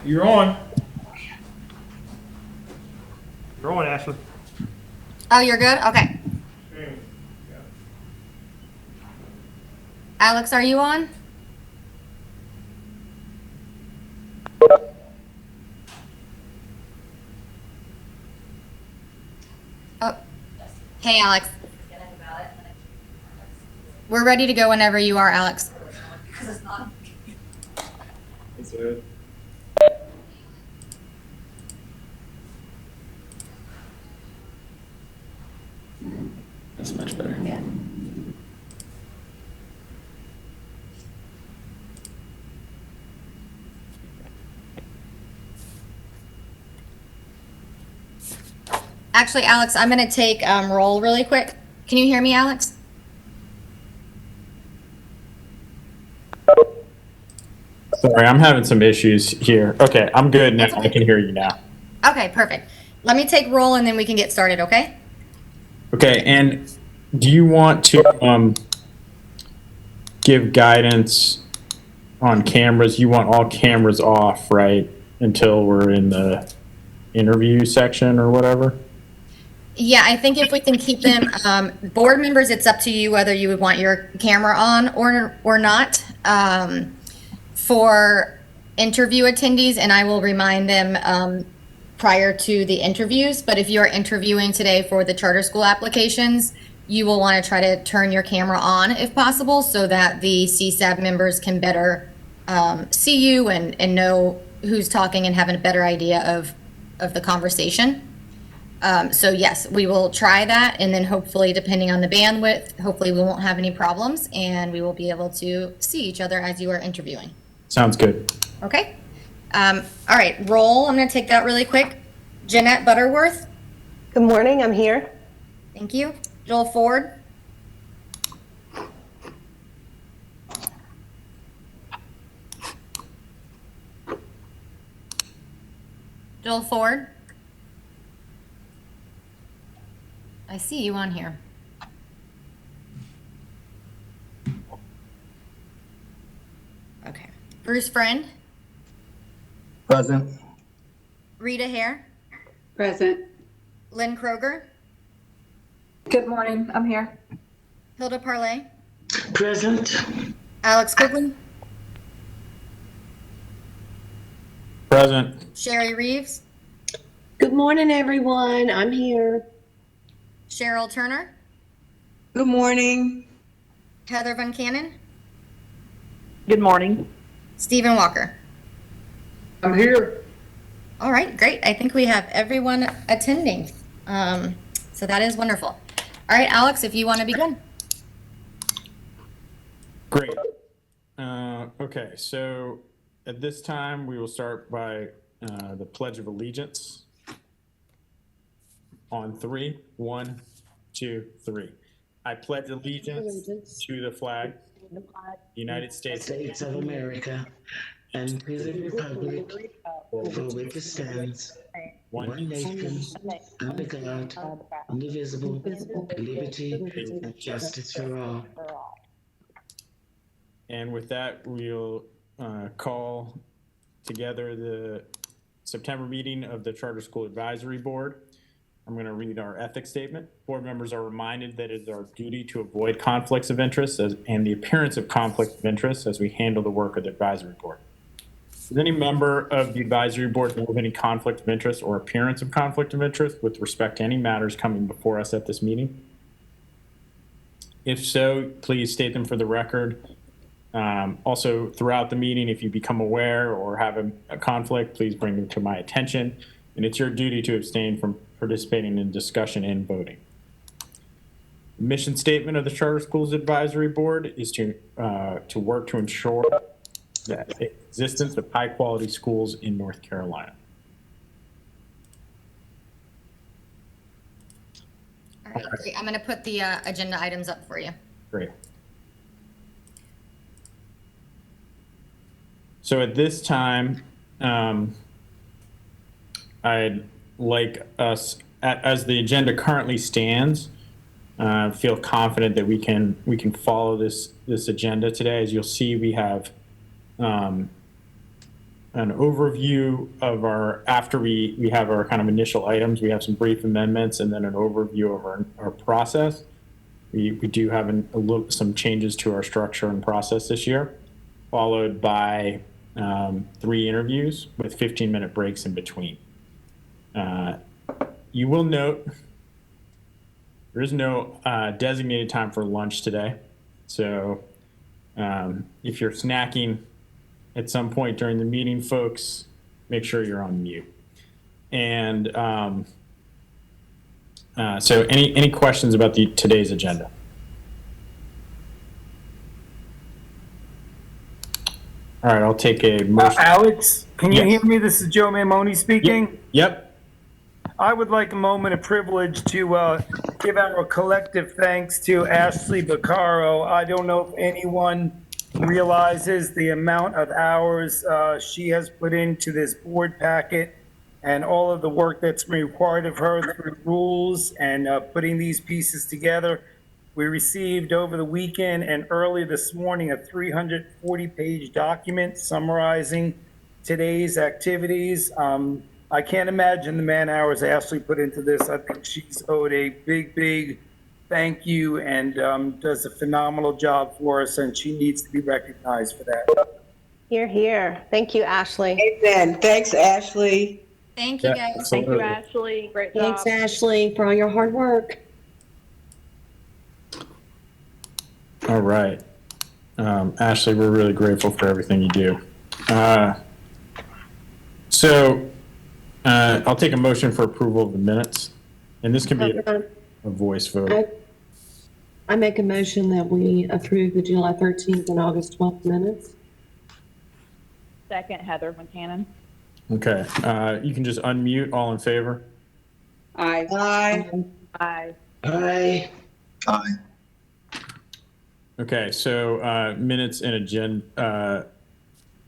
You're on. You're on, Ashley. Oh, you're good? Okay. Alex, are you on? Oh, hey, Alex. We're ready to go whenever you are, Alex. That's much better. Yeah. Actually, Alex, I'm going to take roll really quick. Can you hear me, Alex? Sorry, I'm having some issues here. Okay, I'm good now. I can hear you now. Okay, perfect. Let me take roll and then we can get started, okay? Okay, and do you want to give guidance on cameras? You want all cameras off, right, until we're in the interview section or whatever? Yeah, I think if we can keep them, board members, it's up to you whether you would want your camera on or not. For interview attendees, and I will remind them prior to the interviews, but if you're interviewing today for the charter school applications, you will want to try to turn your camera on if possible so that the CSAB members can better see you and know who's talking and have a better idea of the conversation. So yes, we will try that, and then hopefully, depending on the bandwidth, hopefully we won't have any problems, and we will be able to see each other as you are interviewing. Sounds good. Okay. All right, roll. I'm going to take that really quick. Jeanette Butterworth. Good morning, I'm here. Thank you. Joel Ford. Joel Ford. I see you on here. Okay. Bruce Friend. Present. Rita Hare. Present. Lynn Kroger. Good morning, I'm here. Hilda Parlay. Present. Alex Quigley. Present. Sherry Reeves. Good morning, everyone, I'm here. Cheryl Turner. Good morning. Heather Van Cannon. Good morning. Stephen Walker. I'm here. All right, great. I think we have everyone attending. So that is wonderful. All right, Alex, if you want to begin. Great. Okay, so at this time, we will start by the Pledge of Allegiance. On 3, 1, 2, 3. I pledge allegiance to the flag, United States States of America and to the republic for which it stands, one nation, under God, indivisible, with liberty and justice for all. And with that, we'll call together the September meeting of the Charter School Advisory Board. I'm going to read our ethics statement. Board members are reminded that it is our duty to avoid conflicts of interest and the appearance of conflict of interest as we handle the work of the advisory board. Does any member of the advisory board know of any conflict of interest or appearance of conflict of interest with respect to any matters coming before us at this meeting? If so, please state them for the record. Also, throughout the meeting, if you become aware or have a conflict, please bring them to my attention. And it's your duty to abstain from participating in discussion and voting. The mission statement of the Charter Schools Advisory Board is to work to ensure the existence of high-quality schools in North Carolina. All right, great. I'm going to put the agenda items up for you. Great. So at this time, I'd like us, as the agenda currently stands, feel confident that we can follow this agenda today. As you'll see, we have an overview of after we have our kind of initial items, we have some brief amendments and then an overview of our process. We do have some changes to our structure and process this year, followed by 3 interviews with 15-minute breaks in between. You will note there is no designated time for lunch today. So if you're snacking at some point during the meeting, folks, make sure you're on mute. And so any questions about today's agenda? All right, I'll take a motion. Alex, can you Yes. hear me? This is Joe Mamoni speaking. Yep. I would like a moment of privilege to give our collective thanks to Ashley Baccaro. I don't know if anyone realizes the amount of hours she has put into this board packet and all of the work that's required of her through rules and putting these pieces together. We received over the weekend and early this morning a 340-page document summarizing today's activities. I can't imagine the man hours Ashley put into this. I think she's owed a big thank you and does a phenomenal job for us, and she needs to be recognized for that. Here, here. Thank you, Ashley. Amen. Thanks, Ashley. Thank you, Yeah, guys. Thank you, absolutely. Ashley. Great job. Thanks, Ashley, for all your hard work. All right. Ashley, we're really grateful for everything you do. So I'll take a motion for approval of the minutes, and this can be a voice vote. I make a motion that we approve the July 13th and August 12th minutes. Second, Heather McCannon. Okay, you can just unmute, all in favor? Aye. Aye. Aye. Aye. Aye. Okay, so minutes and agenda,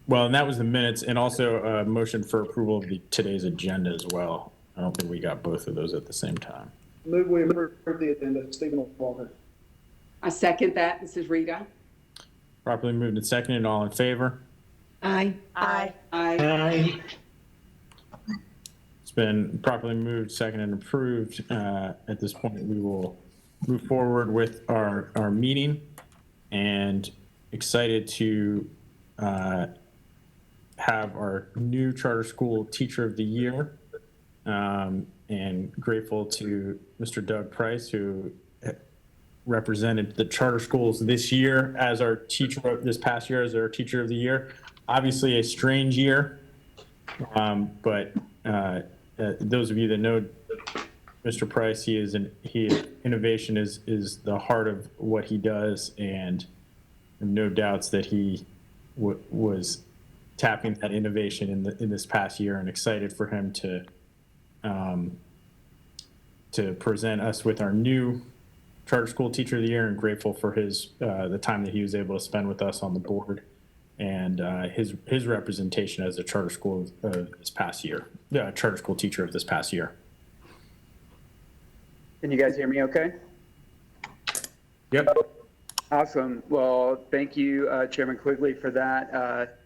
well, and that was the minutes, and also a motion for approval of today's agenda as well. I don't think we got both of those at the same time. Move we approve the agenda. Stephen Walker. I second that. This is Rita. Properly moved and seconded, all in favor? Aye. Aye. Aye. Aye. It's been properly moved, seconded, and approved. At this point, we will move forward with our meeting, and excited to have our new charter school teacher of the year, and grateful to Mr. Doug Price, who represented the charter schools this year as our teacher, this past year as our teacher of the year. Obviously a strange year, but those of you that know Mr. Price, innovation is the heart of what he does, and no doubts that he was tapping that innovation in this past year, and excited for him to present us with our new charter school teacher of the year, and grateful for the time that he was able to spend with us on the board, and his representation as a charter school this past year, charter school teacher of this past year. Can you guys hear me okay? Yep. Awesome. Well, thank you, Chairman Quigley, for that.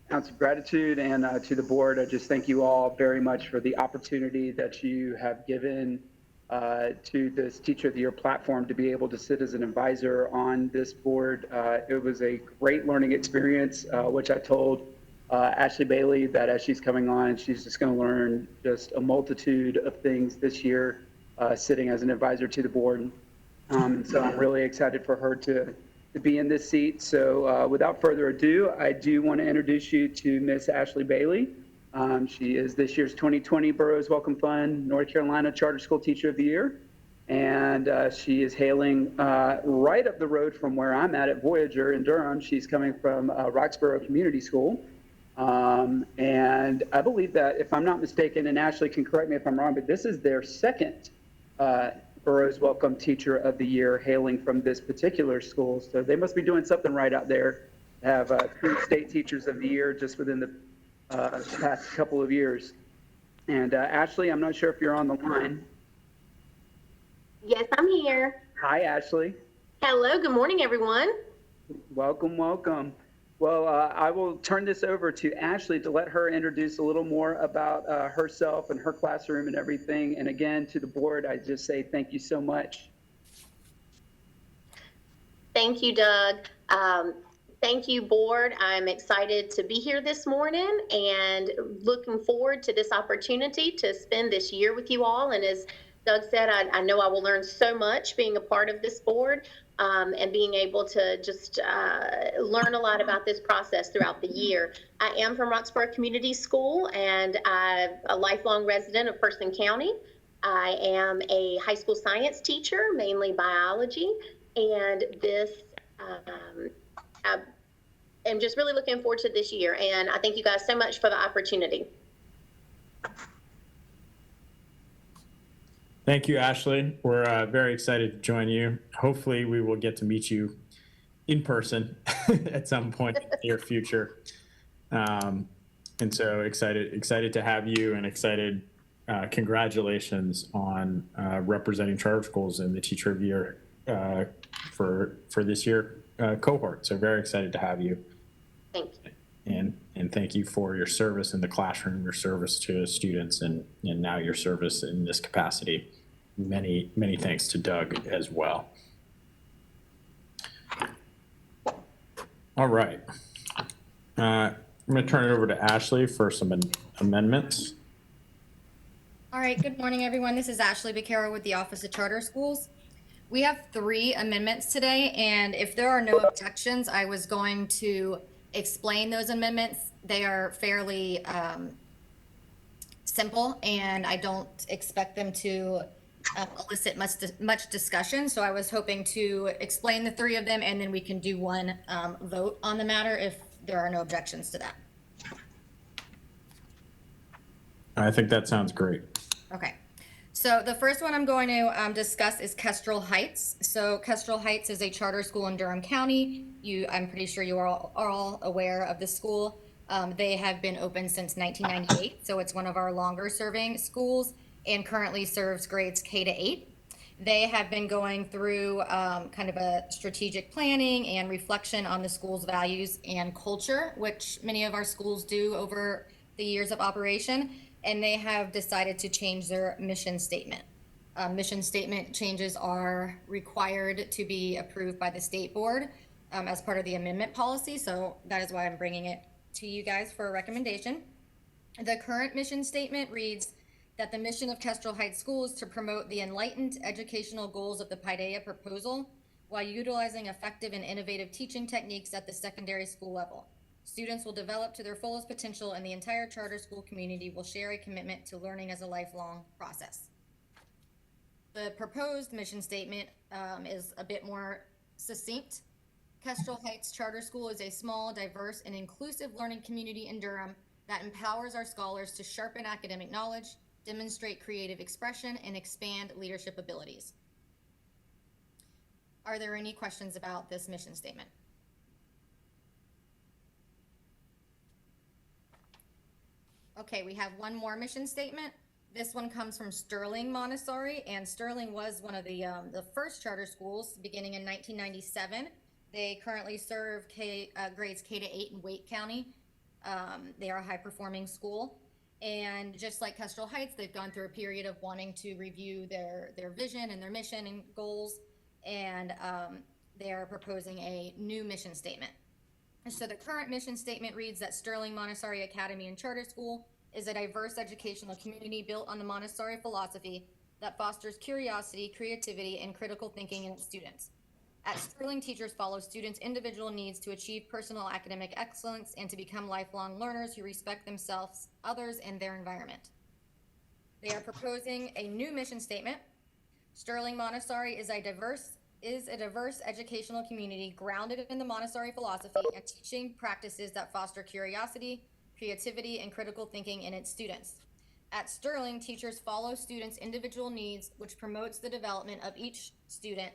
Ounce of gratitude, and to the board, I just thank you all very much for the opportunity that you have given to this Teacher of the Year platform to be able to sit as an advisor on this board. It was a great learning experience, which I told Ashley Bailey that as she's coming on, she's just going to learn just a multitude of things this year, sitting as an advisor to the board. So I'm really excited for her to be in this seat. So without further ado, I do want to introduce you to Miss Ashley Bailey. She is this year's 2020 Burroughs Welcome Fund North Carolina Charter School Teacher of the Year. And she is hailing right up the road from where I'm at Voyager in Durham. She's coming from Roxborough Community School. And I believe that, if I'm not mistaken, and Ashley can correct me if I'm wrong, but this is their second Burroughs Welcome Teacher of the Year hailing from this particular school. So they must be doing something right out there to have 2 state teachers of the year just within the past couple of years. And Ashley, I'm not sure if you're on the line. Yes, I'm here. Hi, Ashley. Hello, good morning, everyone. Welcome, welcome. Well, I will turn this over to Ashley to let her introduce a little more about herself and her classroom and everything. And again, to the board, I just say thank you so much. Thank you, Doug. Thank you, board. I'm excited to be here this morning and looking forward to this opportunity to spend this year with you all. And as Doug said, I know I will learn so much being a part of this board, and being able to just learn a lot about this process throughout the year. I am from Roxborough Community School, and I'm a lifelong resident of Person County. I am a high school science teacher, mainly biology, and this I am just really looking forward to this year. And I thank you guys so much for the opportunity. Thank you, Ashley. We're very excited to join you. Hopefully, we will get to meet you in person at some point in the near future. And so excited to have you, and excited. Congratulations on representing charter schools in the Teacher of the Year for this year cohort. So very excited to have you. Thank you. And thank you for your service in the classroom, your service to students, and now your service in this capacity. Many thanks to Doug as well. All right. I'm going to turn it over to Ashley for some amendments. All right, good morning, everyone. This is Ashley Becerra with the Office of Charter Schools. We have 3 amendments today, and if there are no objections, I was going to explain those amendments. They are fairly simple, and I don't expect them to elicit much discussion. So I was hoping to explain the 3 of them, and then we can do one vote on the matter if there are no objections to that. I think that sounds great. Okay. So the first one I'm going to discuss is Kestrel Heights. So Kestrel Heights is a charter school in Durham County. I'm pretty sure you are all aware of the school. They have been open since 1998, so it's one of our longer serving schools and currently serves grades K to 8. They have been going through kind of a strategic planning and reflection on the school's values and culture, which many of our schools do over the years of operation. And they have decided to change their mission statement. Mission statement changes are required to be approved by the state board as part of the amendment policy. So that is why I'm bringing it to you guys for a recommendation. The current mission statement reads that the mission of Kestrel Heights School is to promote the enlightened educational goals of the Paideia proposal while utilizing effective and innovative teaching techniques at the secondary school level. Students will develop to their fullest potential, and the entire charter school community will share a commitment to learning as a lifelong process. The proposed mission statement is a bit more succinct. Kestrel Heights Charter School is a small, diverse, and inclusive learning community in Durham that empowers our scholars to sharpen academic knowledge, demonstrate creative expression, and expand leadership abilities. Are there any questions about this mission statement? Okay, we have one more mission statement. This one comes from Sterling Montessori, and Sterling was one of the first charter schools beginning in 1997. They currently serve grades K to 8 in Wake County. They are a high-performing school, and just like Kestrel Heights, they've gone through a period of wanting to review their vision and their mission and goals, and they are proposing a new mission statement. So the current mission statement reads that Sterling Montessori Academy and Charter School is a diverse educational community built on the Montessori philosophy that fosters curiosity, creativity, and critical thinking in its students. At Sterling, teachers follow students' individual needs to achieve personal academic excellence and to become lifelong learners who respect themselves, others, and their environment. They are proposing a new mission statement. Sterling Montessori is a diverse educational community grounded in the Montessori philosophy and teaching practices that foster curiosity, creativity, and critical thinking in its students. At Sterling, teachers follow students' individual needs, which promotes the development of each student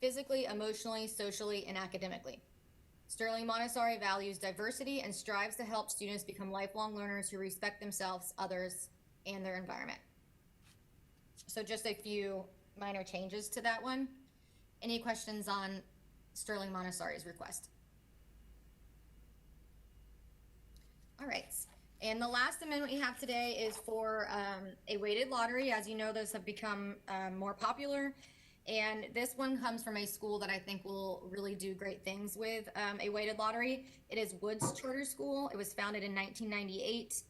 physically, emotionally, socially, and academically. Sterling Montessori values diversity and strives to help students become lifelong learners who respect themselves, others, and their environment. So just a few minor changes to that one. Any questions on Sterling Montessori's request? All right. And the last amendment we have today is for a weighted lottery. As you know, those have become more popular. And this one comes from a school that I think will really do great things with a weighted lottery. It is Woods Charter School. It was founded in 1998.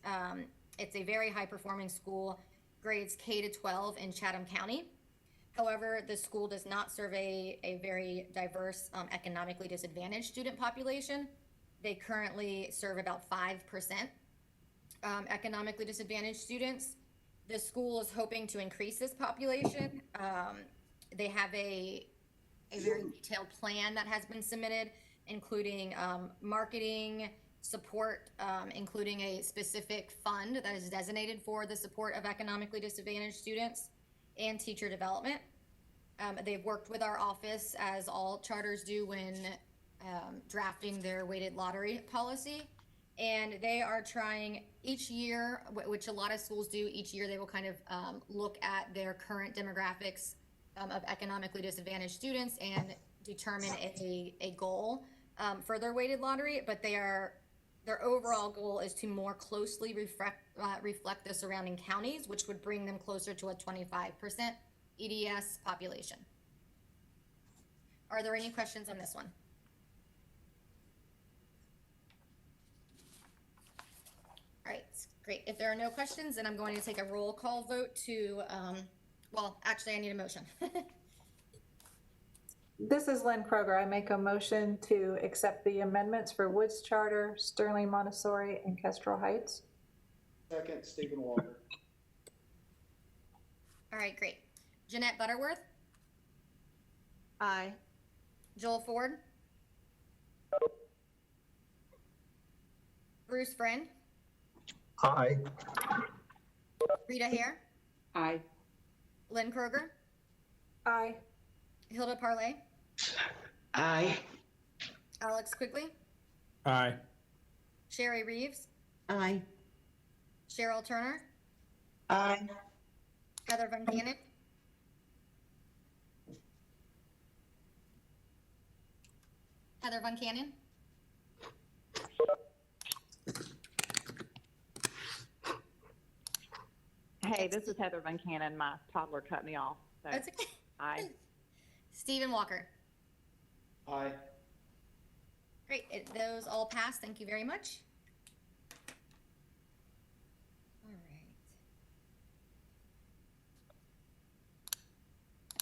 It's a very high performing school, grades K to 12 in Chatham County. However, the school does not serve a very diverse, economically disadvantaged student population. They currently serve about 5% economically disadvantaged students. The school is hoping to increase this population. They have a very detailed plan that has been submitted, including marketing support, including a specific fund that is designated for the support of economically disadvantaged students, and teacher development. They've worked with our office, as all charters do when drafting their weighted lottery policy. And they are trying each year, which a lot of schools do, each year they will kind of look at their current demographics of economically disadvantaged students and determine a goal for their weighted lottery. But their overall goal is to more closely reflect the surrounding counties, which would bring them closer to a 25% EDS population. Are there any questions on this one? All right, great. If there are no questions, then I'm going to take a roll call vote to, well, actually, I need a motion. This is Lynn Kroger. I make a motion to accept the amendments for Woods Charter, Sterling Montessori, and Kestrel Heights. Second, Stephen Walker. All right, great. Jeanette Butterworth, Aye. Joel Ford, Bruce Friend, Aye. Rita Hare, Aye. Lynn Kroger, Aye. Hilda Parlay, Aye. Alex Quigley, Aye. Sherry Reeves, Aye. Cheryl Turner, Aye. Heather Van Cannon, Heather Van Cannon, Hey, this is Heather Van Cannon. My toddler cut me off. So that's okay. aye. Stephen Walker. Aye. Great, those all passed. Thank you very much. All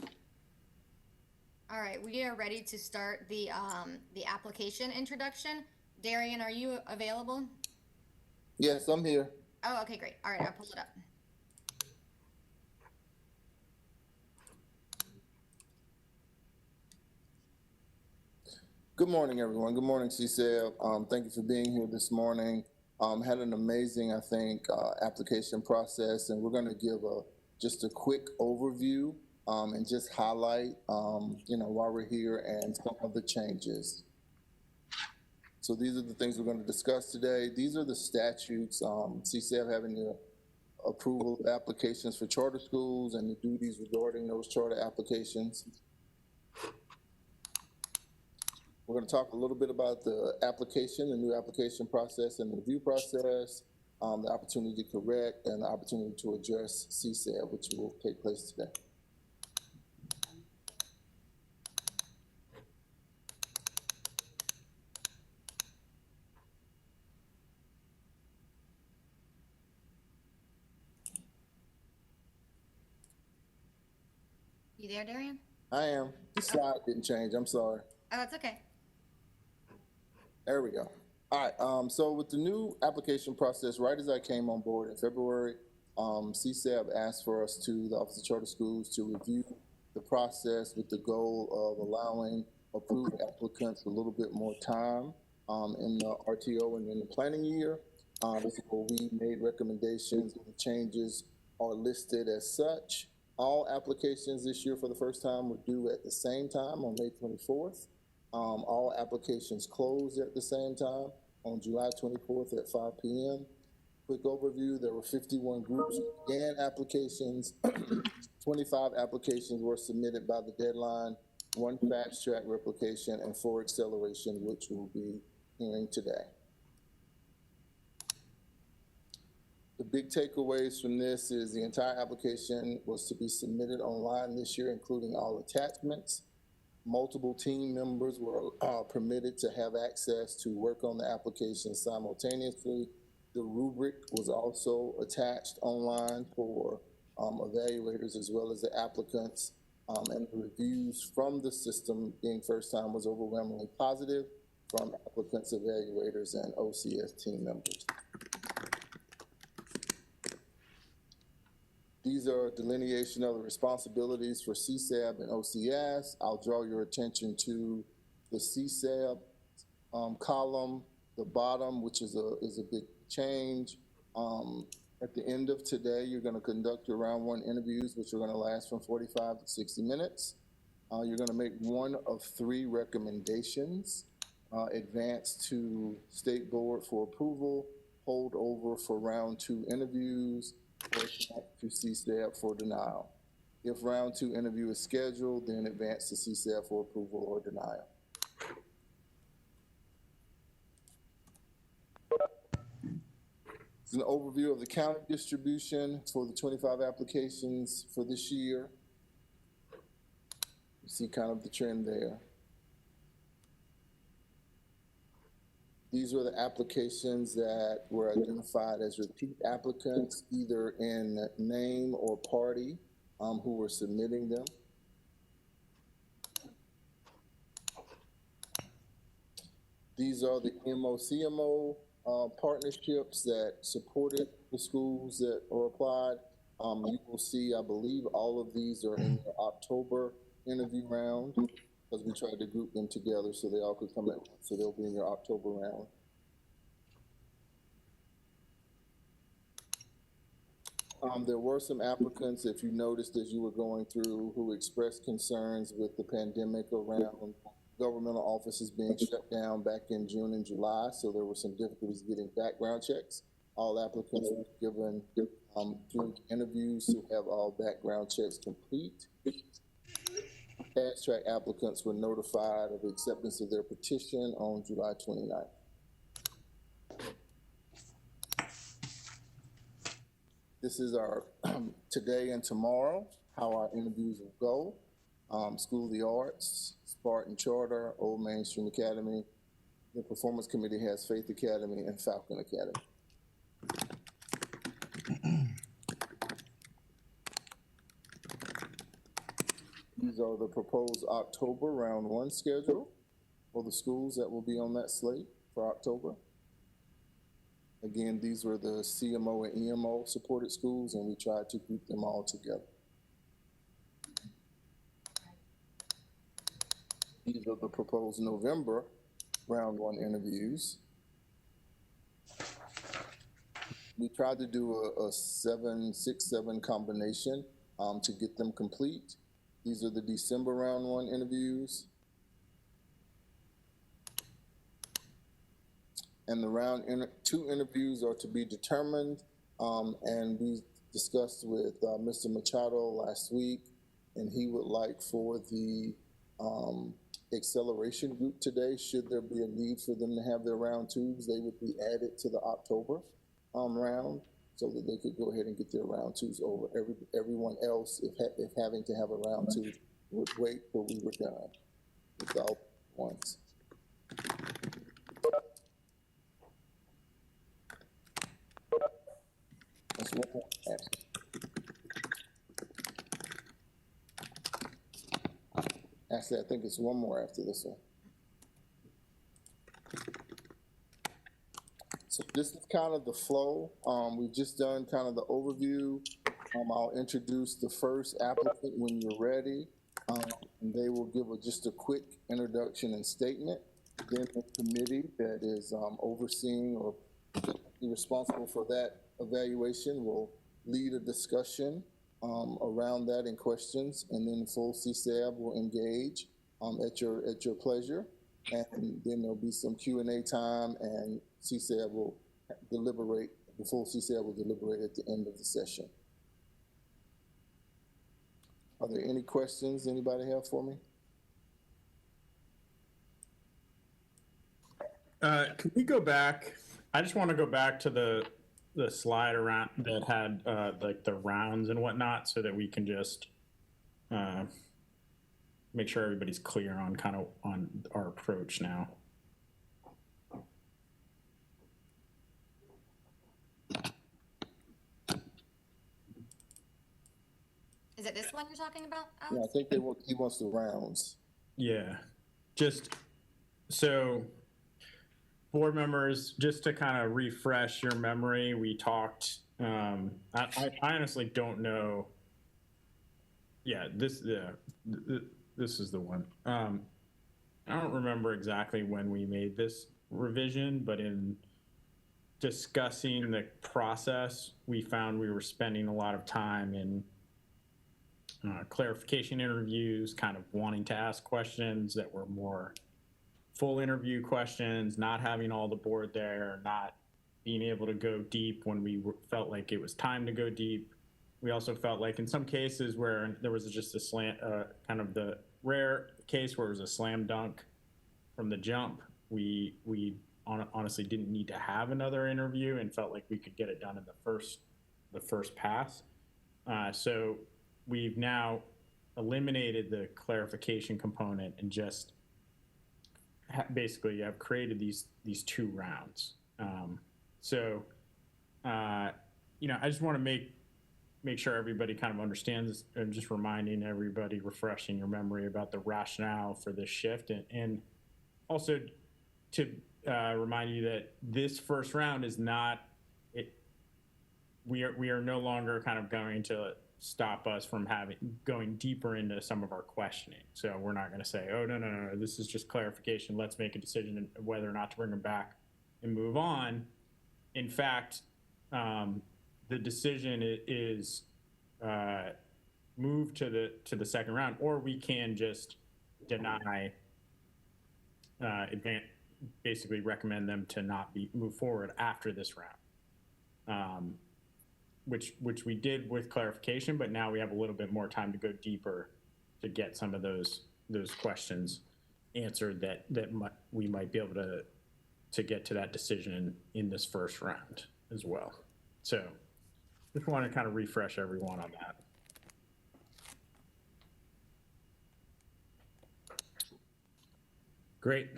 right. All right, we are ready to start the application introduction. Darian, are you available? Yes, I'm here. Oh, okay, great. All right, I'll pull it up. Good morning, everyone. Good morning, CSAB. Thank you for being here this morning. Had an amazing, I think, application process, and we're going to give just a quick overview and just highlight, why we're here and some of the changes. So these are the things we're going to discuss today. These are the statutes, CSAB having the approval of applications for charter schools and the duties regarding those charter applications. We're going to talk a little bit about the application, the new application process and the review process, the opportunity to correct, and the opportunity to address CSAB, which will take place today. You there, Darian? I am. The slide didn't change. I'm sorry. Oh, it's okay. There we go. All right. So with the new application process, right as I came on board in February, CSAB asked for us the Office of Charter Schools, to review the process with the goal of allowing approved applicants a little bit more time in the RTO and in the planning year. This is where we made recommendations, and the changes are listed as such. All applications this year for the first time were due at the same time on May 24th. All applications closed at the same time on July 24th at 5 p.m. Quick overview, there were 51 groups who began applications. 25 applications were submitted by the deadline, 1 fast track replication, and 4 acceleration, which we'll be hearing today. The big takeaways from this is the entire application was to be submitted online this year, including all attachments. Multiple team members were permitted to have access to work on the application simultaneously. The rubric was also attached online for evaluators as well as the applicants. And the reviews from the system being first time was overwhelmingly positive from applicants, evaluators, and OCS team members. These are delineation of the responsibilities for CSAB and OCS. I'll draw your attention to the CSAB column, the bottom, which is a big change. At the end of today, you're going to conduct your round one interviews, which are going to last from 45 to 60 minutes. You're going to make one of 3 recommendations, advance to state board for approval, hold over for round 2 interviews, or to CSAB for denial. If round 2 interview is scheduled, then advance to CSAB for approval or denial. It's an overview of the county distribution for the 25 applications for this year. You see kind of the trend there. These were the applications that were identified as repeat applicants, either in name or party, who were submitting them. These are the MO-CMO partnerships that supported the schools that were applied. You will see, I believe, all of these are in the October interview round, because we tried to group them together so they all could come in. So they'll be in your October round. There were some applicants, if you noticed as you were going through, who expressed concerns with the pandemic around governmental offices being shut down back in June and July. So there were some difficulties getting background checks. All applicants were given through interviews to have all background checks complete. Fast track applicants were notified of acceptance of their petition on July 29th. This is our today and tomorrow, how our interviews will go. School of the Arts, Spartan Charter, Old Mainstream Academy. The Performance Committee has Faith Academy and Falcon Academy. These are the proposed October round 1 schedule for the schools that will be on that slate for October. Again, these were the CMO and EMO supported schools, and we tried to group them all together. These are the proposed November round 1 interviews. We tried to do a 7-6-7 combination to get them complete. These are the December round 1 interviews. And the round 2 interviews are to be determined. And we discussed with Mr. Machado last week, and he would like for the acceleration group today, should there be a need for them to have their round 2s, they would be added to the October round so that they could go ahead and get their round 2s over. Everyone else, if having to have a round 2, would wait till we were done with all ones. That's one more. Actually, I think it's one more after this one. So this is kind of the flow. We've just done kind of the overview. I'll introduce the first applicant when you're ready. And they will give just a quick introduction and statement. Then the committee that is overseeing or responsible for that evaluation will lead a discussion around that in questions, and then full CSAB will engage at your pleasure, and then there'll be some Q&A time, and CSAB will deliberate. The full CSAB will deliberate at the end of the session. Are there any questions anybody have for me? Can we go back? I just want to go back to the the slide around that had like the rounds and whatnot, so that we can just make sure everybody's clear on kind of on our approach now. Is it this one you're talking about, Yeah, I Alex? think he wants the rounds. Yeah, just so board members, just to kind of refresh your memory, we talked. I honestly don't know. Yeah, this is the one. I don't remember exactly when we made this revision, but in discussing the process, we found we were spending a lot of time in clarification interviews, kind of wanting to ask questions that were more full interview questions, not having all the board there, not being able to go deep when we felt like it was time to go deep. We also felt like in some cases where there was just a kind of the rare case where it was a slam dunk from the jump, we honestly didn't need to have another interview and felt like we could get it done in the first pass. So we've now eliminated the clarification component and just basically have created these 2 rounds. I just want to make sure everybody kind of understands, and just reminding everybody, refreshing your memory about the rationale for this shift, and also to remind you that this first round is not it. We are no longer kind of going to stop us from going deeper into some of our questioning. So we're not going to say, oh, no, this is just clarification. Let's make a decision whether or not to bring them back and move on. In fact, the decision is moved to the second round, or we can just deny, basically recommend them to not move forward after this round. Which we did with clarification, but now we have a little bit more time to go deeper to get some of those questions answered that we might be able to get to that decision in this first round as well. So just want to kind of refresh everyone on that. Great.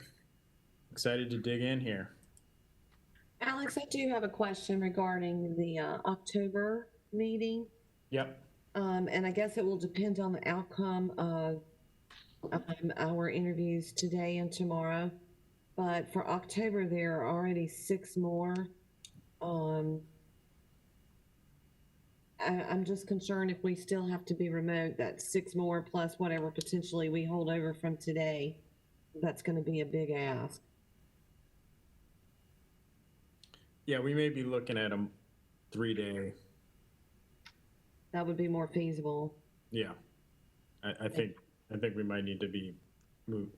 Excited to dig in here. Alex, I do have a question regarding the October meeting. Yep. And I guess it will depend on the outcome of our interviews today and tomorrow. But for October, there are already 6 more. I'm just concerned if we still have to be remote, that's 6 more plus whatever potentially we hold over from today. That's going to be a big ask. Yeah, we may be looking at a 3-day. That would be more feasible. Yeah, I think we might need to we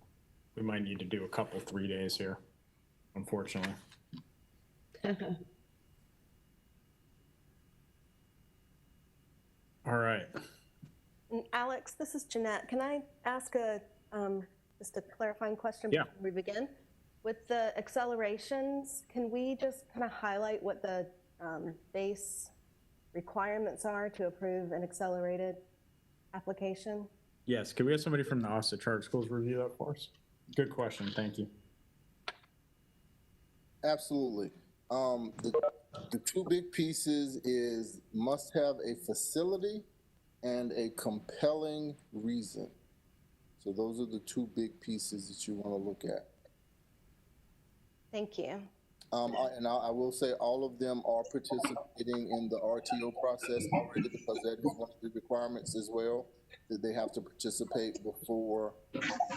might need to do a couple 3 days here, unfortunately. All right. Alex, this is Jeanette. Can I ask just a clarifying question before we begin? With the accelerations, can we just kind of highlight what the base requirements are to approve an accelerated application? Yes, could we have somebody from the Office of Charter Schools review that for us? Good question, thank you. Absolutely. The 2 big pieces is must have a facility and a compelling reason. So those are the 2 big pieces that you want to look at. Thank you. I will say all of them are participating in the RTO process already, because that is one of the requirements as well, that they have to participate before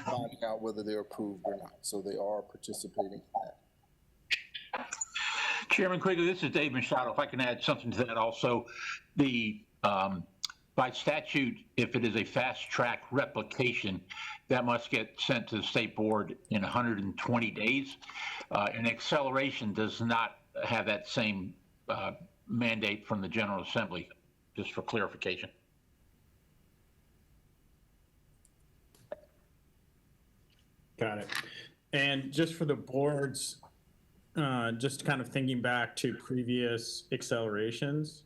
finding out whether they're approved or not. So they are participating in that. Chairman Quigley, this is Dave Machado. If I can add something to that also, by statute, if it is a fast track replication, that must get sent to the state board in 120 days. An acceleration does not have that same mandate from the General Assembly, just for clarification. Got it. And just for the board's just kind of thinking back to previous accelerations,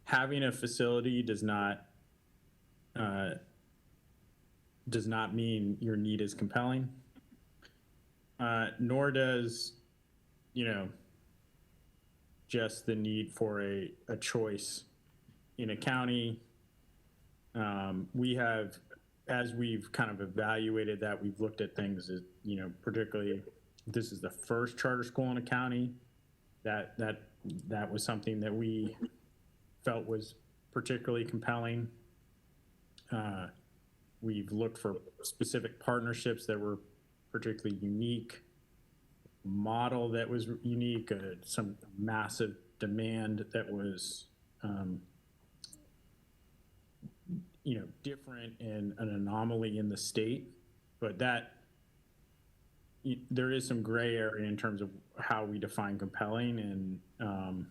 having a facility does not mean your need is compelling, nor does, just the need for a choice in a county. We have, as we've kind of evaluated that, we've looked at things as, particularly this is the first charter school in a county, that was something that we felt was particularly compelling. We've looked for specific partnerships that were particularly unique, model that was unique, some massive demand that was, different and an anomaly in the state, but there is some gray area in terms of how we define compelling, and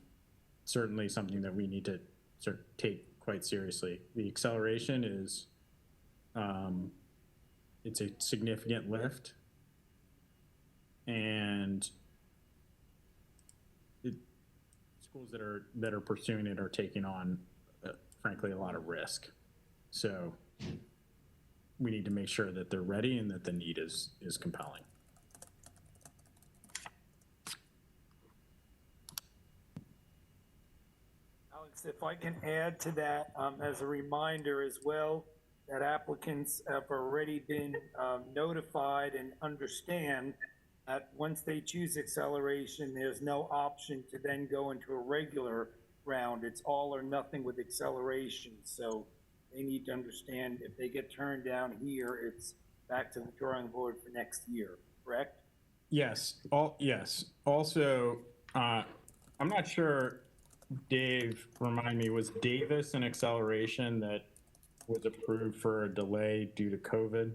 certainly something that we need to sort of take quite seriously. The acceleration is, it's a significant lift, and schools that are pursuing it are taking on, frankly, a lot of risk. So we need to make sure that they're ready and that the need is compelling. Alex, if I can add to that, as a reminder as well, that applicants have already been notified and understand that once they choose acceleration, there's no option to then go into a regular round. It's all or nothing with acceleration. So they need to understand if they get turned down here, it's back to the drawing board for next year, correct? Yes. Yes. Also, I'm not sure, Dave, remind me, was Davis an acceleration that was approved for a delay due to COVID?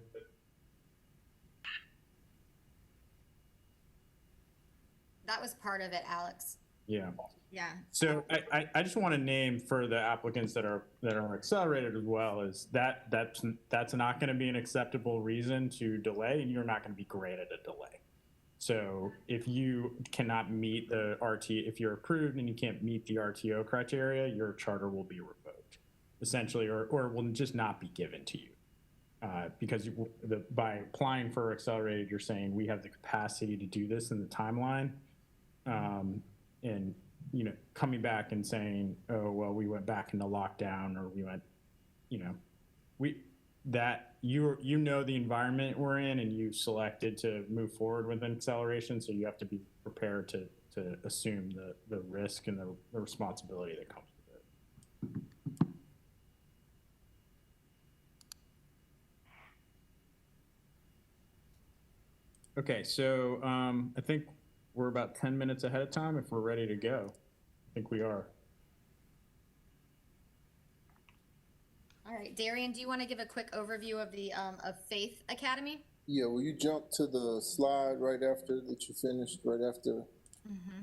That was part of it, Alex. Yeah. Yeah. So I just want to name for the applicants that are accelerated as well, is that's not going to be an acceptable reason to delay, and you're not going to be granted a delay. So if you cannot meet the if you're approved and you can't meet the RTO criteria, your charter will be revoked, essentially, or will just not be given to you. Because by applying for accelerated, you're saying we have the capacity to do this in the timeline, and coming back and saying, oh, well, we went back into lockdown, or we went, the environment we're in, and you selected to move forward with an acceleration, so you have to be prepared to assume the risk and the responsibility that comes with it. Okay, so I think we're about 10 minutes ahead of time if we're ready to go. I think we are. All right, Darian, do you want to give a quick overview of the of Faith Academy? Yeah, will you jump to the slide right after that you finished, right after? Mm-hmm.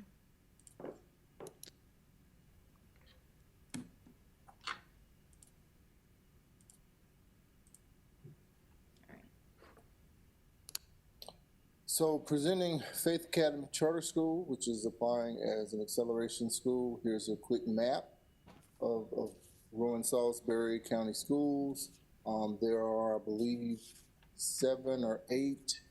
So presenting Faith Academy Charter School, which is applying as an acceleration school. Here's a quick map of Rowan Salisbury County schools. There are, I believe, 7 or 8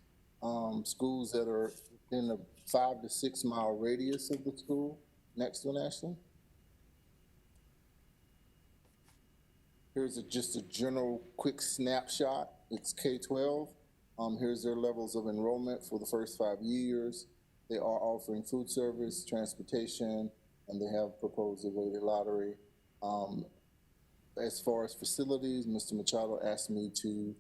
schools that are in a 5 to 6 mile radius of the school. Next one, Ashley. Here's just a general quick snapshot. It's K-12. Here's their levels of enrollment for the first 5 years. They are offering food service, transportation, and they have proposed a weighted lottery. As far as facilities, Mr. Machado asked me to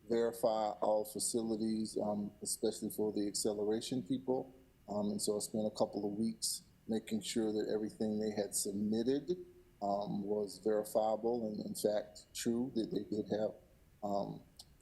verify all facilities, especially for the acceleration people. And so I spent a couple of weeks making sure that everything they had submitted was verifiable and in fact true, that they did have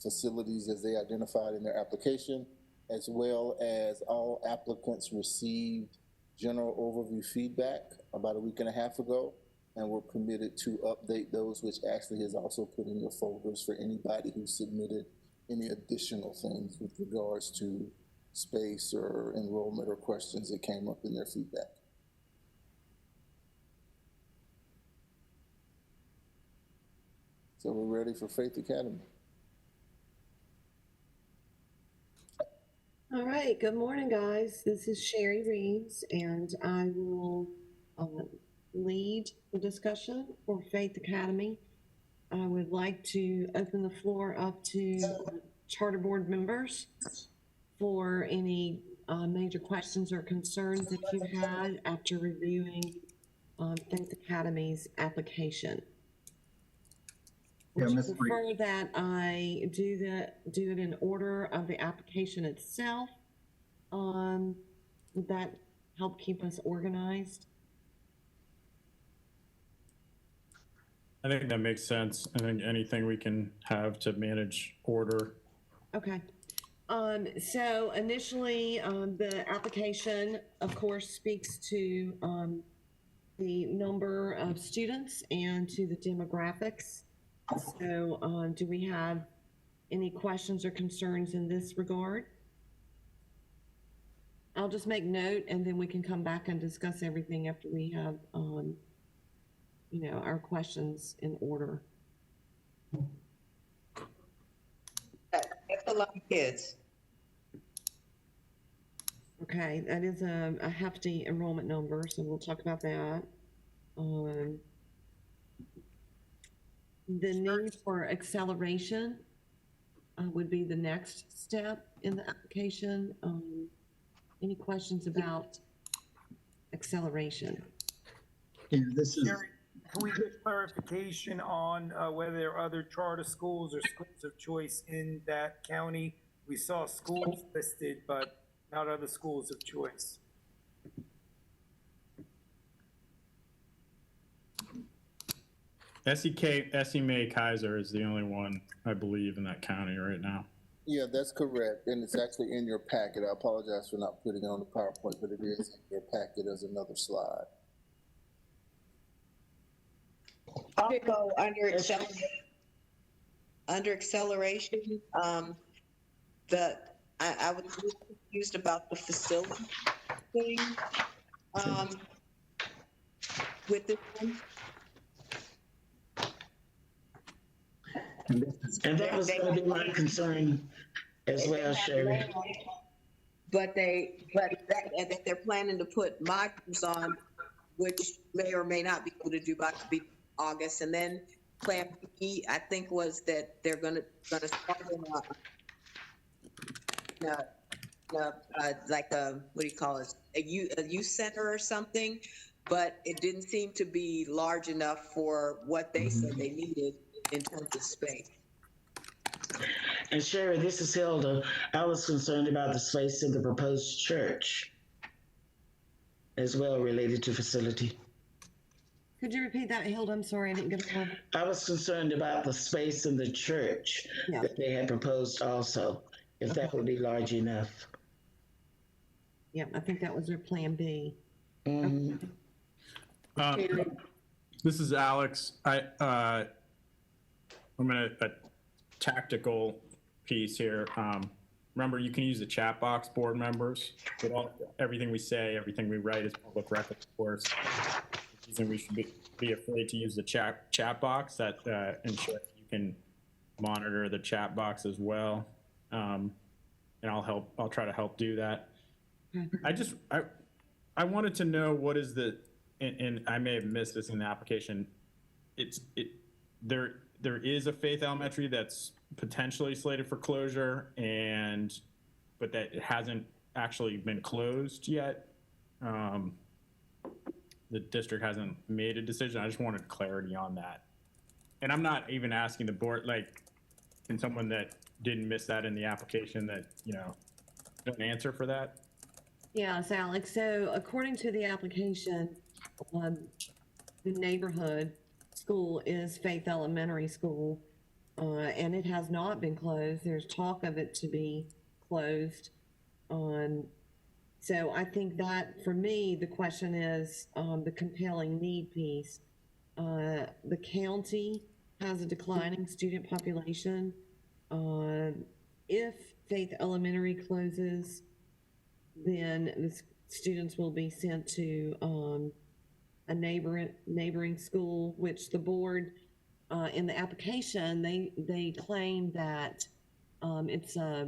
facilities as they identified in their application, as well as all applicants received general overview feedback about a week and a half ago, and we're permitted to update those, which Ashley has also put in your folders for anybody who submitted any additional things with regards to space or enrollment or questions that came up in their feedback. So we're ready for Faith Academy. All right, good morning, guys. This is Sherry Reeves, and I will lead the discussion for Faith Academy. I would like to open the floor up to charter board members for any major questions or concerns that you had after reviewing Faith Academy's application. Would you prefer that I do it in order of the application itself? Would that help keep us organized? I think that makes sense. I think anything we can have to manage order. Okay. So initially, the application, of course, speaks to the number of students and to the demographics. So do we have any questions or concerns in this regard? I'll just make note and then we can come back and discuss everything after we have, our questions in order. That's a lot of kids. Okay, that is a hefty enrollment number, so we'll talk about that. The need for acceleration would be the next step in the application. Any questions about acceleration? Yeah, can we get clarification on whether there are other charter schools or schools of choice in that county? We saw schools listed, but not other schools of choice. SEMA Kaiser is the only one, I believe, in that county right now. Yeah, that's correct. And it's actually in your packet. I apologize for not putting it on the PowerPoint, but it is in your packet as another slide. Also, under acceleration, I was really confused about the facility thing with this one. And that was going to be my concern as well, Sherry. But that they're planning to put modules on, which may or may not be able to do by August. And then Plan B, I think, was that they're gonna start like a, what do you call it, a youth center or something. But it didn't seem to be large enough for what they said they needed in terms of space. And Sherry, this is Hilda. I was concerned about the space in the proposed church as well, related to facility. Could you repeat that, Hilda? I'm sorry, I didn't get it. I was concerned about the space in the church that they had proposed also, if that would be large enough. Yeah, I think that was their Plan B. Mm-hmm. This is Alex. I'm gonna a tactical piece here. Remember, you can use the chat box, board members. But everything we say, everything we write is public record, of course. The reason we should be afraid to use the chat box, that ensures you can monitor the chat box as well. And I'll try to help do that. I wanted to know what is the, and I may have missed this in the application. There is a Faith Elementary that's potentially slated for closure, but that it hasn't actually been closed yet. The district hasn't made a decision. I just wanted clarity on that. And I'm not even asking the board, like, can someone that didn't miss that in the application that, an answer for that? Yes, Alex. So according to the application, the neighborhood school is Faith Elementary School, and it has not been closed. There's talk of it to be closed. So I think that, for me, the question is the compelling need piece. The county has a declining student population. If Faith Elementary closes, then the students will be sent to a neighboring school, which the board, in the application, they claim that it's a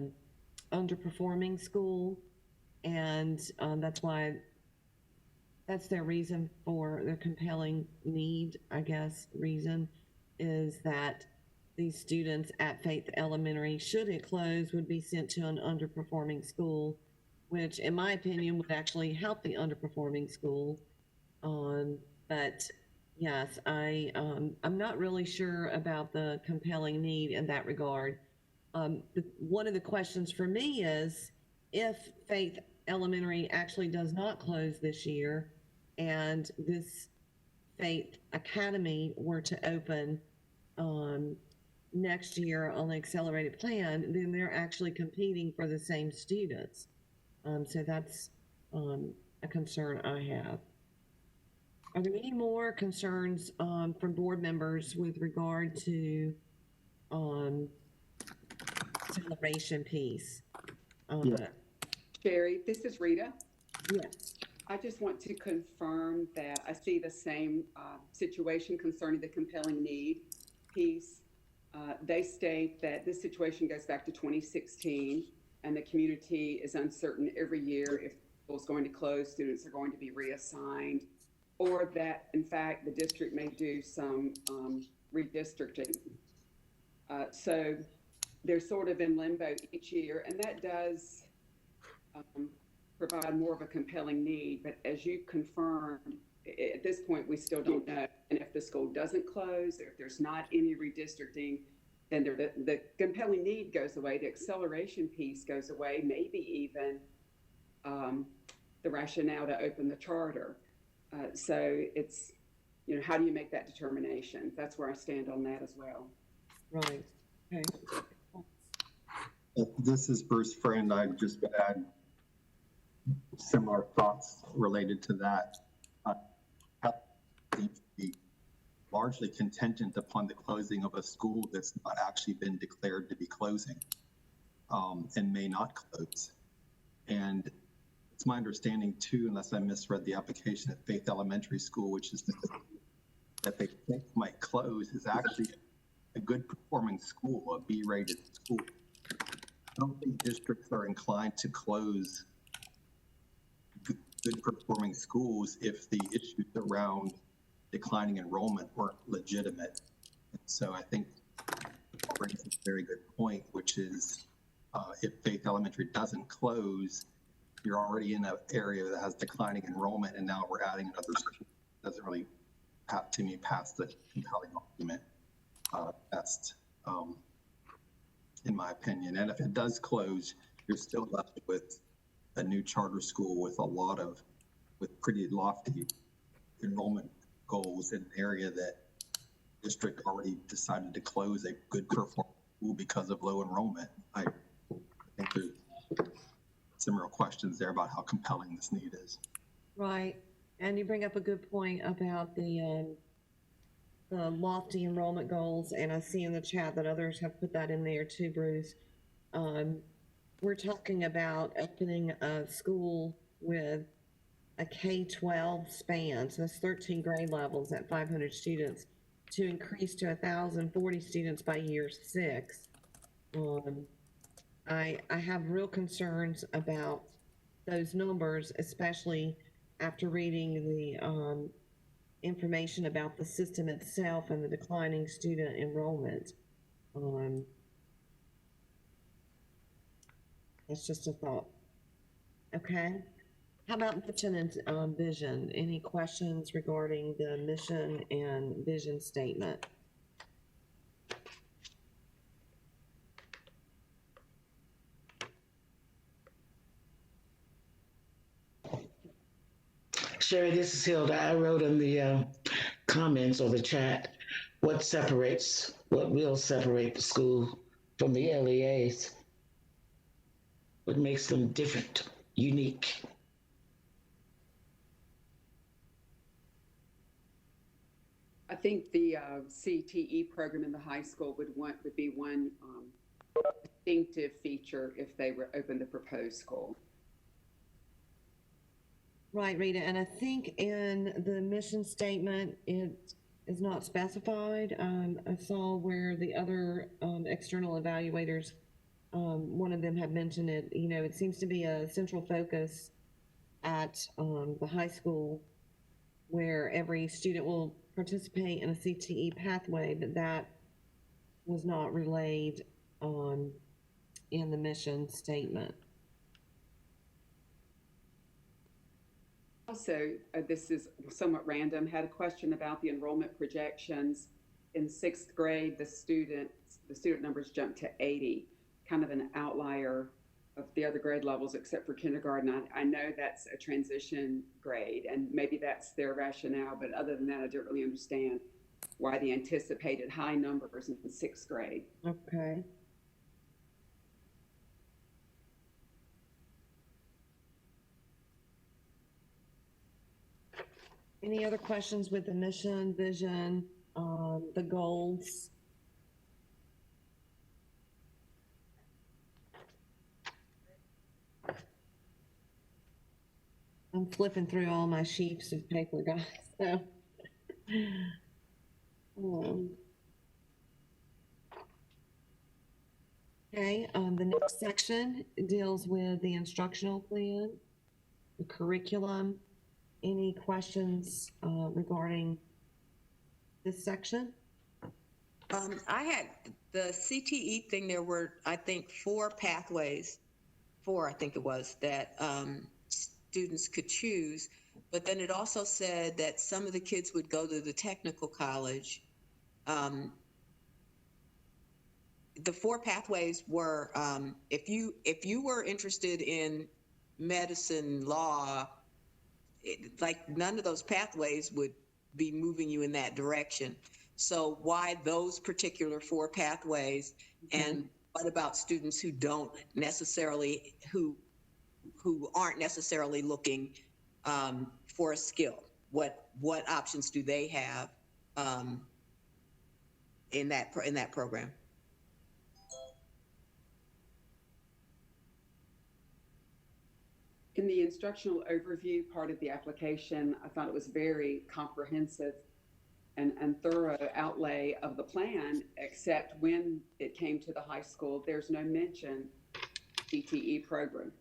underperforming school, and that's their reason for their compelling need, I guess, reason is that these students at Faith Elementary, should it close, would be sent to an underperforming school, which in my opinion would actually help the underperforming school. But yes, I'm not really sure about the compelling need in that regard. One of the questions for me is if Faith Elementary actually does not close this year and this Faith Academy were to open next year on the accelerated plan, then they're actually competing for the same students. So that's a concern I have. Are there any more concerns from board members with regard to celebration piece? Sherry, this is Rita. Yes. I just want to confirm that I see the same situation concerning the compelling need piece. They state that this situation goes back to 2016, and the community is uncertain every year if school is going to close, students are going to be reassigned, or that, in fact, the district may do some redistricting. So they're sort of in limbo each year, and that does provide more of a compelling need. But as you confirmed, at this point, we still don't know. And if the school doesn't close, or if there's not any redistricting, then the compelling need goes away, the acceleration piece goes away, maybe even the rationale to open the charter. So it's, how do you make that determination? That's where I stand on that as well. Right. Okay. This is Bruce Friend. I'd just add similar thoughts related to that. Be largely contingent upon the closing of a school that's not actually been declared to be closing and may not close. And it's my understanding too, unless I misread the application at Faith Elementary School, which is that they think might close, is actually a good performing school, a B-rated school. I don't think districts are inclined to close good performing schools if the issues around declining enrollment weren't legitimate. And so I think it brings a very good point, which is if Faith Elementary doesn't close, you're already in an area that has declining enrollment, and now we're adding another school. Doesn't really have to me pass the compelling argument test, in my opinion. And if it does close, you're still left with a new charter school with pretty lofty enrollment goals in an area that district already decided to close a good performing school because of low enrollment. I think there's some real questions there about how compelling this need is. Right. And you bring up a good point about the lofty enrollment goals, and I see in the chat that others have put that in there too, Bruce. We're talking about opening a school with a K-12 span, so that's 13 grade levels at 500 students, to increase to 1,040 students by year 6. I have real concerns about those numbers, especially after reading the information about the system itself and the declining student enrollment. That's just a thought. Okay. How about mission and vision? Any questions regarding the mission and vision statement? Sherry, this is Hilda. I wrote in the comments or the chat what will separate the school from the LEAs. What makes them different, unique? I think the CTE program in the high school would be one distinctive feature if they were open the proposed school. Right, Rita, and I think in the mission statement, it is not specified. I saw where the other, external evaluators, one of them had mentioned it, you know, it seems to be a central focus at, the high school where every student will participate in a CTE pathway, but that was not relayed, in the mission statement. Also, this is somewhat random, had a question about the enrollment projections. In sixth grade, the student numbers jumped to 80, kind of an outlier of the other grade levels except for kindergarten. I know that's a transition grade, and maybe that's their rationale, but other than that, I don't really understand why the anticipated high numbers in sixth grade. Okay. Any other questions with the mission, vision, the goals? I'm flipping through all my sheets of paper, guys, so. Okay, the next section deals with the instructional plan, the curriculum. Any questions regarding this section? I had the CTE thing. There were, I think, four pathways, I think it was, that students could choose. But then it also said that some of the kids would go to the technical college. The four pathways were, if you were interested in medicine, law, like none of those pathways would be moving you in that direction. So why those particular four pathways? And what about students who don't necessarily, who aren't necessarily looking for a skill? What options do they have in that program? In the instructional overview part of the application, I thought it was very comprehensive and thorough outlay of the plan, except when it came to the high school, there's no mention CTE program.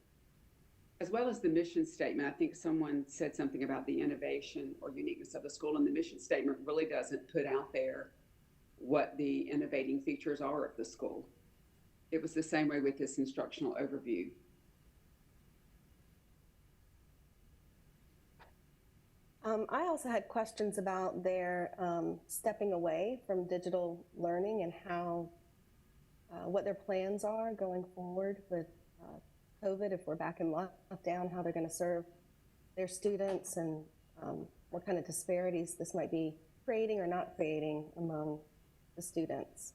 As well as the mission statement, I think someone said something about the innovation or uniqueness of the school, and the mission statement really doesn't put out there what the innovating features are of the school. It was the same way with this instructional overview. I also had questions about their stepping away from digital learning and how, what their plans are going forward with COVID, if we're back in lockdown, how they're going to serve their students, and what kind of disparities this might be creating or not creating among the students.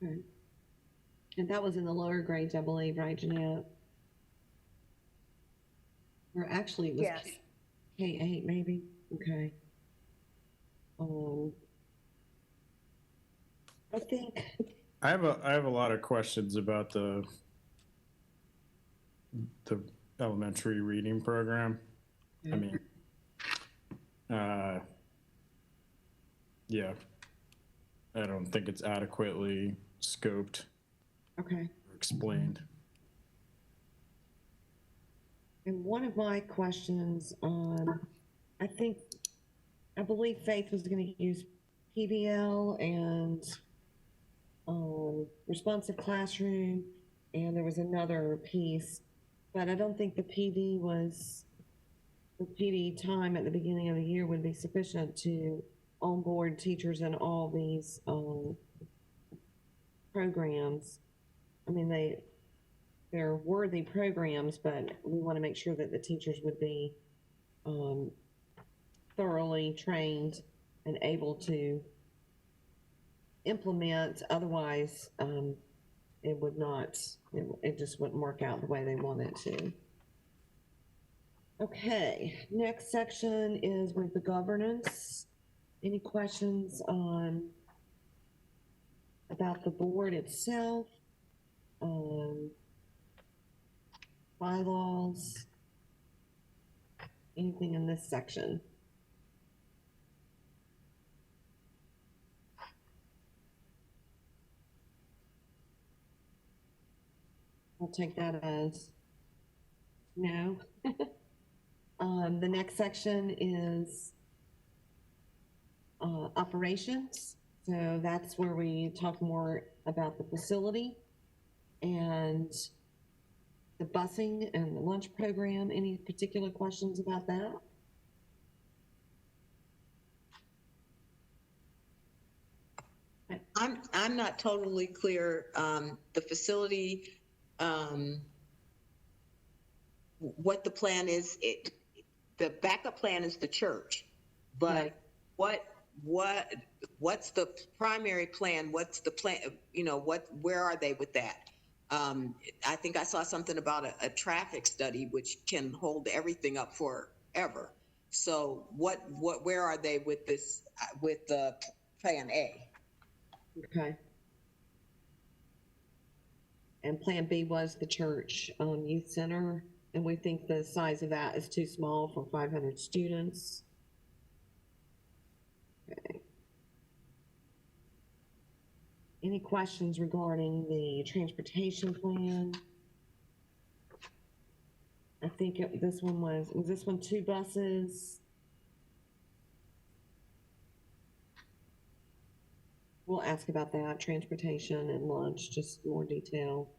Okay. And that was in the lower grades, I believe, right, Jeanette? Or actually, it was yes. K8 maybe. Okay. I think I have a lot of questions about the elementary reading program. I mean, yeah, I don't think it's adequately scoped. Okay. Or explained. And one of my questions, I believe Faith was going to use PBL and responsive classroom, and there was another piece, but I don't think the PD time at the beginning of the year would be sufficient to onboard teachers in all these programs. I mean, they're worthy programs, but we want to make sure that the teachers would be thoroughly trained and able to implement. Otherwise, it would not, it just wouldn't work out the way they want it to. Okay, next section is with the governance. Any questions about the board itself? Bylaws? Anything in this section? I'll take that as no. The next section is operations. So that's where we talk more about the facility and the busing and the lunch program. Any particular questions about that? I'm not totally clear, the facility, what the plan is. The backup plan is the church, but what's the primary plan? What's the plan? Where are they with that? I think I saw something about a traffic study, which can hold everything up forever. So where are they with this, with the plan A? Okay. And plan B was the church youth center, and we think the size of that is too small for 500 students. Okay. Any questions regarding the transportation plan? I think this one was this one 2 buses? We'll ask about that, transportation and lunch, just more detail.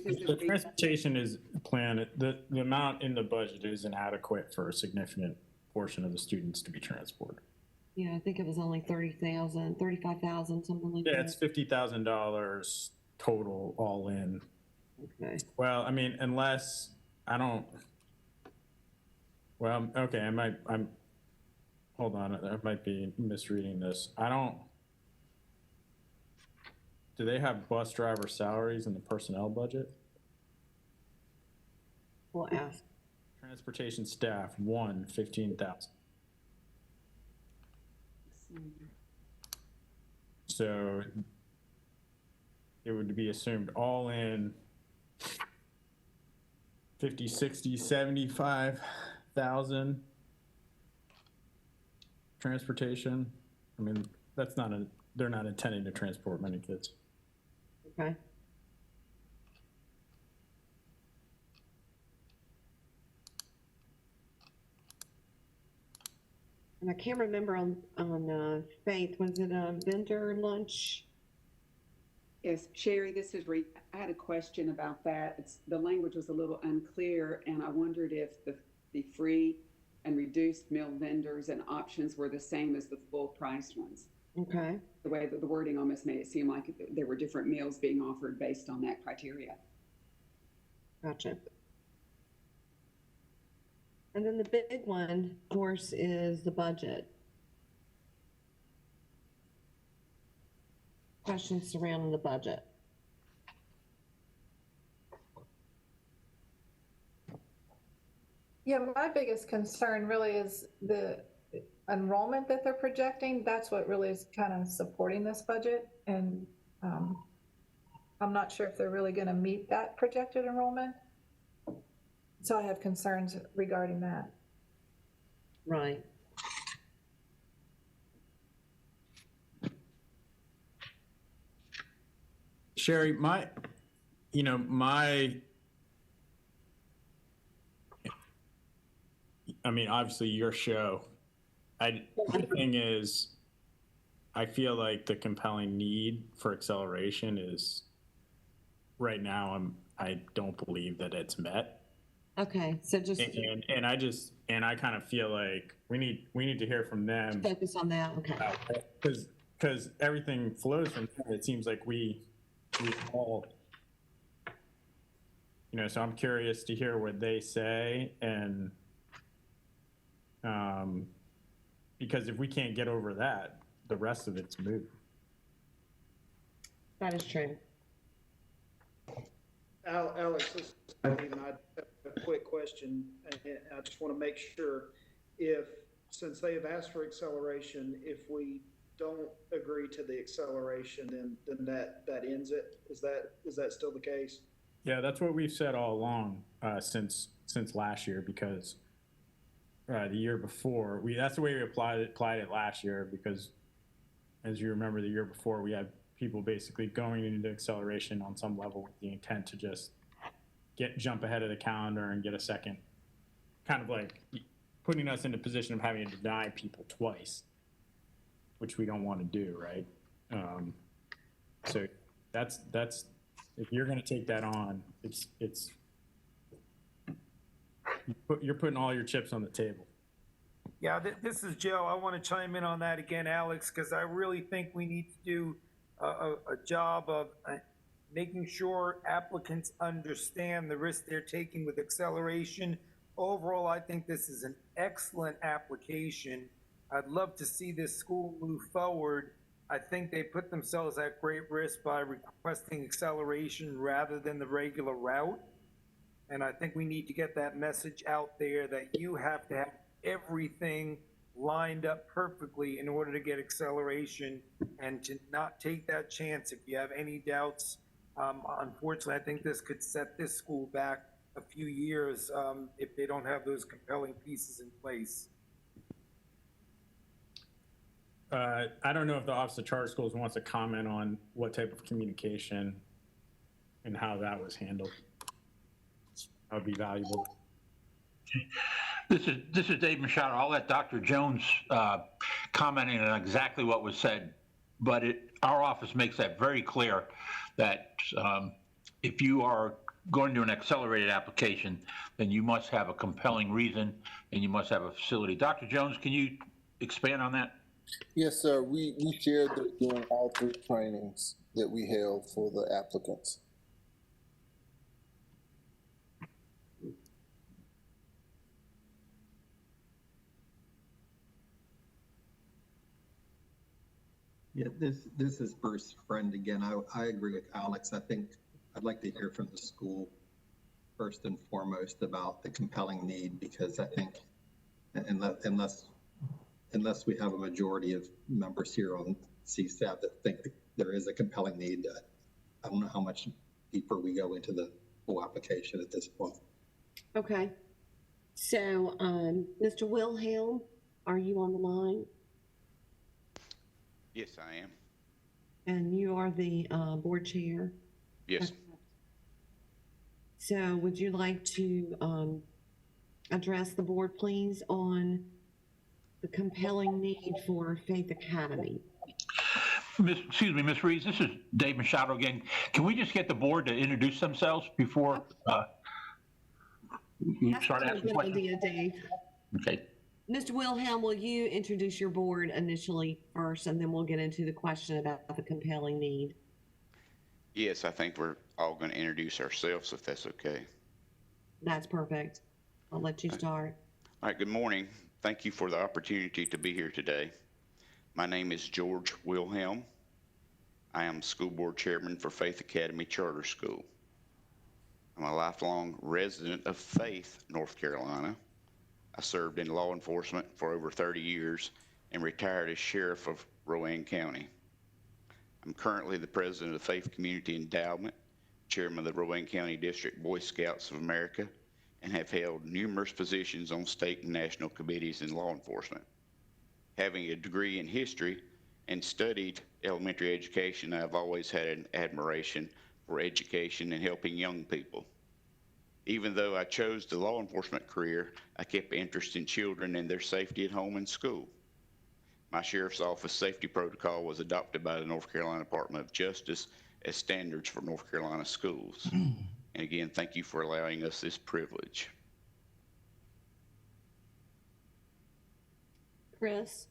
The transportation is planned, the amount in the budget is inadequate for a significant portion of the students to be transported. Yeah, I think it was only 30,000, 35,000, something like that. Yeah, it's $50,000 total all in. Okay. Well, I mean, unless I'm hold on, I might be misreading this. Do they have bus driver salaries in the personnel budget? We'll ask. Transportation staff, 15,000. So it would be assumed all in 50, 60, 75,000 transportation. I mean, they're not intending to transport many kids. Okay. And I can't remember on Faith, was it a vendor lunch? Yes, Sherry, this is Reed. I had a question about that. The language was a little unclear, and I wondered if the free and reduced meal vendors and options were the same as the full priced ones. Okay. The way that the wording almost made it seem like there were different meals being offered based on that criteria. Gotcha. And then the big one, of course, is the budget. Questions surrounding the budget. Yeah, my biggest concern really is the enrollment that they're projecting. That's what really is kind of supporting this budget. And I'm not sure if they're really going to meet that projected enrollment. So I have concerns regarding that. Right. Sherry, obviously your show. The thing is, I feel like the compelling need for acceleration is right now. I don't believe that it's met. Okay, so just and I kind of feel like we need to hear from them. Focus on that. Okay. Because everything flows from there. It seems like we all, so I'm curious to hear what they say, and because if we can't get over that, the rest of it's moot. That is true. Alex, this is Steve, and I have a quick question, and I just want to make sure since they have asked for acceleration, if we don't agree to the acceleration, then that ends it. Is that still the case? Yeah, that's what we've said all along, since last year, because the year before, that's the way we applied it last year, because as you remember, the year before, we had people basically going into acceleration on some level with the intent to just jump ahead of the calendar and get a second, kind of like putting us in a position of having to deny people twice, which we don't want to do, right? So that's if you're going to take that on, you're putting all your chips on the table. Yeah, this is Joe. I want to chime in on that again, Alex, because I really think we need to do a job of making sure applicants understand the risk they're taking with acceleration. Overall, I think this is an excellent application. I'd love to see this school move forward. I think they put themselves at great risk by requesting acceleration rather than the regular route. And I think we need to get that message out there that you have to have everything lined up perfectly in order to get acceleration, and to not take that chance if you have any doubts. Unfortunately, I think this could set this school back a few years if they don't have those compelling pieces in place. I don't know if the Office of Charter Schools wants to comment on what type of communication and how that was handled. That would be valuable. This is Dave Machado. I'll let Dr. Jones comment on exactly what was said, but our office makes that very clear that if you are going to an accelerated application, then you must have a compelling reason and you must have a facility. Dr. Jones, can you expand on that? Yes, sir. We shared that during all 3 trainings that we held for the applicants. Yeah, this is Bruce Friend again. I agree with Alex. I think I'd like to hear from the school first and foremost about the compelling need, because I think unless we have a majority of members here on CSAB that think that there is a compelling need, I don't know how much deeper we go into the full application at this point. Okay. So, Mr. Wilhelm, are you on the line? Yes, I am. And you are the board chair? Yes. So would you like to address the board, please, on the compelling need for Faith Academy? Excuse me, Ms. Reeves, this is Dave Machado again. Can we just get the board to introduce themselves before we start asking questions? Good idea, Dave. Okay. Mr. Wilhelm, will you introduce your board initially first, and then we'll get into the question about the compelling need? Yes, I think we're all going to introduce ourselves, if that's okay. That's perfect. I'll let you start. All right, good morning. Thank you for the opportunity to be here today. My name is George Wilhelm. I am school board chairman for Faith Academy Charter School. I'm a lifelong resident of Faith, North Carolina. I served in law enforcement for over 30 years and retired as sheriff of Rowan County. I'm currently the president of Faith Community Endowment, chairman of the Rowan County District Boy Scouts of America, and have held numerous positions on state and national committees in law enforcement. Having a degree in history and studied elementary education, I've always had an admiration for education and helping young people. Even though I chose the law enforcement career, I kept interest in children and their safety at home and school. My sheriff's office safety protocol was adopted by the North Carolina Department of Justice as standards for North Carolina schools. And again, thank you for allowing us this privilege. Chris?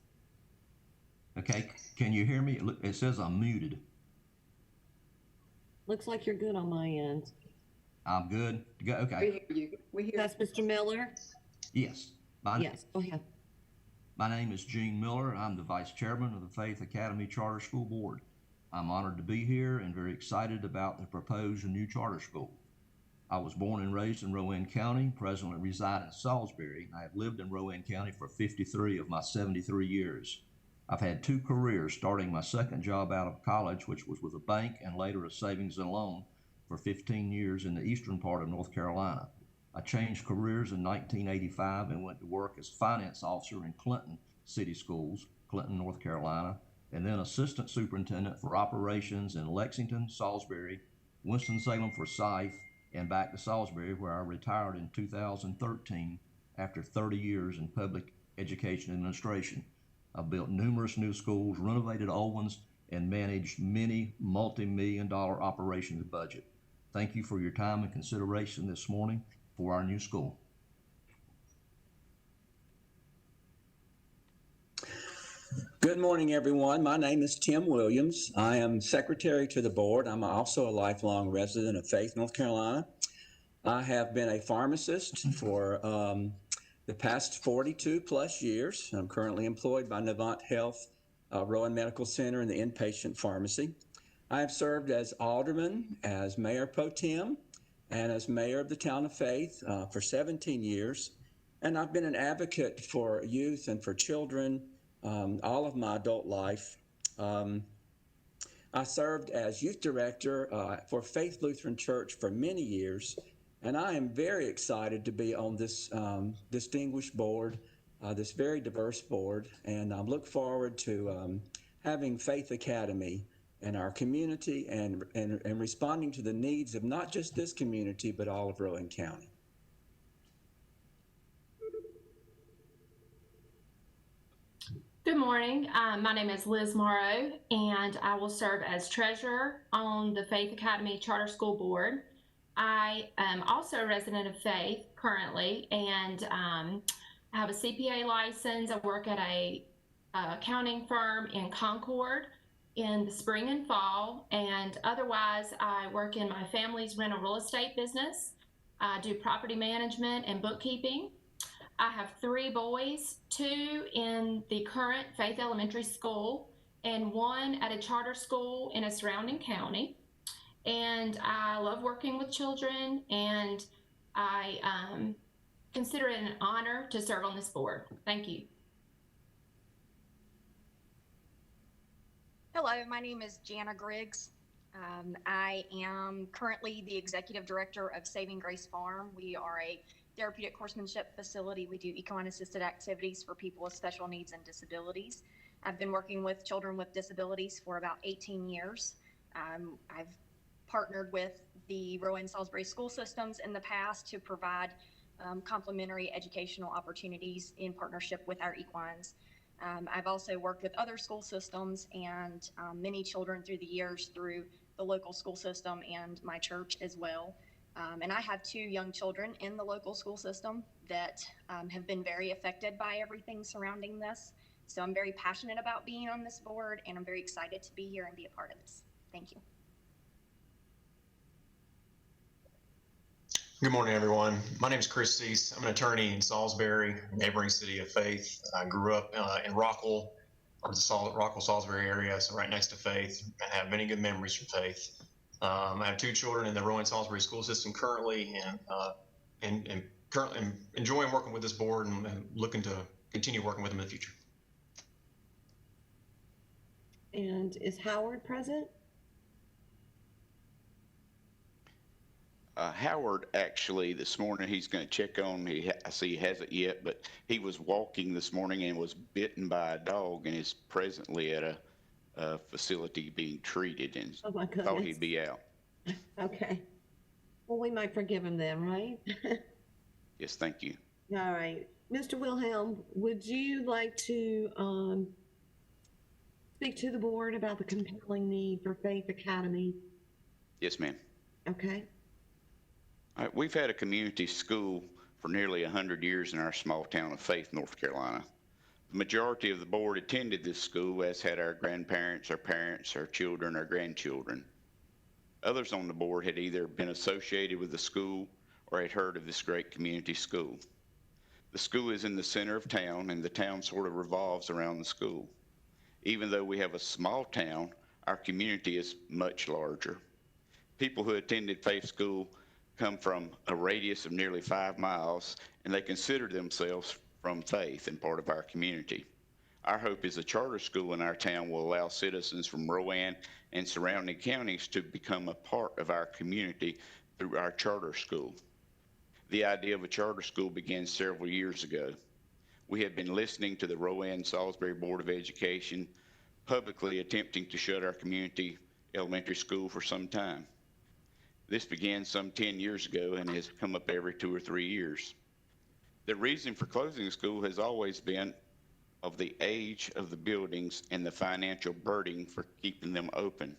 Okay, can you hear me? It says I'm muted. Looks like you're good on my end. I'm good to go. Okay. We hear you. We hear That's Mr. Miller? Yes. Yes, go ahead. My name is Gene Miller. I'm the vice chairman of the Faith Academy Charter School Board. I'm honored to be here and very excited about the proposed new charter school. I was born and raised in Rowan County, presently reside in Salisbury. I have lived in Rowan County for 53 of my 73 years. I've had 2 careers, starting my second job out of college, which was with a bank and later a savings and loan, for 15 years in the eastern part of North Carolina. I changed careers in 1985 and went to work as finance officer in Clinton City Schools, Clinton, North Carolina, and then assistant superintendent for operations in Lexington, Salisbury, Winston-Salem, Forsyth, and back to Salisbury, where I retired in 2013 after 30 years in public education administration. I've built numerous new schools, renovated old ones, and managed many multi-million-dollar operations budget. Thank you for your time and consideration this morning for our new school. Good morning, everyone. My name is Tim Williams. I am secretary to the board. I'm also a lifelong resident of Faith, North Carolina. I have been a pharmacist for the past 42 plus years. I'm currently employed by Novant Health, Rowan Medical Center in the inpatient pharmacy. I have served as alderman, as mayor pro tem, and as mayor of the town of Faith for 17 years. And I've been an advocate for youth and for children all of my adult life. I served as youth director for Faith Lutheran Church for many years, and I am very excited to be on this distinguished board, this very diverse board, and I look forward to having Faith Academy in our community and responding to the needs of not just this community, but all of Rowan County. Good morning. My name is Liz Morrow, and I will serve as treasurer on the Faith Academy Charter School Board. I am also a resident of Faith currently, and I have a CPA license. I work at a accounting firm in Concord in the spring and fall, and otherwise I work in my family's rental real estate business. I do property management and bookkeeping. I have 3 boys, 2 in the current Faith Elementary School and 1 at a charter school in a surrounding county. And I love working with children, and I consider it an honor to serve on this board. Thank you. Hello, my name is Jana Griggs. I am currently the executive director of Saving Grace Farm. We are a therapeutic horsemanship facility. We do equine assisted activities for people with special needs and disabilities. I've been working with children with disabilities for about 18 years. I've partnered with the Rowan Salisbury school systems in the past to provide complementary educational opportunities in partnership with our equines. I've also worked with other school systems and many children through the years through the local school system and my church as well. And I have 2 young children in the local school system that have been very affected by everything surrounding this. So I'm very passionate about being on this board, and I'm very excited to be here and be a part of this. Thank you. Good morning, everyone. My name is Chris Cease. I'm an attorney in Salisbury, neighboring city of Faith. I grew up in Rockwell, or the Rockwell, Salisbury area, so right next to Faith, and have many good memories from Faith. I have 2 children in the Rowan Salisbury school system currently, and currently enjoying working with this board and looking to continue working with them in the future. And is Howard present? Howard, actually, this morning, he's going to check on, I see he hasn't yet, but he was walking this morning and was bitten by a dog and is presently at a facility being treated, and thought he'd be out. Okay. Well, we might forgive him then, right? Yes, thank you. All right. Mr. Wilhelm, would you like to speak to the board about the compelling need for Faith Academy? Yes, ma'am. Okay. All right, we've had a community school for nearly 100 years in our small town of Faith, North Carolina. The majority of the board attended this school, as had our grandparents, our parents, our children, our grandchildren. Others on the board had either been associated with the school or had heard of this great community school. The school is in the center of town, and the town sort of revolves around the school. Even though we have a small town, our community is much larger. People who attended Faith School come from a radius of nearly 5 miles, and they consider themselves from Faith and part of our community. Our hope is a charter school in our town will allow citizens from Rowan and surrounding counties to become a part of our community through our charter school. The idea of a charter school began several years ago. We have been listening to the Rowan-Salisbury Board of Education publicly attempting to shut our community elementary school for some time. This began some 10 years ago and has come up every 2 or 3 years. The reason for closing the school has always been of the age of the buildings and the financial burden for keeping them open.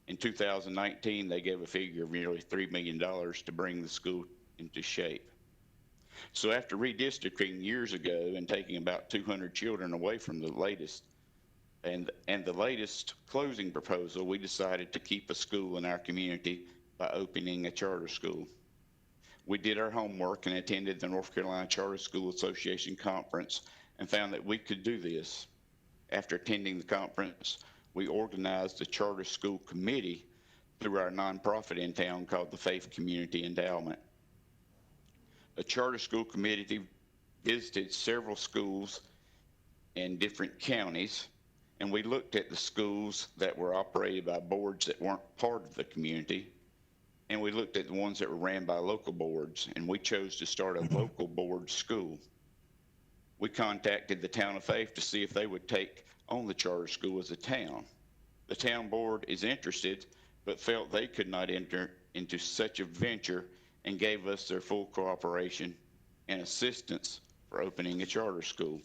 In 2019, they gave a figure of nearly $3 million to bring the school into shape. So after redistricting years ago and taking about 200 children away from the latest and the latest closing proposal, we decided to keep a school in our community by opening a charter school. We did our homework and attended the North Carolina Charter School Association conference and found that we could do this. After attending the conference, we organized a charter school committee through our nonprofit in town called the Faith Community Endowment. A charter school committee visited several schools in different counties, and we looked at the schools that were operated by boards that weren't part of the community, and we looked at the ones that were ran by local boards, and we chose to start a local board school. We contacted the town of Faith to see if they would take on the charter school as a town. The town board is interested, but felt they could not enter into such a venture and gave us their full cooperation and assistance for opening a charter school.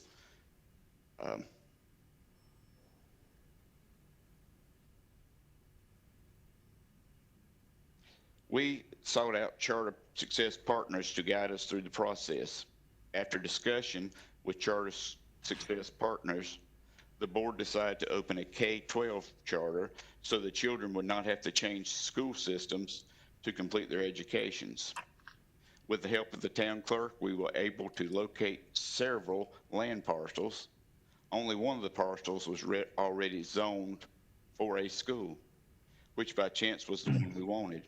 We sought out Charter Success Partners to guide us through the process. After discussion with Charter Success Partners, the board decided to open a K-12 charter so the children would not have to change school systems to complete their educations. With the help of the town clerk, we were able to locate several land parcels. Only one of the parcels was already zoned for a school, which by chance was the one we wanted.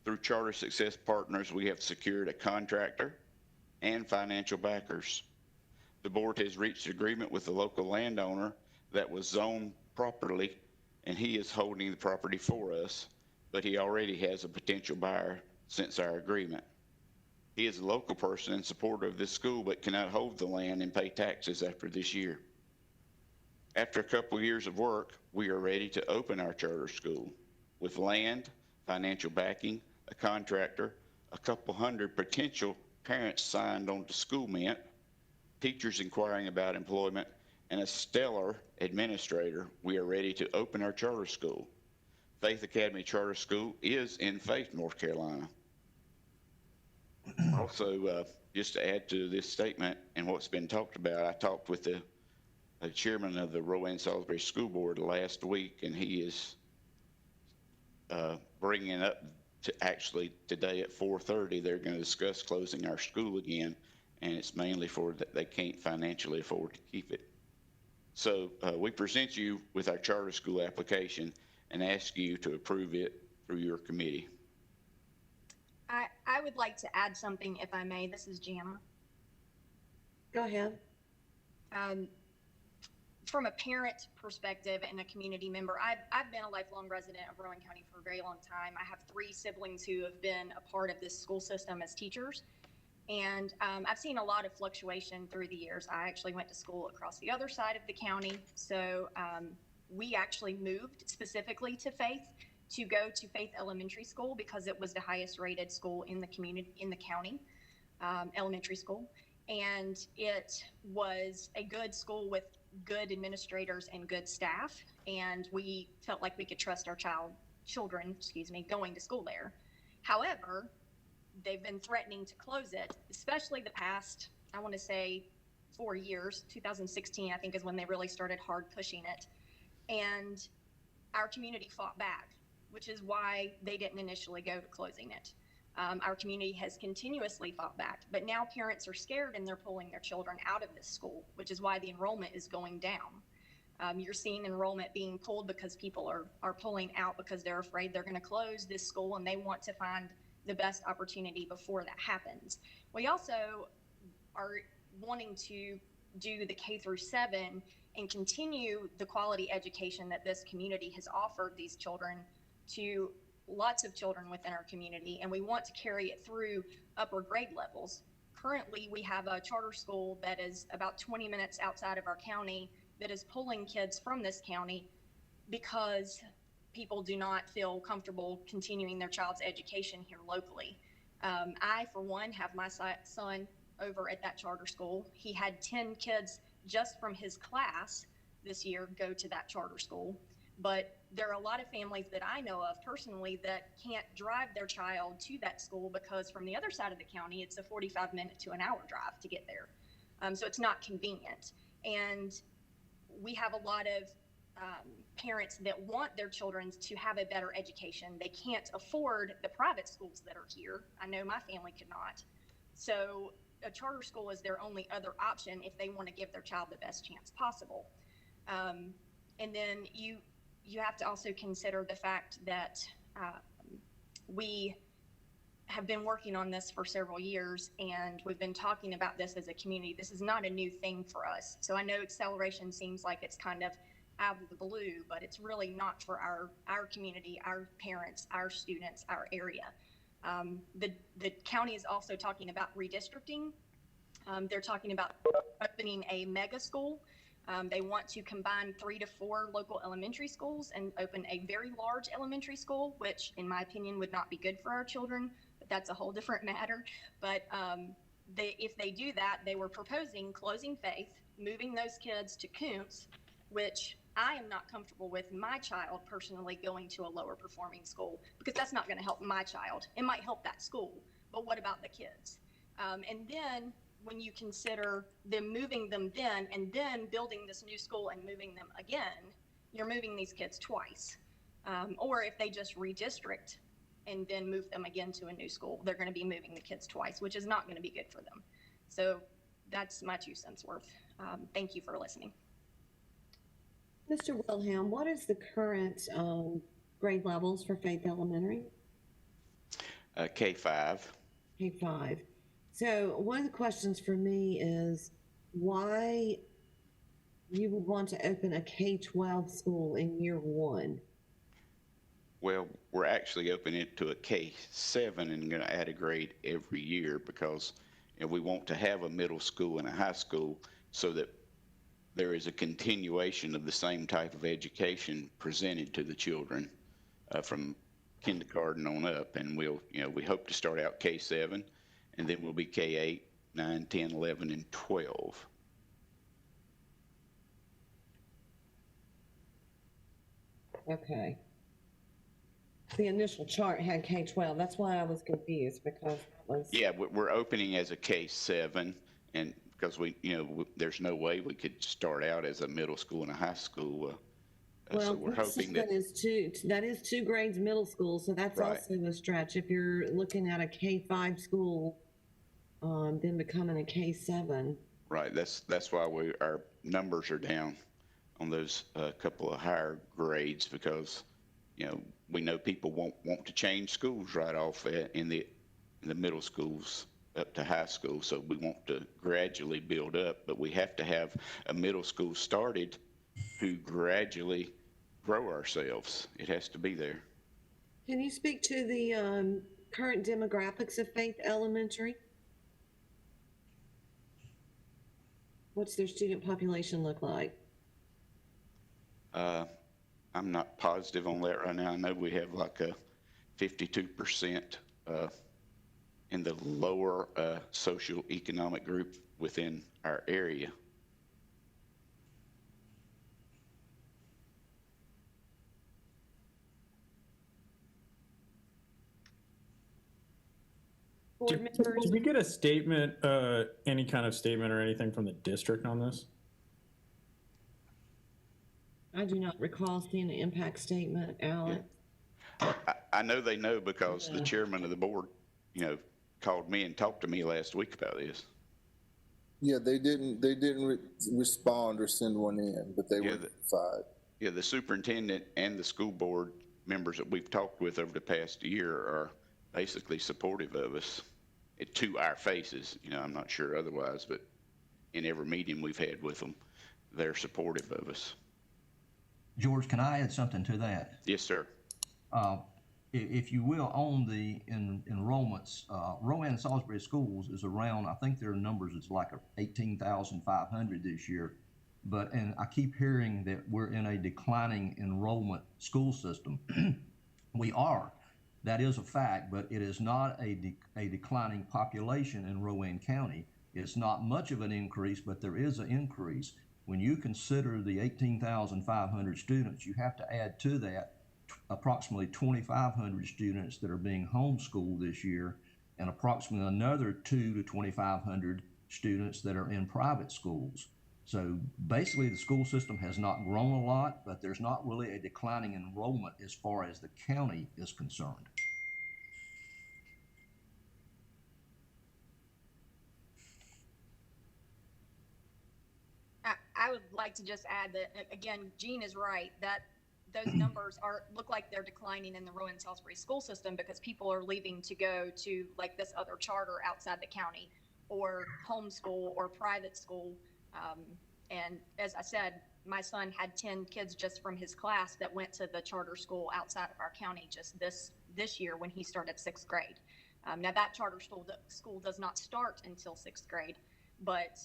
Through Charter Success Partners, we have secured a contractor and financial backers. The board has reached agreement with the local landowner that was zoned properly, and he is holding the property for us, but he already has a potential buyer since our agreement. He is a local person and supporter of this school, but cannot hold the land and pay taxes after this year. After a couple of years of work, we are ready to open our charter school with land, financial backing, a contractor, a couple hundred potential parents signed on to School Mint, teachers inquiring about employment, and a stellar administrator. We are ready to open our charter school. Faith Academy Charter School is in Faith, North Carolina. Also, just to add to this statement and what's been talked about, I talked with the chairman of the Rowan-Salisbury School Board last week, and he is bringing up to actually today at 4:30, they're going to discuss closing our school again, and it's mainly for that they can't financially afford to keep it. So we present you with our charter school application and ask you to approve it through your committee. I would like to add something, if I may. This is Jana. Go ahead. From a parent perspective and a community member, I've been a lifelong resident of Rowan County for a very long time. I have 3 siblings who have been a part of this school system as teachers. And I've seen a lot of fluctuation through the years. I actually went to school across the other side of the county. So we actually moved specifically to Faith to go to Faith Elementary School because it was the highest rated school in the community, in the county, elementary school. And it was a good school with good administrators and good staff. And we felt like we could trust our children, going to school there. However, they've been threatening to close it, especially the past, I want to say 4 years. 2016, I think, is when they really started hard pushing it. And our community fought back, which is why they didn't initially go to closing it. Our community has continuously fought back, but now parents are scared and they're pulling their children out of this school, which is why the enrollment is going down. You're seeing enrollment being pulled because people are pulling out because they're afraid they're going to close this school and they want to find the best opportunity before that happens. We also are wanting to do the K through 7 and continue the quality education that this community has offered these children to lots of children within our community, and we want to carry it through upper grade levels. Currently, we have a charter school that is about 20 minutes outside of our county that is pulling kids from this county because people do not feel comfortable continuing their child's education here locally. I, for one, have my son over at that charter school. He had 10 kids just from his class this year go to that charter school. But there are a lot of families that I know of personally that can't drive their child to that school because from the other side of the county, it's a 45-minute to an hour drive to get there. So it's not convenient. And we have a lot of parents that want their children to have a better education. They can't afford the private schools that are here. I know my family could not. So a charter school is their only other option if they want to give their child the best chance possible. And then you have to also consider the fact that we have been working on this for several years, and we've been talking about this as a community. This is not a new thing for us. So I know acceleration seems like it's kind of out of the blue, but it's really not for our community, our parents, our students, our area. The county is also talking about redistricting. They're talking about opening a mega school. They want to combine 3 to 4 local elementary schools and open a very large elementary school, which in my opinion would not be good for our children, but that's a whole different matter. But if they do that, they were proposing closing Faith, moving those kids to Kuntz, which I am not comfortable with my child personally going to a lower performing school, because that's not going to help my child. It might help that school, but what about the kids? And then when you consider them moving them then and then building this new school and moving them again, you're moving these kids twice. Or if they just redistrict and then move them again to a new school, they're going to be moving the kids twice, which is not going to be good for them. So that's my 2 cents worth. Thank you for listening. Mr. Wilhelm, what is the current grade levels for Faith Elementary? K-5. K-5. So one of the questions for me is why you would want to open a K-12 school in year 1? Well, we're actually opening it to a K-7 and going to add a grade every year because we want to have a middle school and a high school so that there is a continuation of the same type of education presented to the children from kindergarten on up. And we hope to start out K-7, and then we'll be K-8, 9, 10, 11, and 12. Okay. The initial chart had K-12. That's why I was confused, because that was... Yeah, we're opening as a K-7, and because there's no way we could start out as a middle school and a high school. Well, so we're hoping that is 2 grades middle school, so that's right. Also a stretch. If you're looking at a K-5 school, then becoming a K-7. Right. That's why our numbers are down on those couple of higher grades, because we know people won't want to change schools right off in the middle schools up to high school. So we want to gradually build up, but we have to have a middle school started to gradually grow ourselves. It has to be there. Can you speak to the current demographics of Faith Elementary? What's their student population look like? I'm not positive on that right now. I know we have like a 52% in the lower socioeconomic group within our area. Did we get a statement, any kind of statement or anything from the district on this? I do not recall seeing an impact statement, Alex. Yeah. I know they know because the chairman of the board, called me and talked to me last week about this. Yeah, they didn't respond or send one in, but they were notified. Yeah, the superintendent and the school board members that we've talked with over the past year are basically supportive of us to our faces. I'm not sure otherwise, but in every meeting we've had with them. They're supportive of us. George, can I add something to that? Yes, sir. If you will, on the enrollments, Rowan and Salisbury schools is around, I think their numbers is like 18,500 this year. And I keep hearing that we're in a declining enrollment school system. We are. That is a fact, but it is not a declining population in Rowan County. It's not much of an increase, but there is an increase. When you consider the 18,500 students, you have to add to that approximately 2,500 students that are being homeschooled this year, and approximately another 2,000 to 2,500 students that are in private schools. So basically the school system has not grown a lot, but there's not really a declining enrollment as far as the county is concerned. I would like to just add that, again, Jean is right, that those numbers look like they're declining in the Rowan Salisbury school system because people are leaving to go to like this other charter outside the county or homeschool or private school. And as I said, my son had 10 kids just from his class that went to the charter school outside of our county just this year when he started 6th grade. Now that charter school does not start until 6th grade, but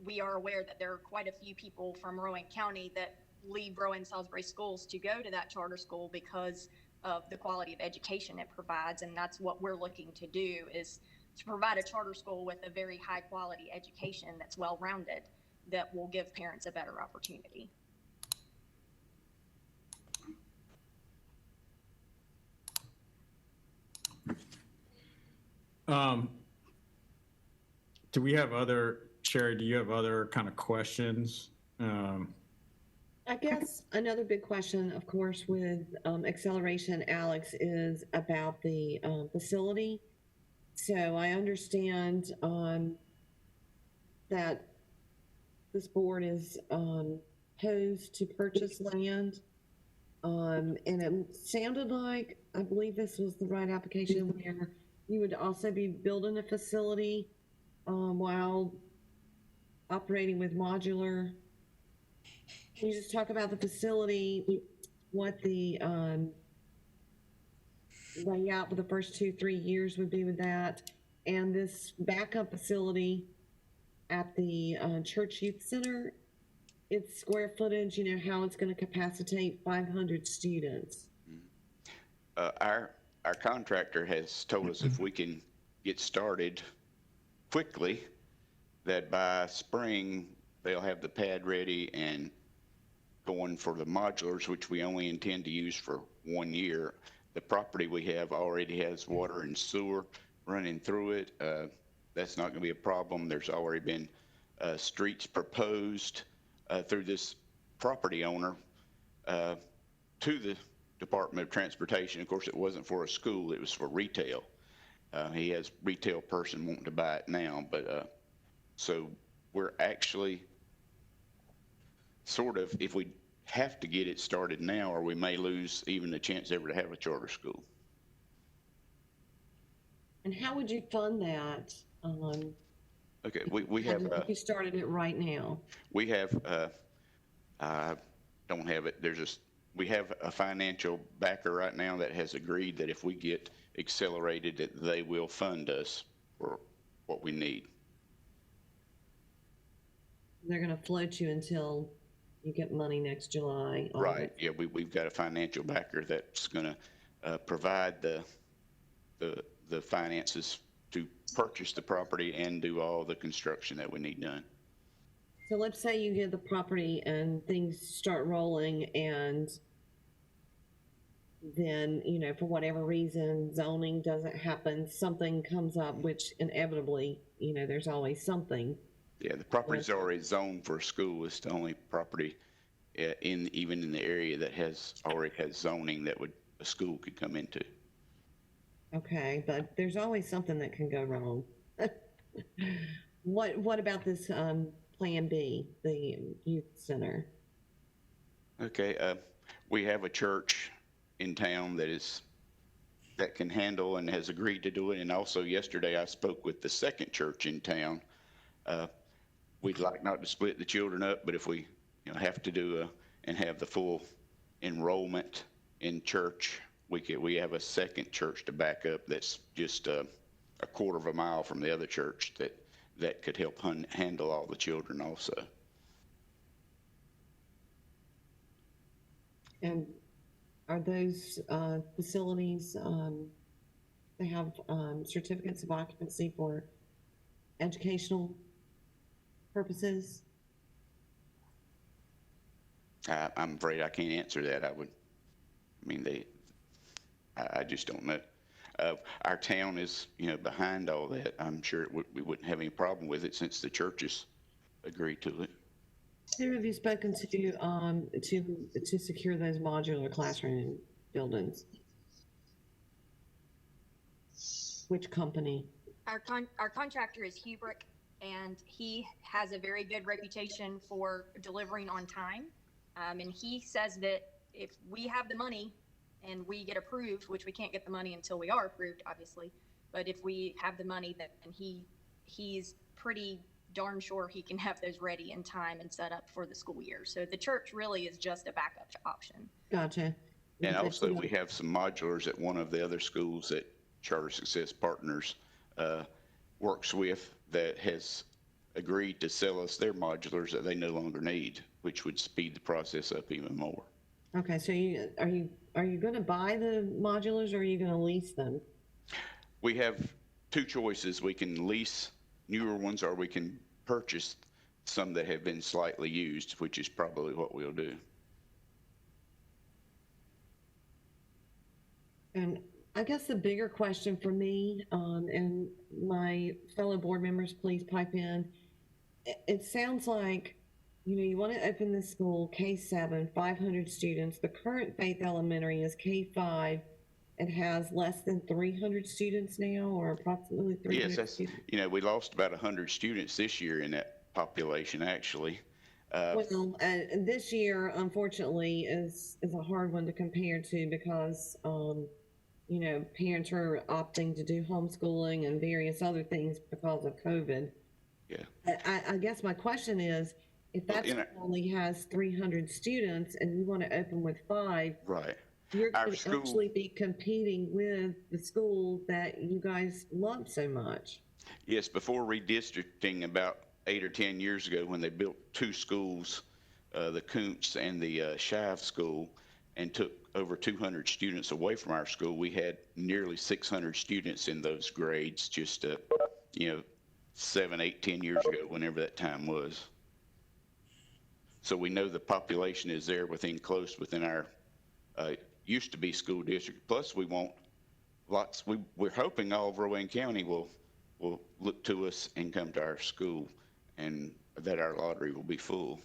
we are aware that there are quite a few people from Rowan County that leave Rowan Salisbury schools to go to that charter school because of the quality of education it provides. And that's what we're looking to do, is to provide a charter school with a very high quality education that's well-rounded, that will give parents a better opportunity. Do we have Sherry, do you have other kind of questions? I guess another big question, of course, with acceleration, Alex, is about the facility. So I understand that this board is opposed to purchase land. And it sounded like, I believe this was the right application, where you would also be building a facility while operating with modular. Can you just talk about the facility, what the layout for the first 2-3 years would be with that, and this backup facility at the Church Youth Center, its square footage, how it's going to capacitate 500 students? Our contractor has told us if we can get started quickly, that by spring they'll have the pad ready and going for the modulars, which we only intend to use for 1 year. The property we have already has water and sewer running through it. That's not going to be a problem. There's already been streets proposed through this property owner to the Department of Transportation. Of course, it wasn't for a school, it was for retail. He has retail person wanting to buy it now, but so we're actually sort of, if we have to get it started now, or we may lose even the chance ever to have a charter school. And how would you fund that? Okay, we have. If you started it right now. We have, I don't have it, we have a financial backer right now that has agreed that if we get accelerated, that they will fund us for what we need. They're going to float you until you get money next July. Right. Yeah, we've got a financial backer that's going to provide the finances to purchase the property and do all the construction that we need done. So let's say you get the property and things start rolling, and then, for whatever reason, zoning doesn't happen, something comes up, which inevitably, there's always something. Yeah, the property's already zoned for a school. It's the only property even in the area that already has zoning that a school could come into. Okay, but there's always something that can go wrong. What about this Plan B, the youth center? Okay, we have a church in town that can handle and has agreed to do it. And also yesterday I spoke with the second church in town. we'd like not to split the children up, but if we, have to do and have the full enrollment in church, we have a second church to back up that's just a quarter of a mile from the other church that could help handle all the children also. And are those facilities, they have certificates of occupancy for educational purposes? I'm afraid I can't answer that. I just don't know. Our town is, behind all that. I'm sure we wouldn't have any problem with it since the churches agreed to it. Who have you spoken to secure those modular classroom buildings? Which company? Our contractor is Hubrick, and he has a very good reputation for delivering on time. And he says that if we have the money and we get approved, which we can't get the money until we are approved, obviously, but if we have the money, then he's pretty darn sure he can have those ready in time and set up for the school year. So the church really is just a backup option. Gotcha. And also we have some modulars at one of the other schools that Charter Success Partners works with that has agreed to sell us their modulars that they no longer need, which would speed the process up even more. Okay, so are you going to buy the modulars or are you going to lease them? We have two choices. We can lease newer ones or we can purchase some that have been slightly used, which is probably what we'll do. And I guess the bigger question for me, and my fellow board members, please pipe in. It sounds like, you want to open this school, K-7, 500 students. The current Faith Elementary is K-5. It has less than 300 students now, or approximately 300 students. We lost about 100 students this year in that population, actually. Well, this year, unfortunately, is a hard one to compare to because, parents are opting to do homeschooling and various other things because of COVID. Yeah. I guess my question is, if that only has 300 students and you want to open with 5, right? You're going to actually be competing with the school that you guys love so much. Yes, before redistricting about 8 or 10 years ago, when they built 2 schools, the Kuntz and the Shive School, and took over 200 students away from our school, we had nearly 600 students in those grades just, 7, 8, 10 years ago, whenever that time was. So we know the population is there close within our used to be school district. Plus we want lots, we're hoping all of Rowan County will look to us and come to our school, and that our lottery will be full.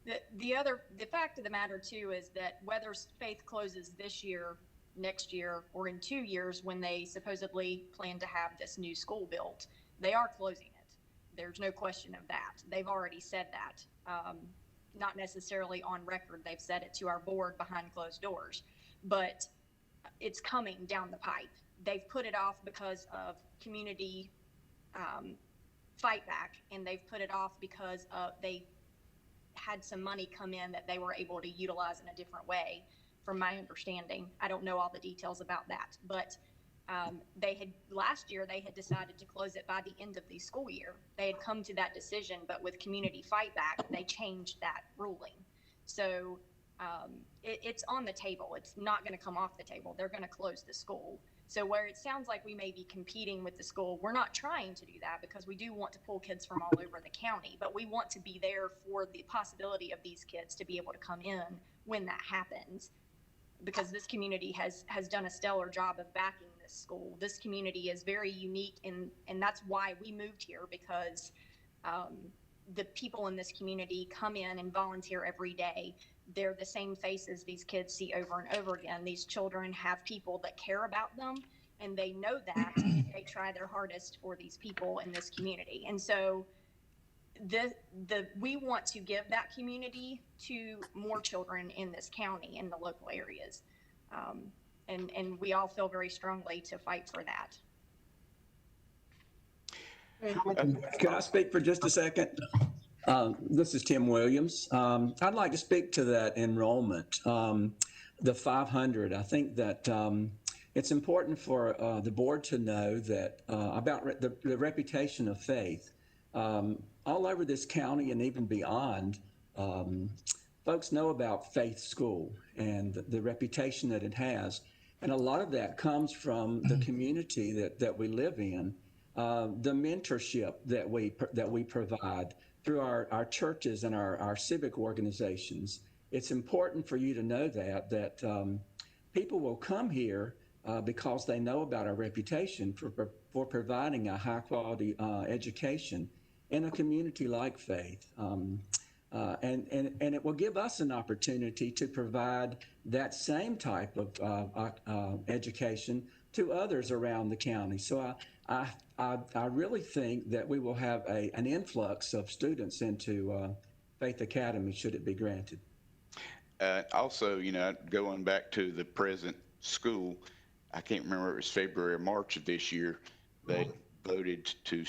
The fact of the matter too is that whether Faith closes this year, next year, or in 2 years when they supposedly plan to have this new school built, they are closing it. There's no question of that. They've already said that. Not necessarily on record. They've said it to our board behind closed doors, but it's coming down the pipe. They've put it off because of community fight back, and they've put it off because they had some money come in that they were able to utilize in a different way, from my understanding. I don't know all the details about that, but last year they had decided to close it by the end of the school year. They had come to that decision, but with community fight back, they changed that ruling. So it's on the table. It's not going to come off the table. They're going to close the school. So where it sounds like we may be competing with the school, we're not trying to do that because we do want to pull kids from all over the county, but we want to be there for the possibility of these kids to be able to come in when that happens, because this community has done a stellar job of backing this school. This community is very unique, and that's why we moved here, because the people in this community come in and volunteer every day. They're the same faces these kids see over and over again. These children have people that care about them, and they know that. They try their hardest for these people in this community. And so we want to give that community to more children in this county, in the local areas. And we all feel very strongly to fight for that. Can I speak for just a second? This is Tim Williams. I'd like to speak to that enrollment, the 500. I think that it's important for the board to know that about the reputation of Faith. All over this county and even beyond, folks know about Faith School and the reputation that it has. And a lot of that comes from the community that we live in, the mentorship that we provide through our churches and our civic organizations. It's important for you to know that people will come here because they know about our reputation for providing a high quality education in a community like Faith. And it will give us an opportunity to provide that same type of education to others around the county. So I really think that we will have an influx of students into Faith Academy should it be granted. Also, going back to the present school, I can't remember if it was February or March of this year, they voted to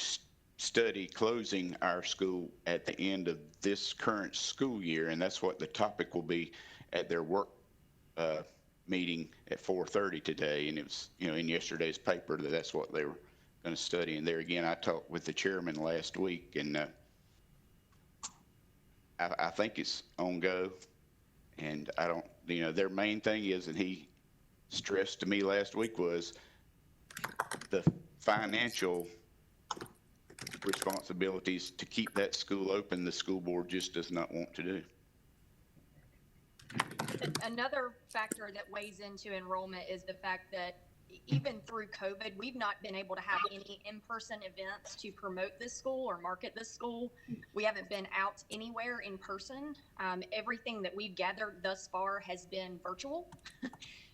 study closing our school at the end of this current school year, and that's what the topic will be at their work meeting at 4:30 today. And it was, in yesterday's paper that's what they were going to study. And there again, I talked with the chairman last week, and I think it's on go. And I don't, their main thing is, and he stressed to me last week, was the financial responsibilities to keep that school open. The school board just does not want to do. Another factor that weighs into enrollment is the fact that even through COVID, we've not been able to have any in-person events to promote this school or market this school. We haven't been out anywhere in person. Everything that we've gathered thus far has been virtual.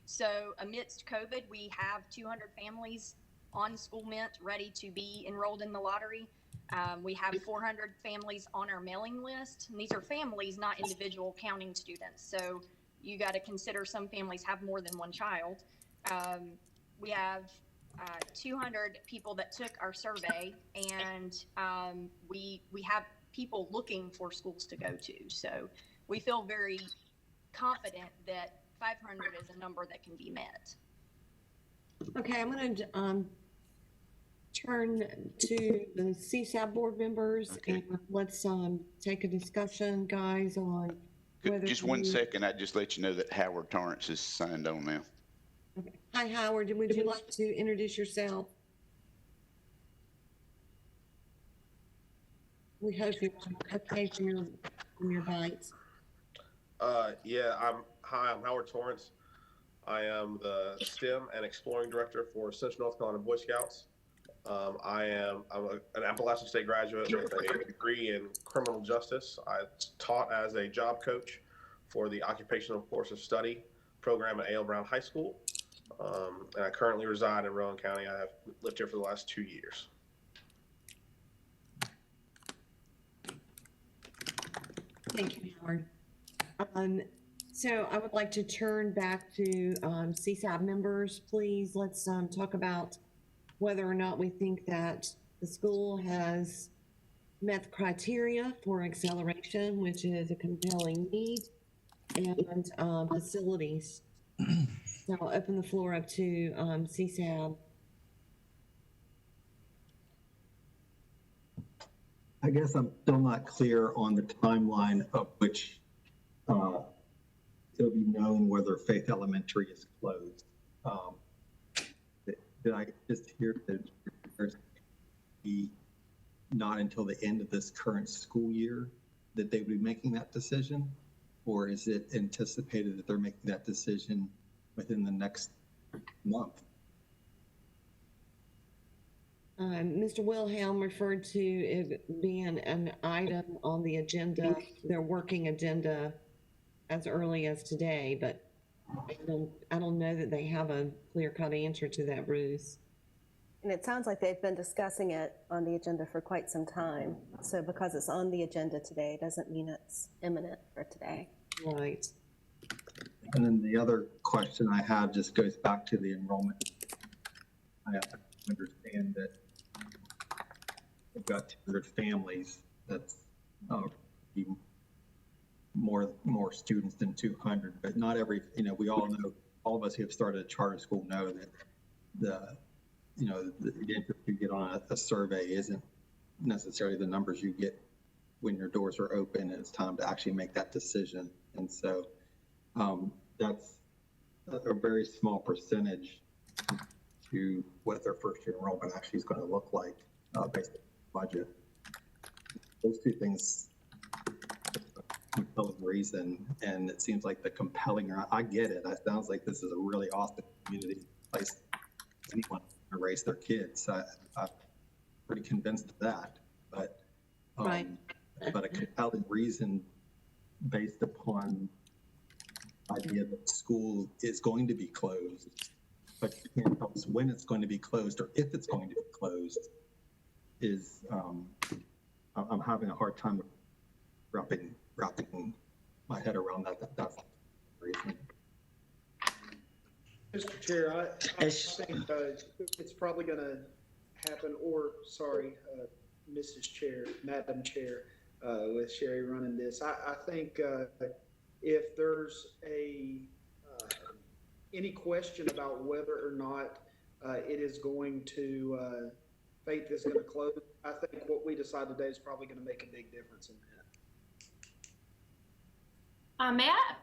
So amidst COVID, we have 200 families on School Mint ready to be enrolled in the lottery. We have 400 families on our mailing list. And these are families, not individual counting students. So you got to consider some families have more than one child. We have 200 people that took our survey, and we have people looking for schools to go to. So we feel very confident that 500 is a number that can be met. Okay, I'm going to turn to the CSAB board members, and let's take a discussion, guys, on whether just 1 second. I just let you know that Howard Torrance is signed on now. Okay. Hi, Howard. Would you like to introduce yourself? We hope you're okay from your bites. Yeah, I'm Howard Torrance. I am the STEM and Exploring Director for Central North Carolina Boy Scouts. I'm an Appalachian State graduate with a degree in criminal justice. I taught as a job coach for the Occupational Course of Study program at A.L. Brown High School. And I currently reside in Rowan County. I have lived here for the last 2 years. Thank you, Howard. So I would like to turn back to CSAB members, please. Let's talk about whether or not we think that the school has met the criteria for acceleration, which is a compelling need, and facilities. So I'll open the floor up to CSAB. I guess I'm still not clear on the timeline of which it'll be known whether Faith Elementary is closed. Did I just hear that there's be not until the end of this current school year that they would be making that decision? Or is it anticipated that they're making that decision within the next month? Mr. Wilhelm referred to it being an item on the agenda, their working agenda, as early as today, but I don't know that they have a clear-cut answer to that, Bruce. And it sounds like they've been discussing it on the agenda for quite some time. So because it's on the agenda today doesn't mean it's imminent for today. Right. And then the other question I have just goes back to the enrollment. I understand that got 200 families, that's be more students than 200, but not every, we all know, all of us who have started a charter school know that the interest you get on a survey isn't necessarily the numbers you get when your doors are open and it's time to actually make that decision. And so that's a very small percentage to what their first year enrollment actually is going to look like based on the budget. Those two things, compelling reason, and it seems like the compelling, I get it. It sounds like this is a really awesome community place. Anyone to raise their kids. I'm pretty convinced of that, but Right. But a compelling reason based upon the idea that school is going to be closed, but you can't tell us when it's going to be closed or if it's going to be closed is, I'm having a hard time wrapping my head around that. That's the reason. Mr. Chair, I think it's probably going to happen, or sorry, Mrs. Chair, Madam Chair, with Sherry running this. I think if there's any question about whether or not it is going to, Faith is going to close, I think what we decide today is probably going to make a big difference in that.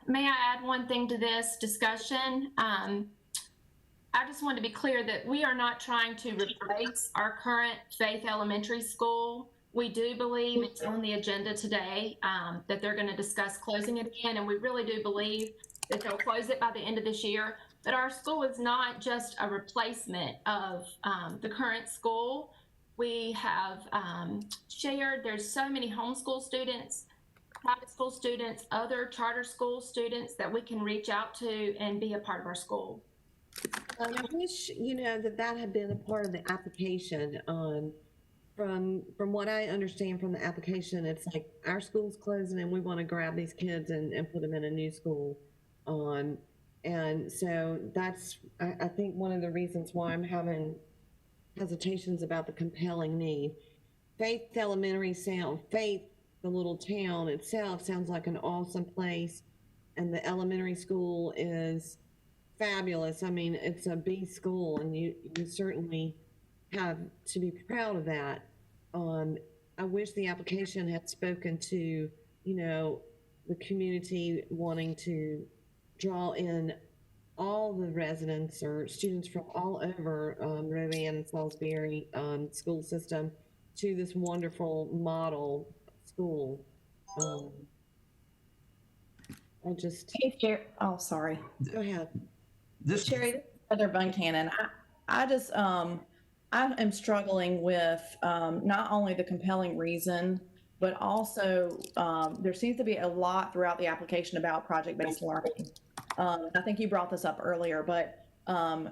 May I add one thing to this discussion? I just want to be clear that we are not trying to replace our current Faith Elementary School. We do believe it's on the agenda today, that they're going to discuss closing it again, and we really do believe that they'll close it by the end of this year. But our school is not just a replacement of the current school. We have shared, there's so many homeschool students, private school students, other charter school students that we can reach out to and be a part of our school. I wish, that had been a part of the application. From what I understand from the application, it's like our school's closing and we want to grab these kids and put them in a new school. And so that's, I think, one of the reasons why I'm having hesitations about the compelling need. Faith Elementary Faith, the little town itself, sounds like an awesome place. And the elementary school is fabulous. I mean, it's a B school, and you certainly have to be proud of that. I wish the application had spoken to, the community wanting to draw in all the residents or students from all over Rowan and Salisbury school system to this wonderful model school. Hey, Chair. Oh, sorry. Go ahead. Sherry, Heather Buncannon. I just, I am struggling with not only the compelling reason, but also there seems to be a lot throughout the application about project-based learning. I think you brought this up earlier, but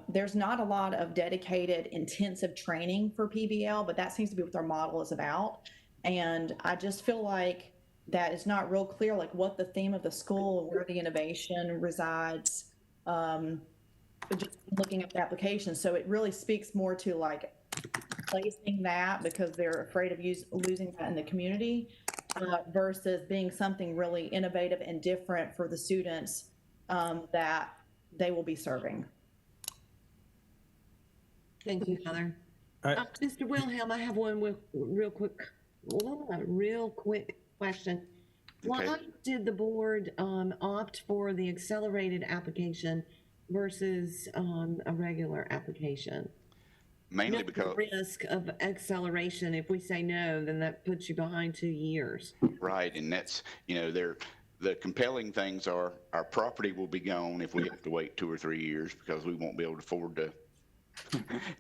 there's not a lot of dedicated intensive training for PBL, but that seems to be what their model is about. And I just feel like that is not real clear, like what the theme of the school, where the innovation resides, just looking at the application. So it really speaks more to like placing that because they're afraid of losing that in the community versus being something really innovative and different for the students that they will be serving. Thank you, Heather. Mr. Wilhelm, I have one real quick question. Okay. Why did the board opt for the accelerated application versus a regular application? Mainly because the risk of acceleration. If we say no, then that puts you behind 2 years. right, and that's the compelling things are our property will be gone if we have to wait 2 or 3 years because we won't be able to afford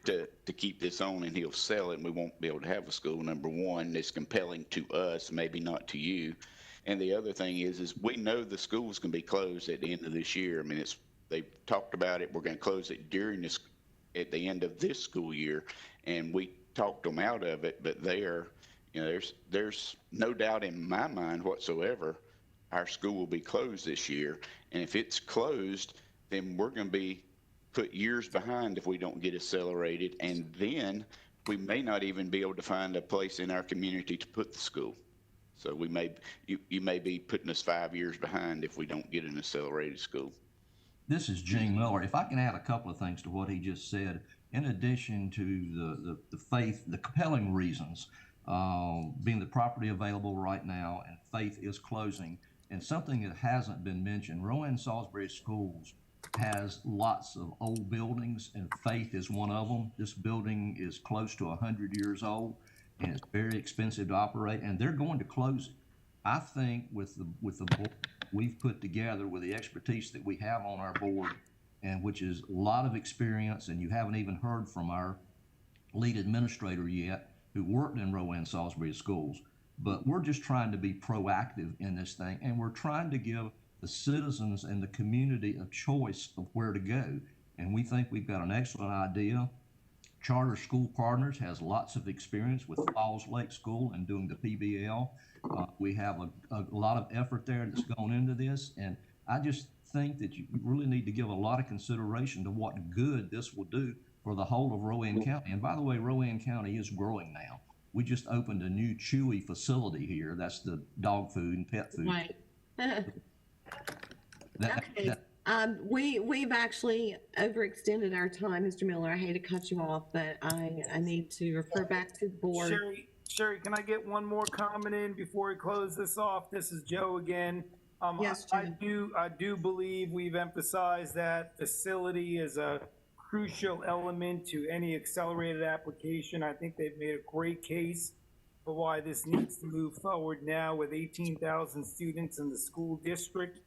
to keep this on, and he'll sell it and we won't be able to have a school. Number one, it's compelling to us, maybe not to you. And the other thing is we know the school's going to be closed at the end of this year. I mean, they've talked about it. We're going to close it at the end of this school year, and we talked them out of it. But there's no doubt in my mind whatsoever our school will be closed this year. And if it's closed, then we're going to be put years behind if we don't get accelerated. And then we may not even be able to find a place in our community to put the school. So you may be putting us 5 years behind if we don't get an accelerated school. This is Gene Miller. If I can add a couple of things to what he just said, in addition to the compelling reasons, being the property available right now and Faith is closing, and something that hasn't been mentioned, Rowan Salisbury Schools has lots of old buildings, and Faith is one of them. This building is close to 100 years old, and it's very expensive to operate, and they're going to close it. I think with the board we've put together, with the expertise that we have on our board, and which is a lot of experience, and you haven't even heard from our lead administrator yet, who worked in Rowan Salisbury Schools, but we're just trying to be proactive in this thing, and we're trying to give the citizens and the community a choice of where to go. And we think we've got an excellent idea. Charter School Partners has lots of experience with Falls Lake School and doing the PBL. We have a lot of effort there that's gone into this, and I just think that you really need to give a lot of consideration to what good this will do for the whole of Rowan County. And by the way, Rowan County is growing now. We just opened a new Chewy facility here. That's the dog food and pet food. Right. We've actually overextended our time, Mr. Miller. I hate to cut you off, but I need to refer back to the board. Sherry, can I get one more comment in before we close this off? This is Joe again. Yes, I do believe we've emphasized that facility is a crucial element to any accelerated application. I think they've made a great case for why this needs to move forward now with 18,000 students in the school district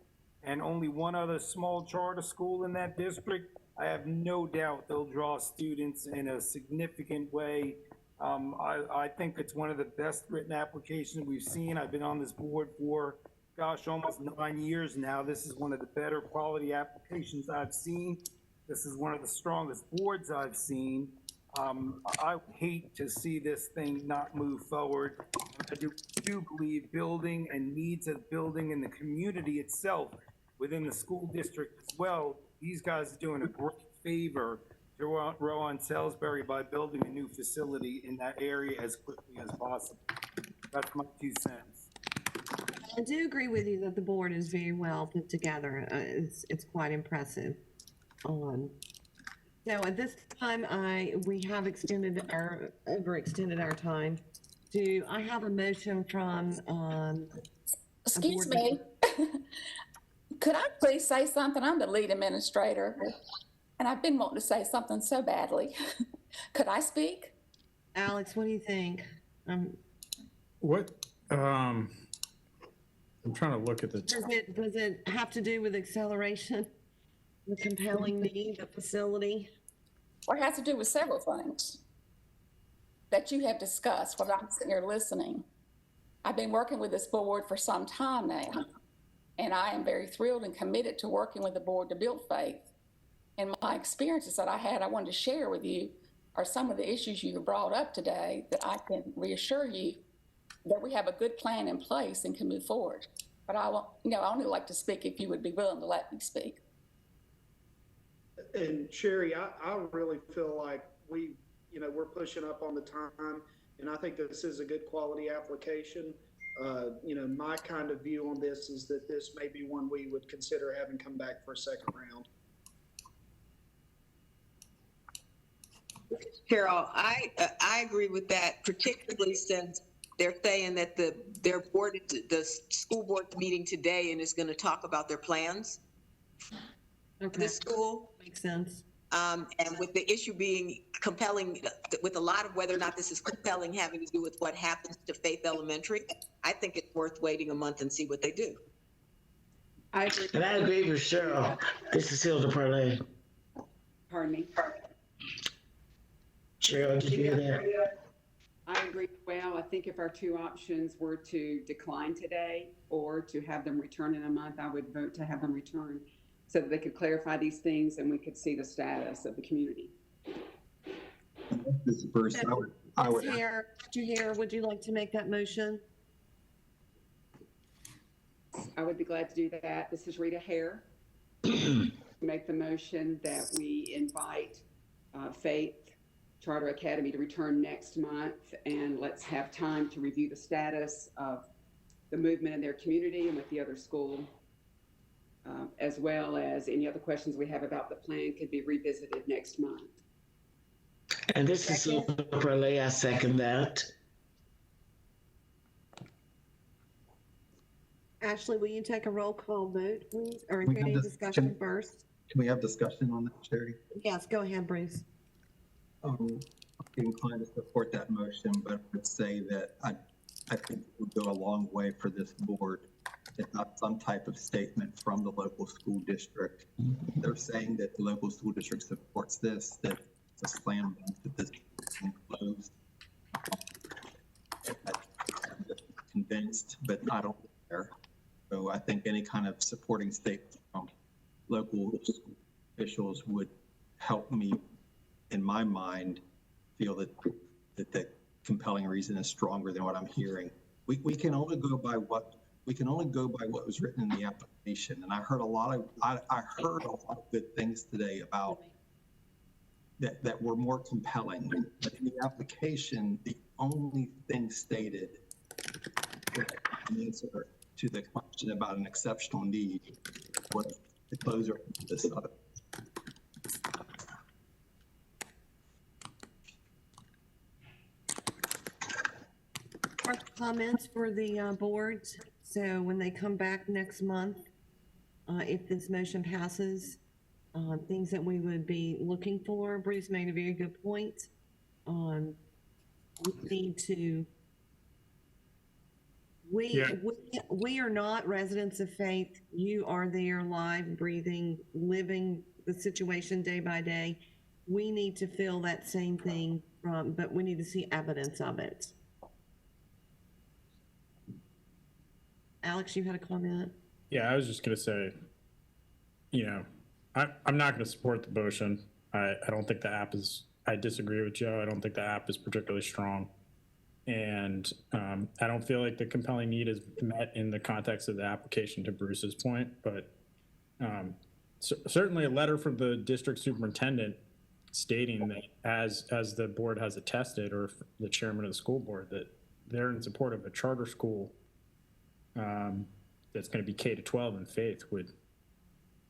and only one other small charter school in that district. I have no doubt they'll draw students in a significant way. I think it's one of the best written applications we've seen. I've been on this board for, gosh, almost 9 years now. This is one of the better quality applications I've seen. This is one of the strongest boards I've seen. I hate to see this thing not move forward. I do believe building and needs of building in the community itself within the school district as well. These guys are doing a great favor to Rowan Salisbury by building a new facility in that area as quickly as possible. That's my 2 cents. I do agree with you that the board is very well put together. It's quite impressive. So at this time, we have overextended our time. Do I have a motion from? Excuse me. Could I please say something? I'm the lead administrator, and I've been wanting to say something so badly. Could I speak? Alex, what do you think? What? I'm trying to look at the. Does it have to do with acceleration, the compelling need, the facility? Or it has to do with several things that you have discussed while I'm sitting here listening. I've been working with this board for some time now, and I am very thrilled and committed to working with the board to build faith. And my experiences that I wanted to share with you are some of the issues you have brought up today that I can reassure you that we have a good plan in place and can move forward. But I only like to speak if you would be willing to let me speak. And Sherry, I really feel like we're pushing up on the time, and I think this is a good quality application. My kind of view on this is that this may be one we would consider having come back for a second round. Carol, I agree with that, particularly since they're saying that the school board's meeting today and is going to talk about their plans for the school. Makes sense. And with the issue being compelling, with a lot of whether or not this is compelling having to do with what happens to Faith Elementary, I think it's worth waiting a month and see what they do. I agree. And I agree with Cheryl. This is Hilda Parlay. Pardon me. Cheryl, did you hear that? I agree. Well, I think if our 2 options were to decline today or to have them return in a month, I would vote to have them return so that they could clarify these things and we could see the status of the community. This is Bruce. I would. Would you like to make that motion? I would be glad to do that. This is Rita Hare. Make the motion that we invite Faith Charter Academy to return next month, and let's have time to review the status of the movement in their community and with the other school, as well as any other questions we have about the plan could be revisited next month. And this is Super Perley. I second that. Ashley, will you take a roll call vote, please? Or is We there have any discussion discussion. first? Can we have discussion on that, Sherry? Yes, go ahead, Bruce. I'm inclined to support that motion, but I would say that I think it would go a long way for this board to have some type of statement from the local school district. They're saying that the local school district supports this, that it's a slam dunk that this is closed. I'm just convinced, but I don't care. So I think any kind of supporting statement from local officials would help me, in my mind, feel that the compelling reason is stronger than what I'm hearing. We can only go by what was written in the application, and I heard a lot of good things today about that were more compelling. But in the application, the only thing stated in answer to the question about an exceptional need was the closer of this other. Comments for the boards. So when they come back next month, if this motion passes, things that we would be looking for. Bruce made a very good point. We need to. We are not residents of Faith. You are there, live, breathing, living the situation day by day. We need to feel that same thing but we need to see evidence of it. Alex, you had a comment? Yeah, I was just gonna say, I'm not gonna support the motion. I don't think the app is, I disagree with Joe. I don't think the app is particularly strong. And I don't feel like the compelling need is met in the context of the application, to Bruce's point, but certainly a letter from the district superintendent stating that as the board has attested, or the chairman of the school board, that they're in support of a charter school that's going to be K-12 in Faith would,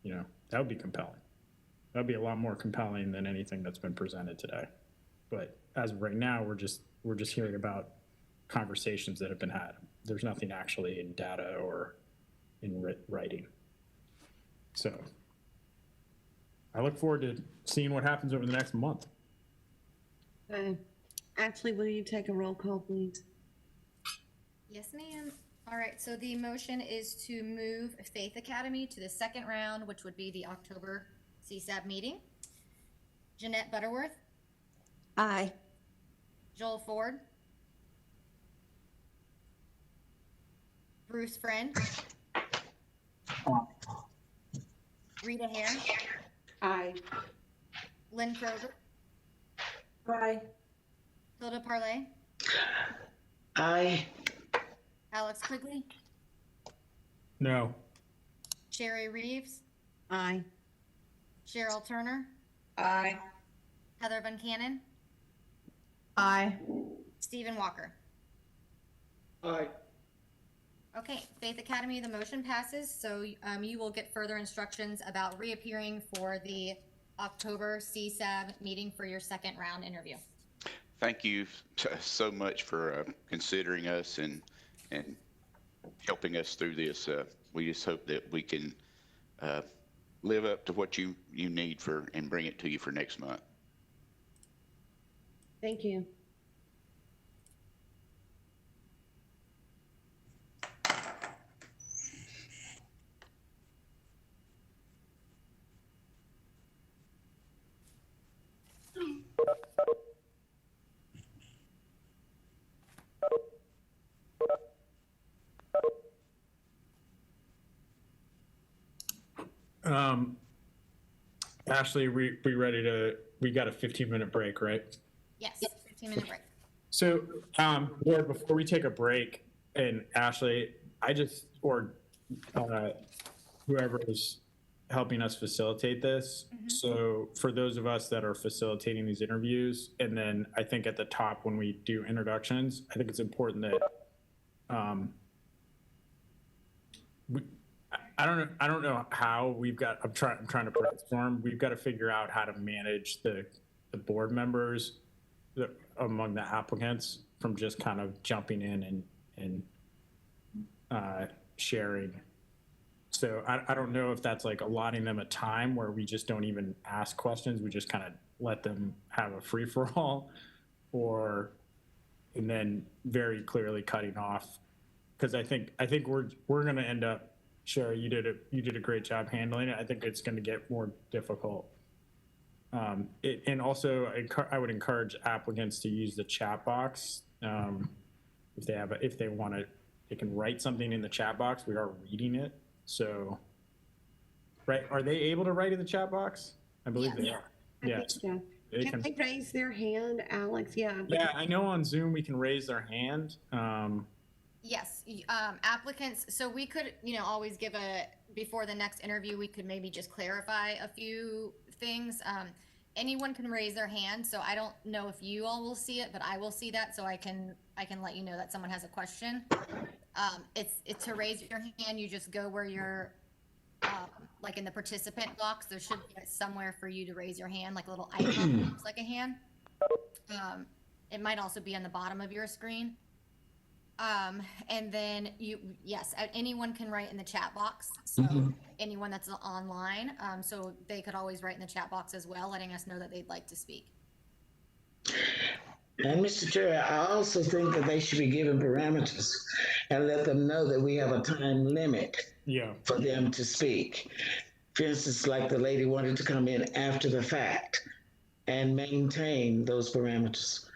that would be compelling. That would be a lot more compelling than anything that's been presented today. But as of right now, we're just hearing about conversations that have been had. There's nothing actually in data or in writing. So I look forward to seeing what happens over the next month. Ashley, will you take a roll call, please? Yes, ma'am. All right, so the motion is to move Faith Academy to the second round, which would be the October CSAB meeting. Jeanette Butterworth. Aye. Joel Ford. Bruce Friend. Rita Hare. Aye. Lynn Kroger. Aye. Hilda Parlay. Aye. Alex Quigley. No. Sherry Reeves. Aye. Cheryl Turner. Aye. Heather Van Cannon. Aye. Stephen Walker. Aye. Okay, Faith Academy, the motion passes, so you will get further instructions about reappearing for the October CSAB meeting for your second round interview. Thank you so much for considering us and helping us through this. We just hope that we can live up to what you need and bring it to you for next month. Thank you. Ashley, we got a 15-minute break, right? Yes, 15-minute break. So, Board, before we take a break, and Ashley, whoever is helping us facilitate this. So for those of us that are facilitating these interviews, and then I think at the top when we do introductions, I think it's important that I don't know how I'm trying to brainstorm. We've got to figure out how to manage the board members among the applicants from just kind of jumping in and sharing. So I don't know if that's like allotting them a time where we just don't even ask questions. We just kind of let them have a free for all, and then very clearly cutting off. Because I think we're going to end up, Sherry, you did a great job handling it. I think it's going to get more difficult. And also I would encourage applicants to use the chat box. If they want to, they can write something in the chat box. We are reading it. So, right, are they able to write in the chat box? I believe they are. I think so. Can they raise their hand, Alex? Yeah. Yeah, I know on Zoom we can raise their hand. Yes, applicants, so we could, always give before the next interview, we could maybe just clarify a few things. Anyone can raise their hand, so I don't know if you all will see it, but I will see that, so I can let you know that someone has a question. It's to raise your hand, you just go where you're, like in the participant box, there should be somewhere for you to raise your hand, like a little icon, looks like a hand. It might also be on the bottom of your screen. And then anyone can write in the chat box. So anyone that's online, so they could always write in the chat box as well, letting us know that they'd like to speak. And Mr. Chair, I also think that they should be given parameters and let them know that we have a time limit for them to speak. For instance, like the lady wanted to come in after the fact and maintain those parameters.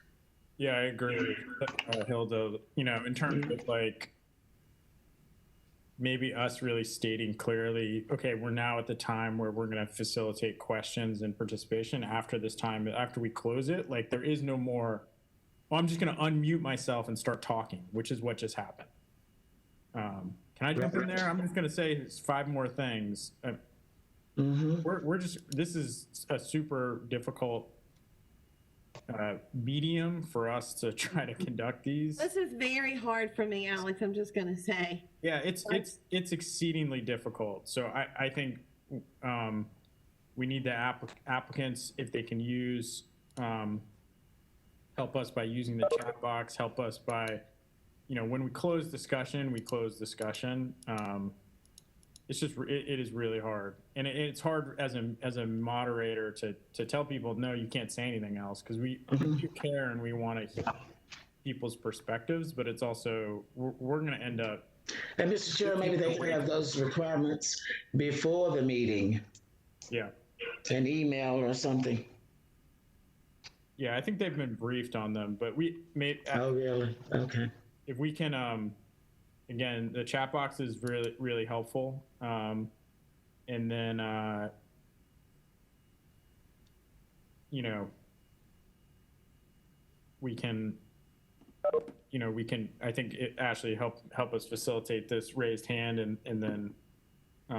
Yeah, I agree with Hilda. In terms of like maybe us really stating clearly, okay, we're now at the time where we're going to facilitate questions and participation after this time, after we close it. Like there is no more, I'm just going to unmute myself and start talking, which is what just happened. Can I jump in there? I'm just going to say 5 more things. This is a super difficult medium for us to try to conduct these. This is very hard for me, Alex. I'm just going to say. Yeah, it's exceedingly difficult. So I think we need the applicants, if they can use, help us by using the chat box, help us by, when we close discussion, we close discussion. It is really hard. And it's hard as a moderator to tell people, no, you can't say anything else, because we do care and we want to hear people's perspectives, but it's also, we're going to end up. And Mr. Chair, maybe they can have those requirements before the meeting. Yeah. An email or something. Yeah, I think they've been briefed on them, but we made. Oh, really? Okay. If we can, again, the chat box is really, really helpful. And then, we can, I think it actually help us facilitate this raised hand, and then we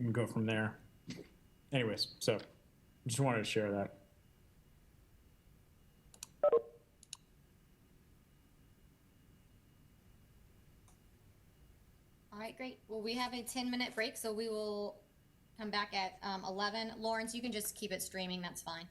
can go from there. Anyways, so just wanted to share that. All right, great. Well, we have a 10-minute break, so we will come back at 11. Lawrence, you can just keep it streaming. That's fine.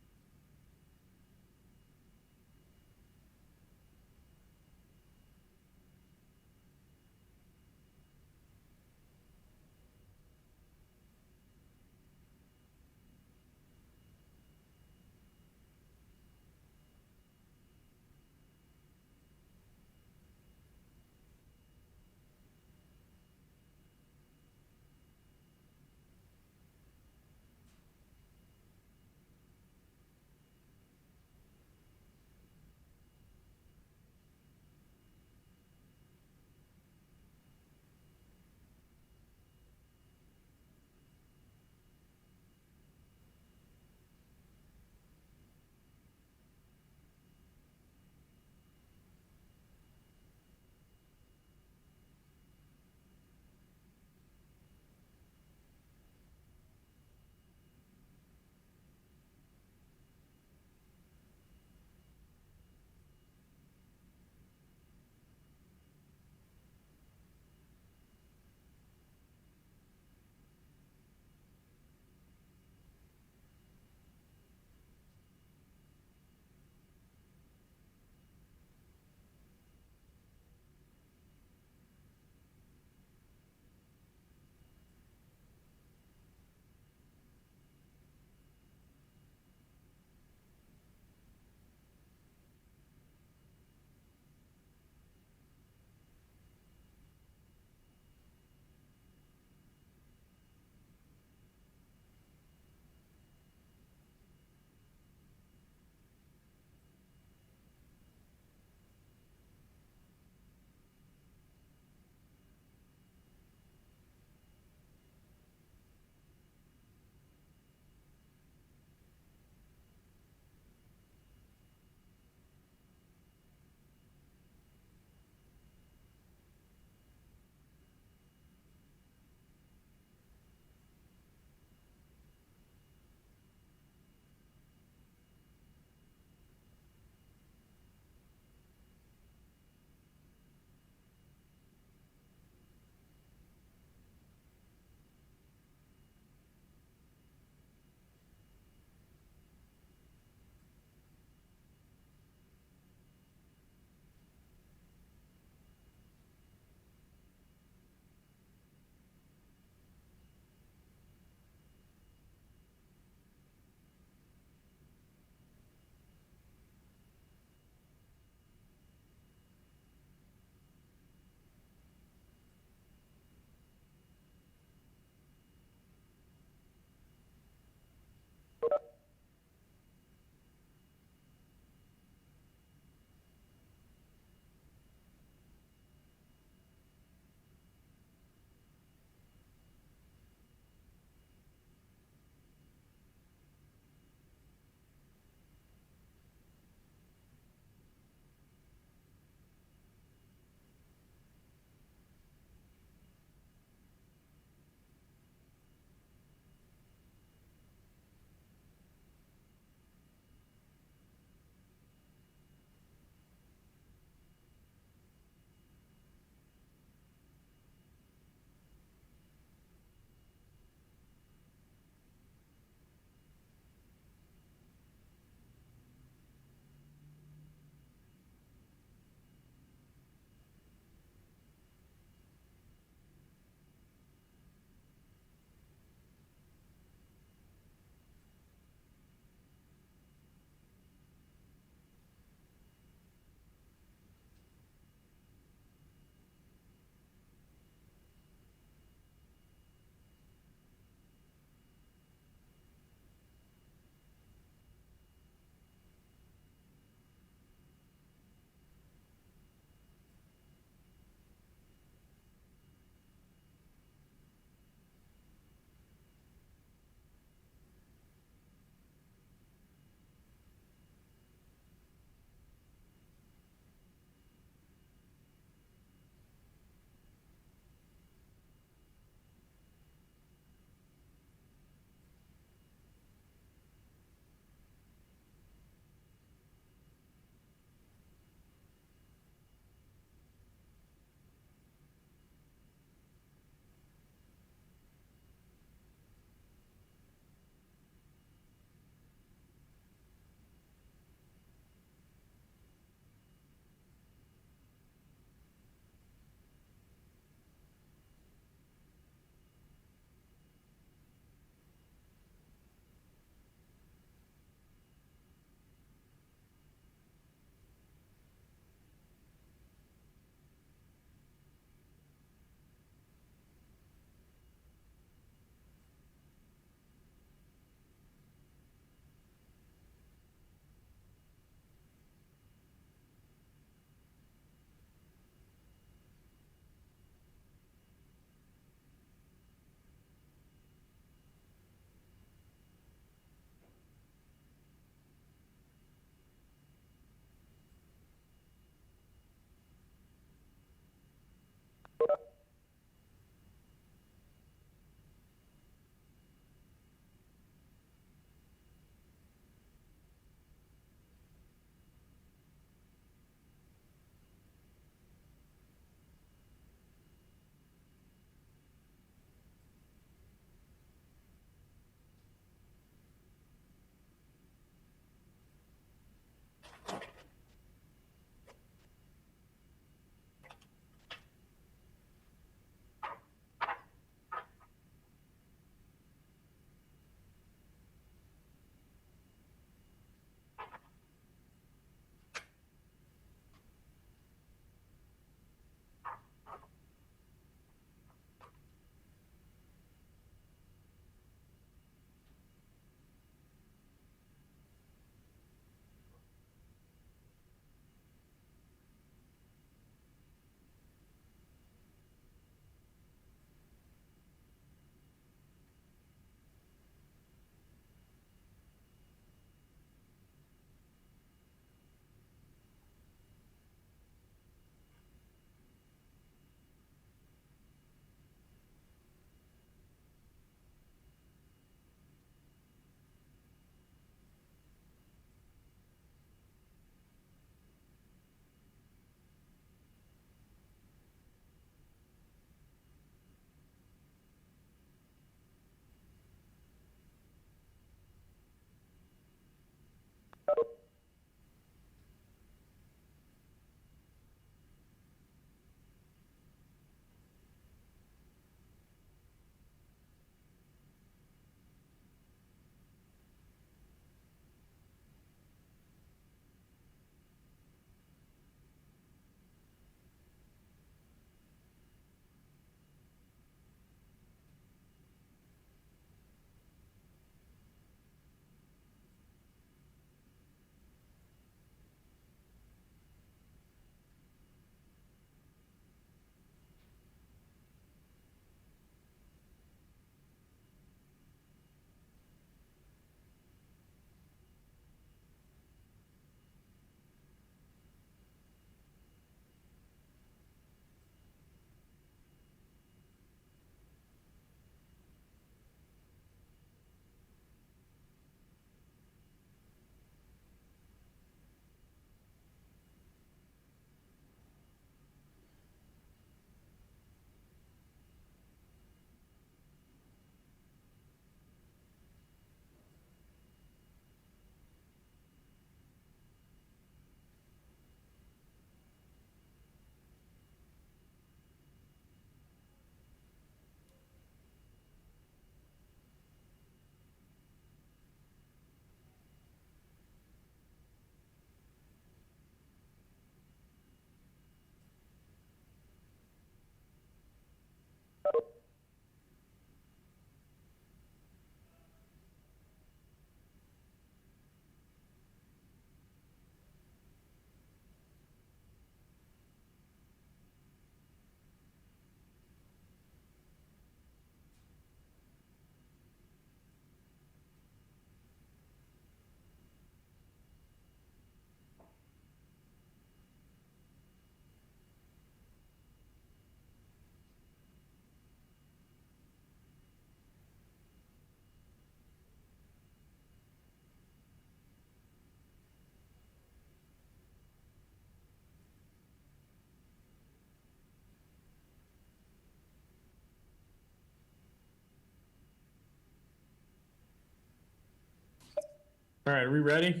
All right, are we ready?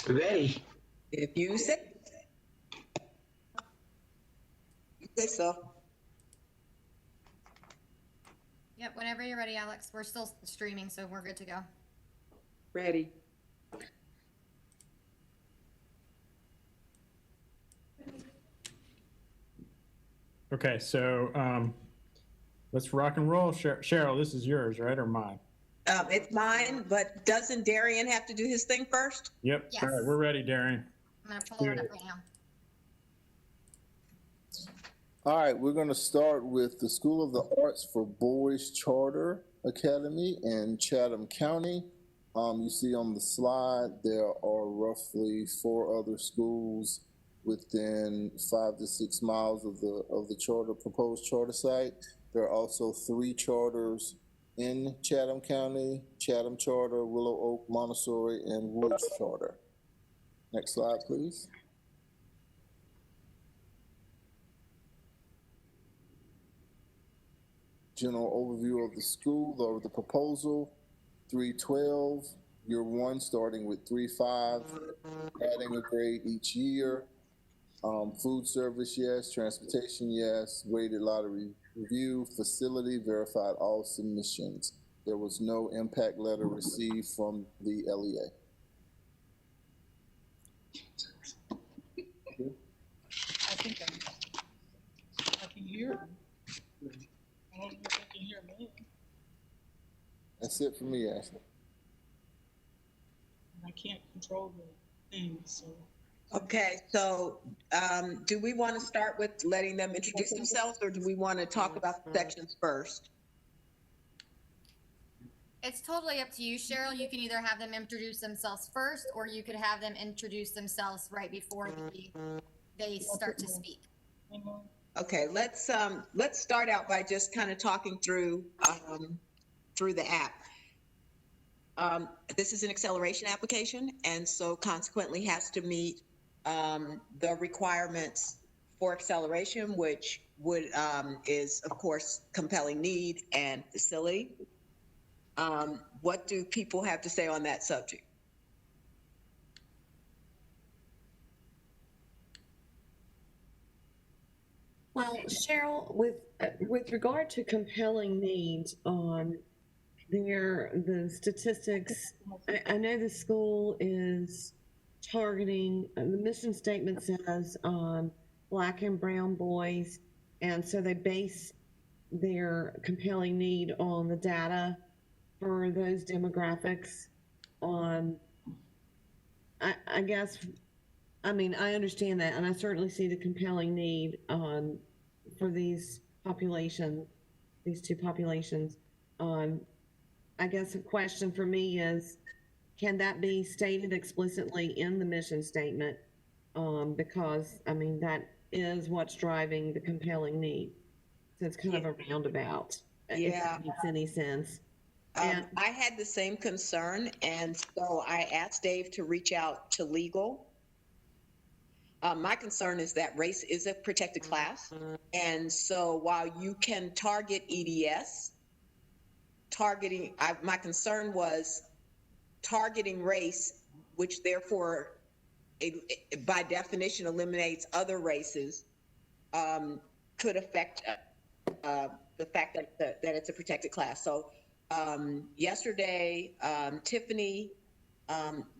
Ready? If you say. You say so. Yep, whenever you're ready, Alex. We're still streaming, so we're good to go. Ready. Okay, so let's rock and roll. Cheryl, this is yours, right, or mine? It's mine, but doesn't Darian have to do his thing first? Yep. Yes. All right, we're ready, Darren. I'm gonna pull it up right now. All right, we're going to start with the School of the Arts for Boys Charter Academy in Chatham County. You see on the slide, there are roughly 4 other schools within 5 to 6 miles of the charter, proposed charter site. There are also 3 charters in Chatham County: Chatham Charter, Willow Oak Montessori, and Woods Charter. Next slide, please. General overview of the school or the proposal: 312, year 1 starting with 3-5, adding a grade each year. Food service, yes. Transportation, yes. Weighted lottery review. Facility verified all submissions. There was no impact letter received from the LEA. I think I can hear. I don't know if I can hear me. That's it for me, Ashley. I can't control the thing, so. Okay, so do we want to start with letting them introduce themselves, or do we want to talk about the sections first? It's totally up to you, Cheryl. You can either have them introduce themselves first, or you could have them introduce themselves right before they start to speak. Okay, let's start out by just kind of talking through the app. This is an acceleration application, and so consequently has to meet the requirements for acceleration, which is of course compelling need and facility. What do people have to say on that subject? Well, Cheryl, with regard to compelling needs, the statistics, I know the school is targeting, the mission statement says Black and brown boys, and so they base their compelling need on the data for those demographics. I guess, I mean, I understand that, and I certainly see the compelling need for these two populations. I guess a question for me is, can that be stated explicitly in the mission statement? Because, I mean, that is what's driving the compelling need. So it's kind of a roundabout, if that makes any sense. I had the same concern, and so I asked Dave to reach out to legal. My concern is that race is a protected class, and so while you can target EDS, my concern was targeting race, which therefore by definition eliminates other races, could affect the fact that it's a protected class. So yesterday, Tiffany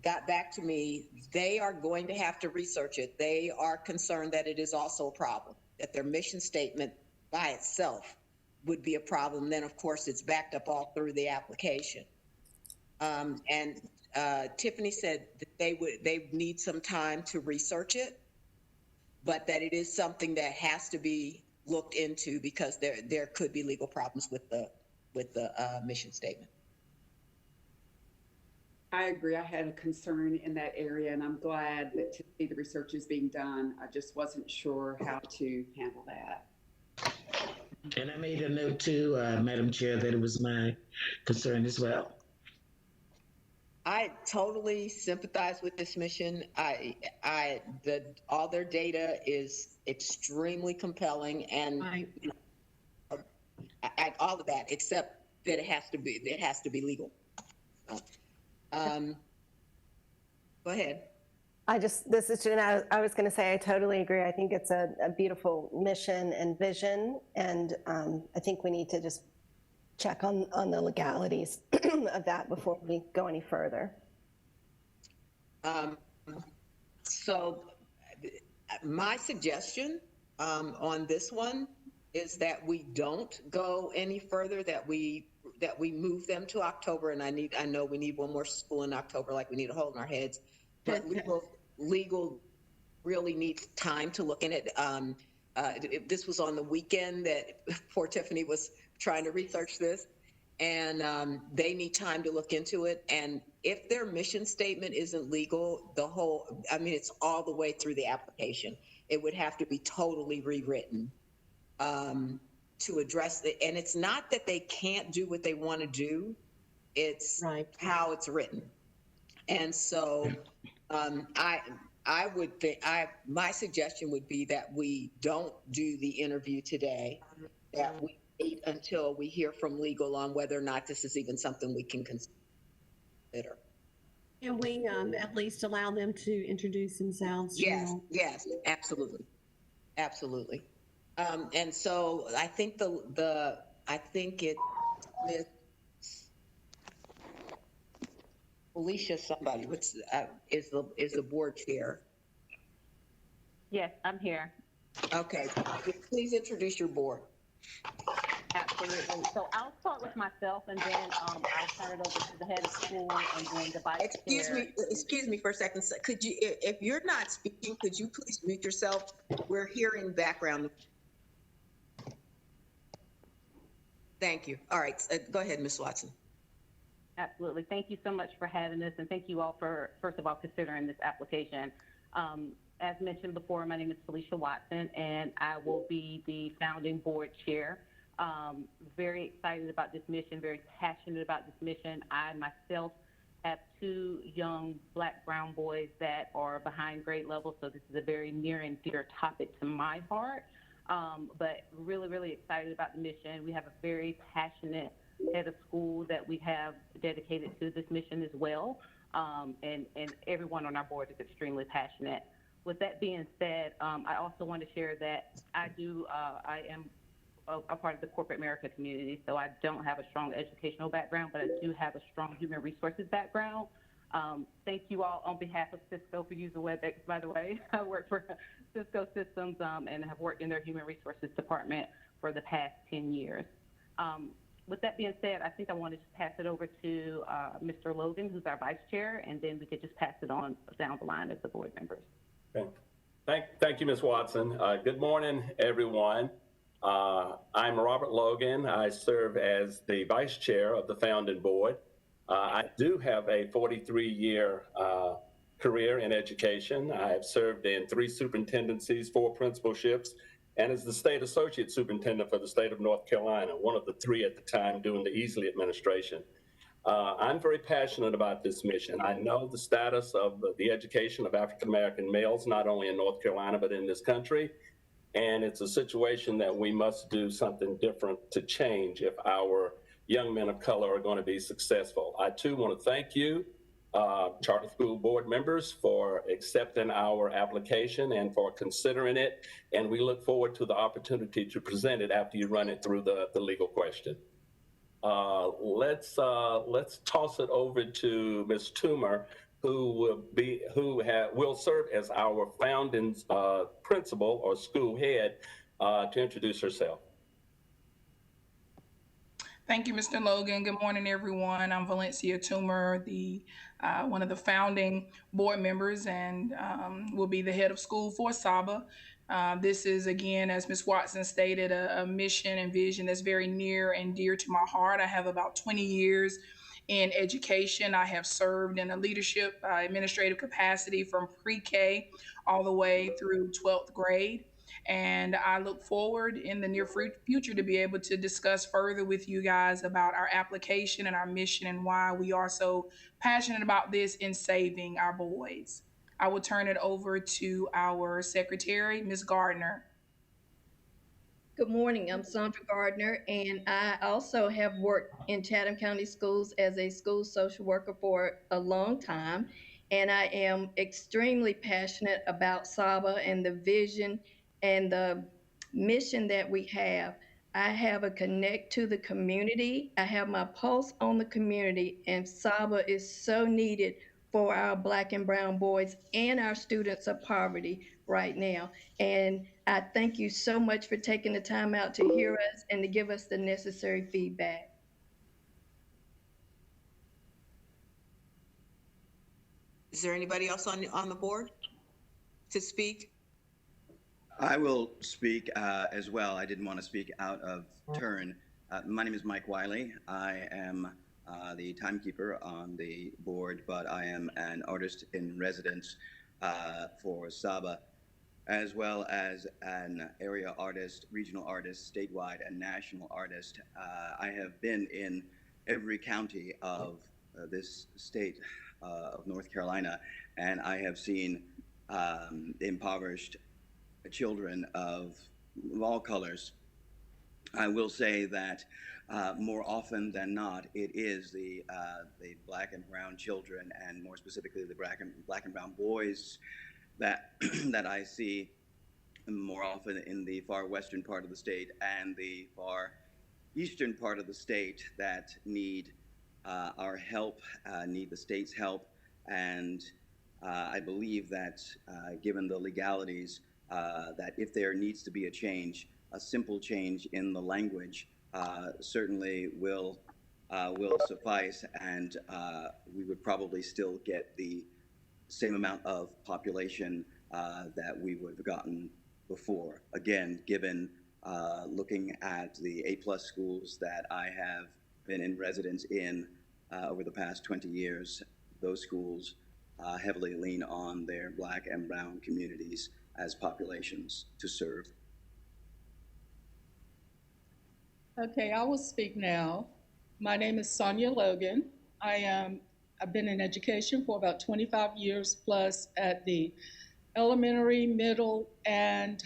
got back to me. They are going to have to research it. They are concerned that it is also a problem, that their mission statement by itself would be a problem. Then of course it's backed up all through the application. And Tiffany said that they need some time to research it, but that it is something that has to be looked into because there could be legal problems with the mission statement. I agree. I had a concern in that area, and I'm glad that to see the research is being done. I just wasn't sure how to handle that. And I made a note too, Madam Chair, that it was my concern as well. I totally sympathize with this mission. All their data is extremely compelling, and all of that, except that it has to be legal. Go ahead. This is Jen. I was going to say, I totally agree. I think it's a beautiful mission and vision. And I think we need to just check on the legalities of that before we go any further. So my suggestion on this one is that we don't go any further, that we move them to October. And I know we need one more school in October, like we need a hole in our heads, but legal really needs time to look in it. This was on the weekend that poor Tiffany was trying to research this, and they need time to look into it. And if their mission statement isn't legal, it's all the way through the application. It would have to be totally rewritten to address it. And it's not that they can't do what they want to do, it's how it's written. And so I would think, my suggestion would be that we don't do the interview today, that we wait until we hear from legal on whether or not this is even something we can consider. Can we at least allow them to introduce themselves? Yes, absolutely. Absolutely. And so I think I think it's Miss Alicia somebody, is the board chair. Yes, I'm here. Okay, please introduce your board. Absolutely. So I'll start with myself, and then I'll turn it over to the head of school, and then the vice chair. Excuse me for a second. Could you, if you're not speaking, could you please mute yourself? We're hearing background. Thank you. All right, go ahead, Ms. Watson. Absolutely. Thank you so much for having us, and thank you all for, first of all, considering this application. As mentioned before, my name is Felicia Watson, and I will be the founding board chair. Very excited about this mission, very passionate about this mission. I myself have 2 young Black, brown boys that are behind grade level, so this is a very near and dear topic to my heart. But really, really excited about the mission. We have a very passionate head of school that we have dedicated to this mission as well. And everyone on our board is extremely passionate. With that being said, I also want to share that I am a part of the corporate America community, so I don't have a strong educational background, but I do have a strong human resources background. Thank you all on behalf of Cisco for using WebEx, by the way. I work for Cisco Systems and have worked in their human resources department for the past 10 years. With that being said, I think I want to just pass it over to Mr. Logan, who's our vice chair, and then we could just pass it on down the line as the board members. Okay. Thank you, Ms. Watson. Good morning, everyone. I'm Robert Logan. I serve as the vice chair of the founding board. I do have a 43-year career in education. I have served in 3 superintendencies, 4 principalships, and as the state associate superintendent for the state of North Carolina, one of the 3 at the time doing the Easley administration. I'm very passionate about this mission. I know the status of the education of African-American males, not only in North Carolina, but in this country. And it's a situation that we must do something different to change if our young men of color are going to be successful. I too want to thank you, charter school board members, for accepting our application and for considering it. And we look forward to the opportunity to present it after you run it through the legal question. Let's toss it over to Ms. Toomer, who will serve as our founding principal or school head to introduce herself. Thank you, Mr. Logan. Good morning, everyone. I'm Valencia Toomer, one of the founding board members, and will be the head of school for SABA. This is, again, as Ms. Watson stated, a mission and vision that's very near and dear to my heart. I have about 20 years in education. I have served in a leadership administrative capacity from pre-K all the way through 12th grade. And I look forward in the near future to be able to discuss further with you guys about our application and our mission and why we are so passionate about this in saving our boys. I will turn it over to our secretary, Ms. Gardner. Good morning. I'm Sandra Gardner, and I also have worked in Chatham County Schools as a school social worker for a long time. And I am extremely passionate about SABA and the vision and the mission that we have. I have a connect to the community. I have my pulse on the community, and SABA is so needed for our Black and brown boys and our students of poverty right now. And I thank you so much for taking the time out to hear us and to give us the necessary feedback. Is there anybody else on the board to speak? I will speak as well. I didn't want to speak out of turn. My name is Mike Wiley. I am the timekeeper on the board, but I am an artist in residence for Saba, as well as an area artist, regional artist, statewide, and national artist. I have been in every county of this state of North Carolina, and I have seen impoverished children of all colors. I will say that more often than not, it is the Black and brown children, and more specifically the Black and brown boys, that that I see more often in the far western part of the state and the far eastern part of the state that need our help, need the state's help. And I believe that given the legalities, that if there needs to be a change, a simple change in the language certainly will suffice, and we would probably still get the same amount of population that we would have gotten before. Again, given looking at the A+ schools that I have been in residence in over the past 20 years, those schools heavily lean on their Black and brown communities as populations to serve. Okay, I will speak now. My name is Sonia Logan. I've been in education for about 25 years plus at the elementary, middle, and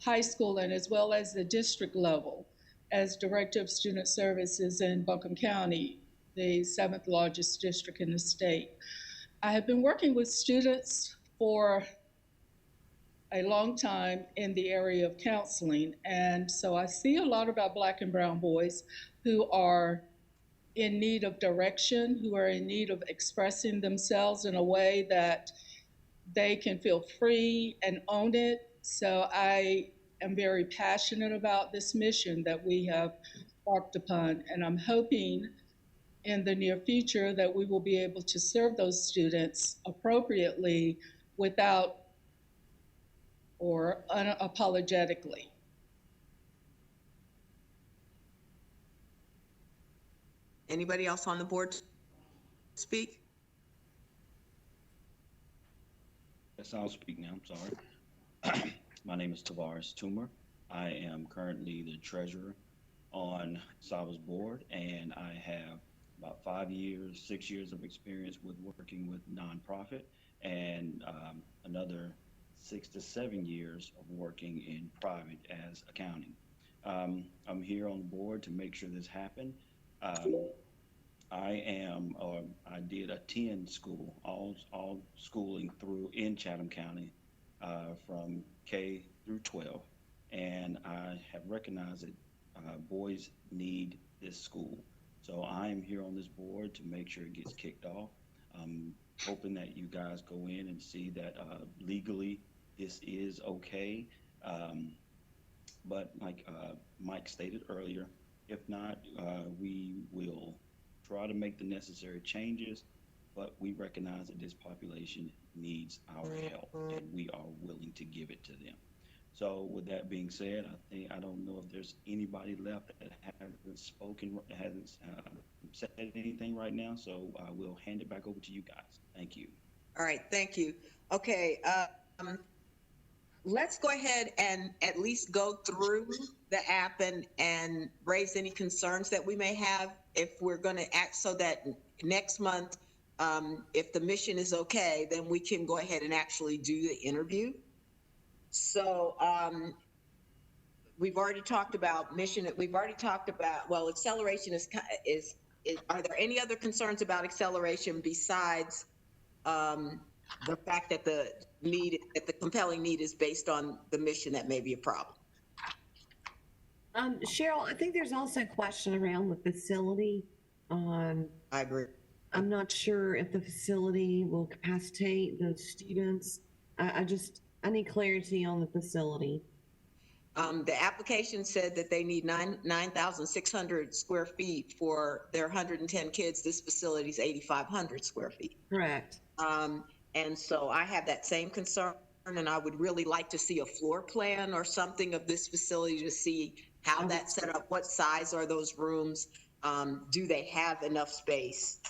high school, and as well as the district level as Director of Student Services in Buncombe County, the 7th largest district in the state. I have been working with students for a long time in the area of counseling, and so I see a lot about Black and brown boys who are in need of direction, who are in need of expressing themselves in a way that they can feel free and own it. So I am very passionate about this mission that we have embarked upon, and I'm hoping in the near future that we will be able to serve those students appropriately without or unapologetically. Anybody else on the board speak? Yes, I'll speak now. I'm sorry. My name is Tavares Toomer. I am currently the treasurer on SABA's board, and I have about 6 years of experience with working with nonprofit, and another 6 to 7 years of working in private as accounting. I'm here on the board to make sure this happened. I did attend school, all schooling through in Chatham County from K through 12. And I have recognized that boys need this school. So I am here on this board to make sure it gets kicked off. I'm hoping that you guys go in and see that legally this is okay. But like Mike stated earlier, if not, we will try to make the necessary changes, but we recognize that this population needs our help, and we are willing to give it to them. So with that being said, I don't know if there's anybody left that hasn't spoken, hasn't said anything right now, so I will hand it back over to you guys. Thank you. All right, thank you. Okay, let's go ahead and at least go through the app and raise any concerns that we may have if we're going to act, so that next month, if the mission is okay, then we can go ahead and actually do the interview. So we've already talked about mission, we've already talked about, well, acceleration is, are there any other concerns about acceleration besides the fact that the compelling need is based on the mission that may be a problem? Cheryl, I think there's also a question around the facility. I agree. I'm not sure if the facility will capacitate the students. I need clarity on the facility. The application said that they need 9,600 square feet for their 110 kids. This facility is 8,500 square feet. Correct. And so I have that same concern, and I would really like to see a floor plan or something of this facility to see how that's set up. What size are those rooms? Do they have enough space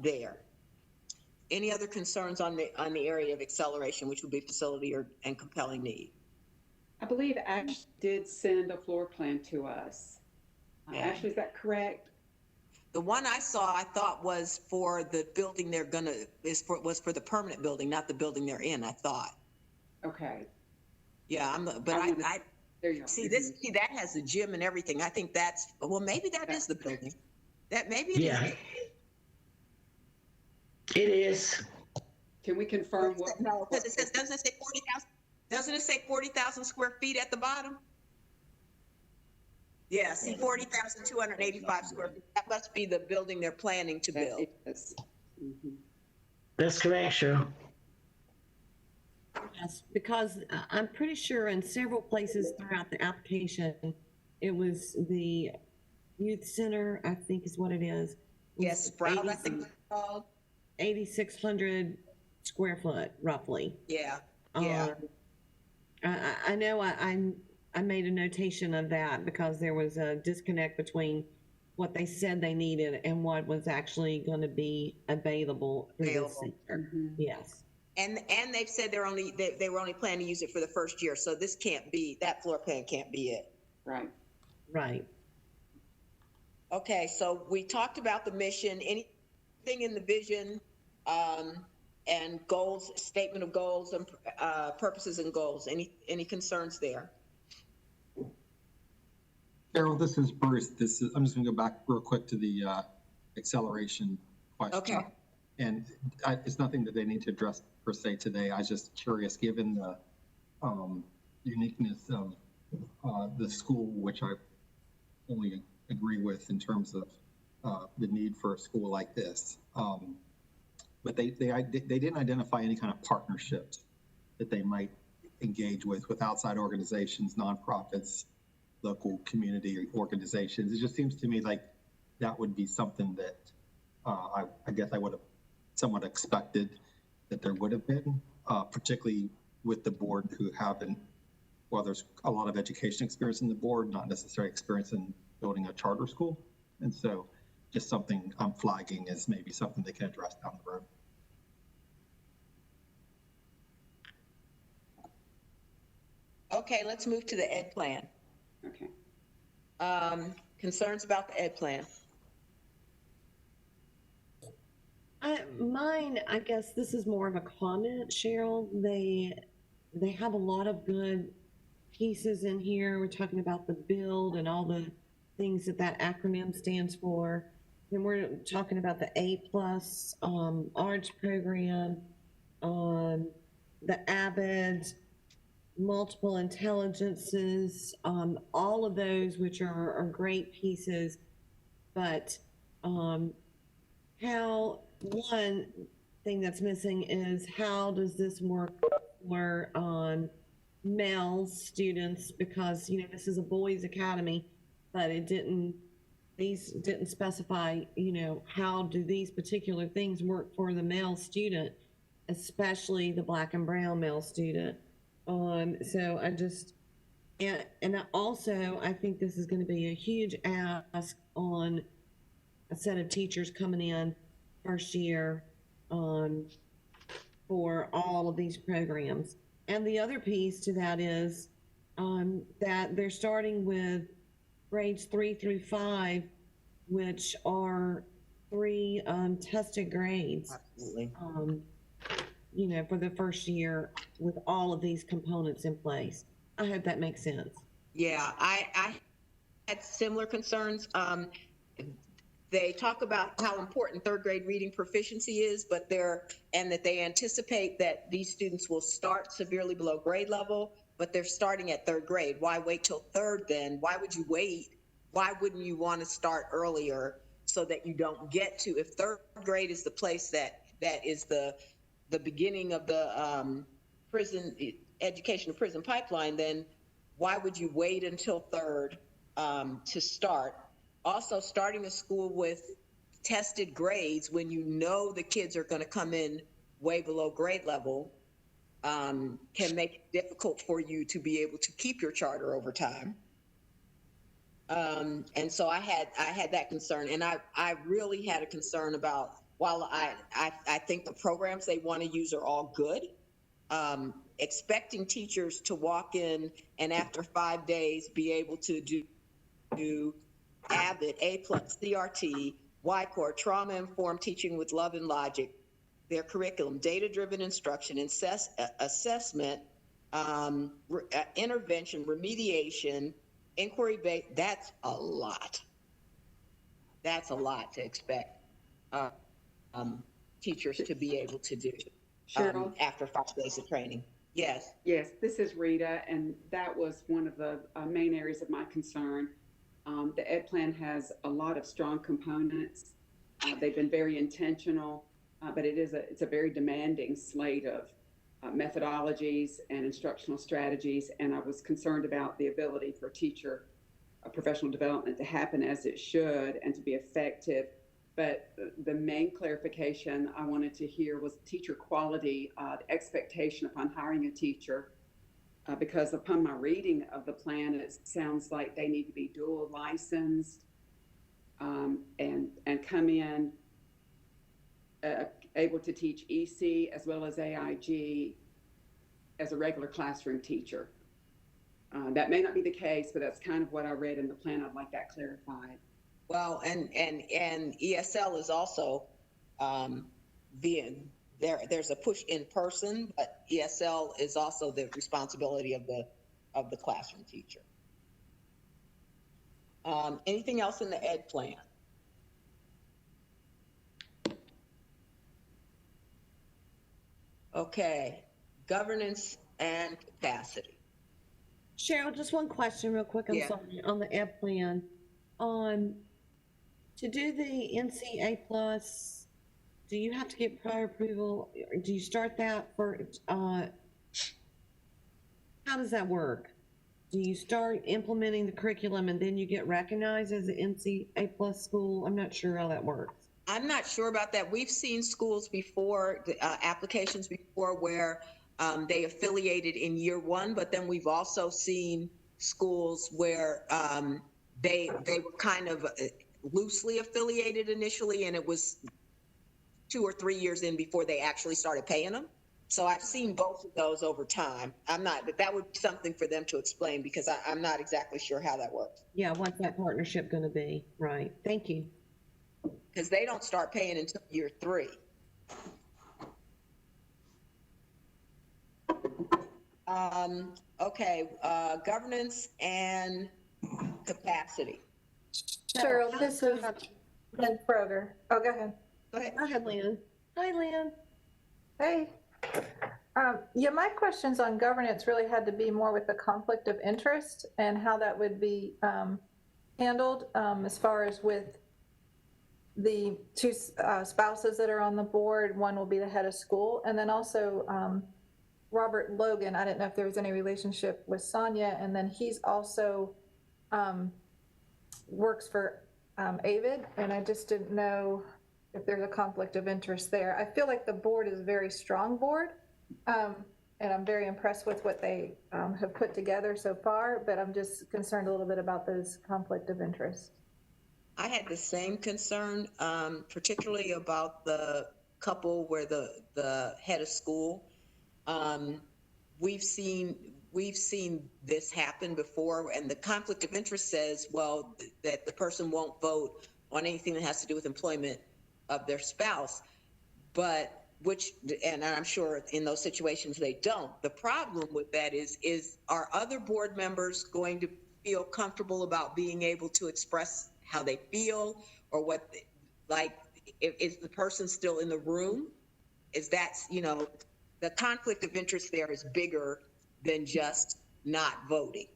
there? Any other concerns on the area of acceleration, which would be facility and compelling need? I believe Ashley did send a floor plan to us. Ashley, is that correct? The one I saw, I thought was for the building was for the permanent building, not the building they're in, I thought. Okay. Yeah, there you go. See, that has the gym and everything. I think maybe that is the building. That maybe it is. It is. Can we confirm what? No, because it says, doesn't it say 40,000? Doesn't it say 40,000 square feet at the bottom? Yeah, see, 40,285 square feet. That must be the building they're planning to build. That's correct, Cheryl. Yes, because I'm pretty sure in several places throughout the application, it was the youth center, I think is what it is. Yes, Sprout, I think it's called. 8,600 square foot, roughly. Yeah, I know I made a notation of that because there was a disconnect between what they said they needed and what was actually going to be available for this center. Yes. And they've said they were only planning to use it for the first year, so that floor plan can't be it. Right. Right. Okay, so we talked about the mission. Anything in the vision and goals, statement of goals and purposes and goals? Any concerns there? Carol, this is Bruce. I'm just going to go back real quick to the acceleration question. Okay. And it's nothing that they need to address per se today. I was just curious, given the uniqueness of the school, which I only agree with in terms of the need for a school like this. But they didn't identify any kind of partnerships that they might engage with outside organizations, nonprofits, local community organizations. It just seems to me like that would be something that I guess I would have somewhat expected that there would have been, particularly with the board who haven't, well, there's a lot of education experience in the board, not necessarily experience in building a charter school. And so just something I'm flagging as maybe something they can address down the road. Okay, let's move to the ed plan. Okay. Concerns about the ed plan? Mine, I guess this is more of a comment, Cheryl. They have a lot of good pieces in here. We're talking about the build and all the things that acronym stands for. Then we're talking about the A+ ARDS program, the AVID, multiple intelligences, all of those which are great pieces, but how one thing that's missing is how does this work for male students, because this is a boys academy, but these didn't specify how do these particular things work for the male student, especially the Black and brown male student. So I just and also I think this is going to be a huge ask on a set of teachers coming in first year for all of these programs. And the other piece to that is that they're starting with grades 3 through 5, which are 3 tested grades. Absolutely. For the first year with all of these components in place. I hope that makes sense. Yeah, I had similar concerns. They talk about how important third grade reading proficiency is, and that they anticipate that these students will start severely below grade level, but they're starting at third grade. Why wait till third then? Why would you wait? Why wouldn't you want to start earlier so that you don't get to, if third grade is the place that is the beginning of the prison education to prison pipeline, then why would you wait until third to start? Also, starting a school with tested grades when you know the kids are going to come in way below grade level can make it difficult for you to be able to keep your charter over time. And so I had that concern, and I really had a concern about, while I think the programs they want to use are all good, expecting teachers to walk in and after 5 days be able to do AVID, A+, CRT, Y-Core, trauma-informed teaching with love and logic, their curriculum, data-driven instruction, assessment, intervention, remediation, inquiry-based. That's a lot. That's a lot to expect teachers to be able to do after 5 days of training. Yes. Yes, this is Rita, and that was one of the main areas of my concern. The Ed Plan has a lot of strong components. They've been very intentional, but it's a very demanding slate of methodologies and instructional strategies, and I was concerned about the ability for teacher professional development to happen as it should and to be effective. But the main clarification I wanted to hear was teacher quality, the expectation upon hiring a teacher, because upon my reading of the plan, it sounds like they need to be dual licensed and come in able to teach EC as well as AIG as a regular classroom teacher. That may not be the case, but that's kind of what I read in the plan. I'd like that clarified. Well, and ESL is also there's a push in person, but ESL is also the responsibility of the classroom teacher. Anything else in the Ed Plan? Okay, governance and capacity. Cheryl, just one question real quick. I'm sorry, on the Ed Plan. To do the NCA+, do you have to get prior approval? Do you start that for, how does that work? Do you start implementing the curriculum and then you get recognized as an NCA+ school? I'm not sure how that works. I'm not sure about that. We've seen schools before, applications before, where they affiliated in year one, but then we've also seen schools where they were kind of loosely affiliated initially, and it was 2 or 3 years in before they actually started paying them. So I've seen both of those over time. But that would be something for them to explain, because I'm not exactly sure how that works. Yeah, what's that partnership going to be? Right. Thank you. Because they don't start paying until year 3. Okay, governance and capacity. Cheryl, this is Lynn Kroger. Oh, go ahead. Go ahead, Lynn. Hi, Lynn. Hey. Yeah, my questions on governance really had to be more with the conflict of interest and how that would be handled as far as with the 2 spouses that are on the board. One will be the head of school, and then also Robert Logan. I didn't know if there was any relationship with Sonia, and then he's also works for AVID, and I just didn't know if there's a conflict of interest there. I feel like the board is a very strong board, and I'm very impressed with what they have put together so far, but I'm just concerned a little bit about those conflict of interest. I had the same concern, particularly about the couple where the head of school. We've seen this happen before, and the conflict of interest says, well, that the person won't vote on anything that has to do with employment of their spouse. But which, and I'm sure in those situations they don't. The problem with that is are other board members going to feel comfortable about being able to express how they feel or what, like, is the person still in the room? Is that, the conflict of interest there is bigger than just not voting.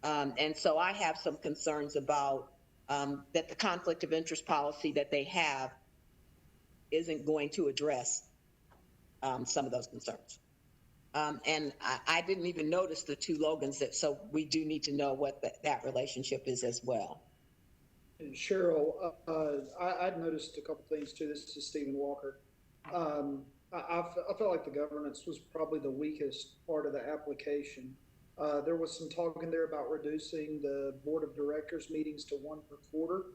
And so I have some concerns about that the conflict of interest policy that they have isn't going to address some of those concerns. And I didn't even notice the two Logans, so we do need to know what that relationship is as well. And Cheryl, I'd noticed a couple things too. This is Stephen Walker. I felt like the governance was probably the weakest part of the application. There was some talk in there about reducing the board of directors meetings to 1 per quarter.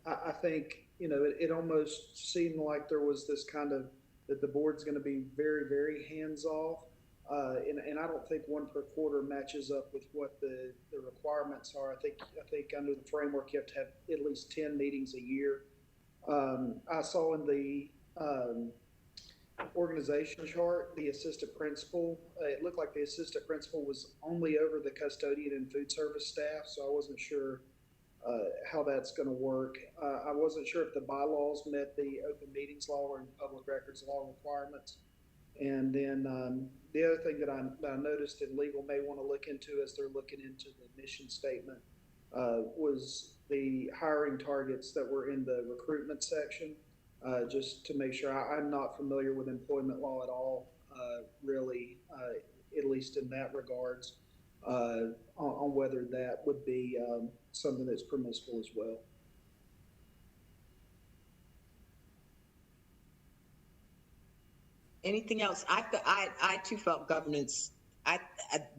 I think, it almost seemed like there was this kind of, that the board's going to be very, very hands-off. And I don't think 1 per quarter matches up with what the requirements are. I think under the framework, you have to have at least 10 meetings a year. I saw in the organization chart, the assistant principal, it looked like the assistant principal was only over the custodian and food service staff, so I wasn't sure how that's going to work. I wasn't sure if the bylaws met the open meetings law or public records law requirements. And then the other thing that I noticed and legal may want to look into as they're looking into the mission statement was the hiring targets that were in the recruitment section, just to make sure. I'm not familiar with employment law at all, really, at least in that regards, on whether that would be something that's permissible as well. Anything else? I too felt governance.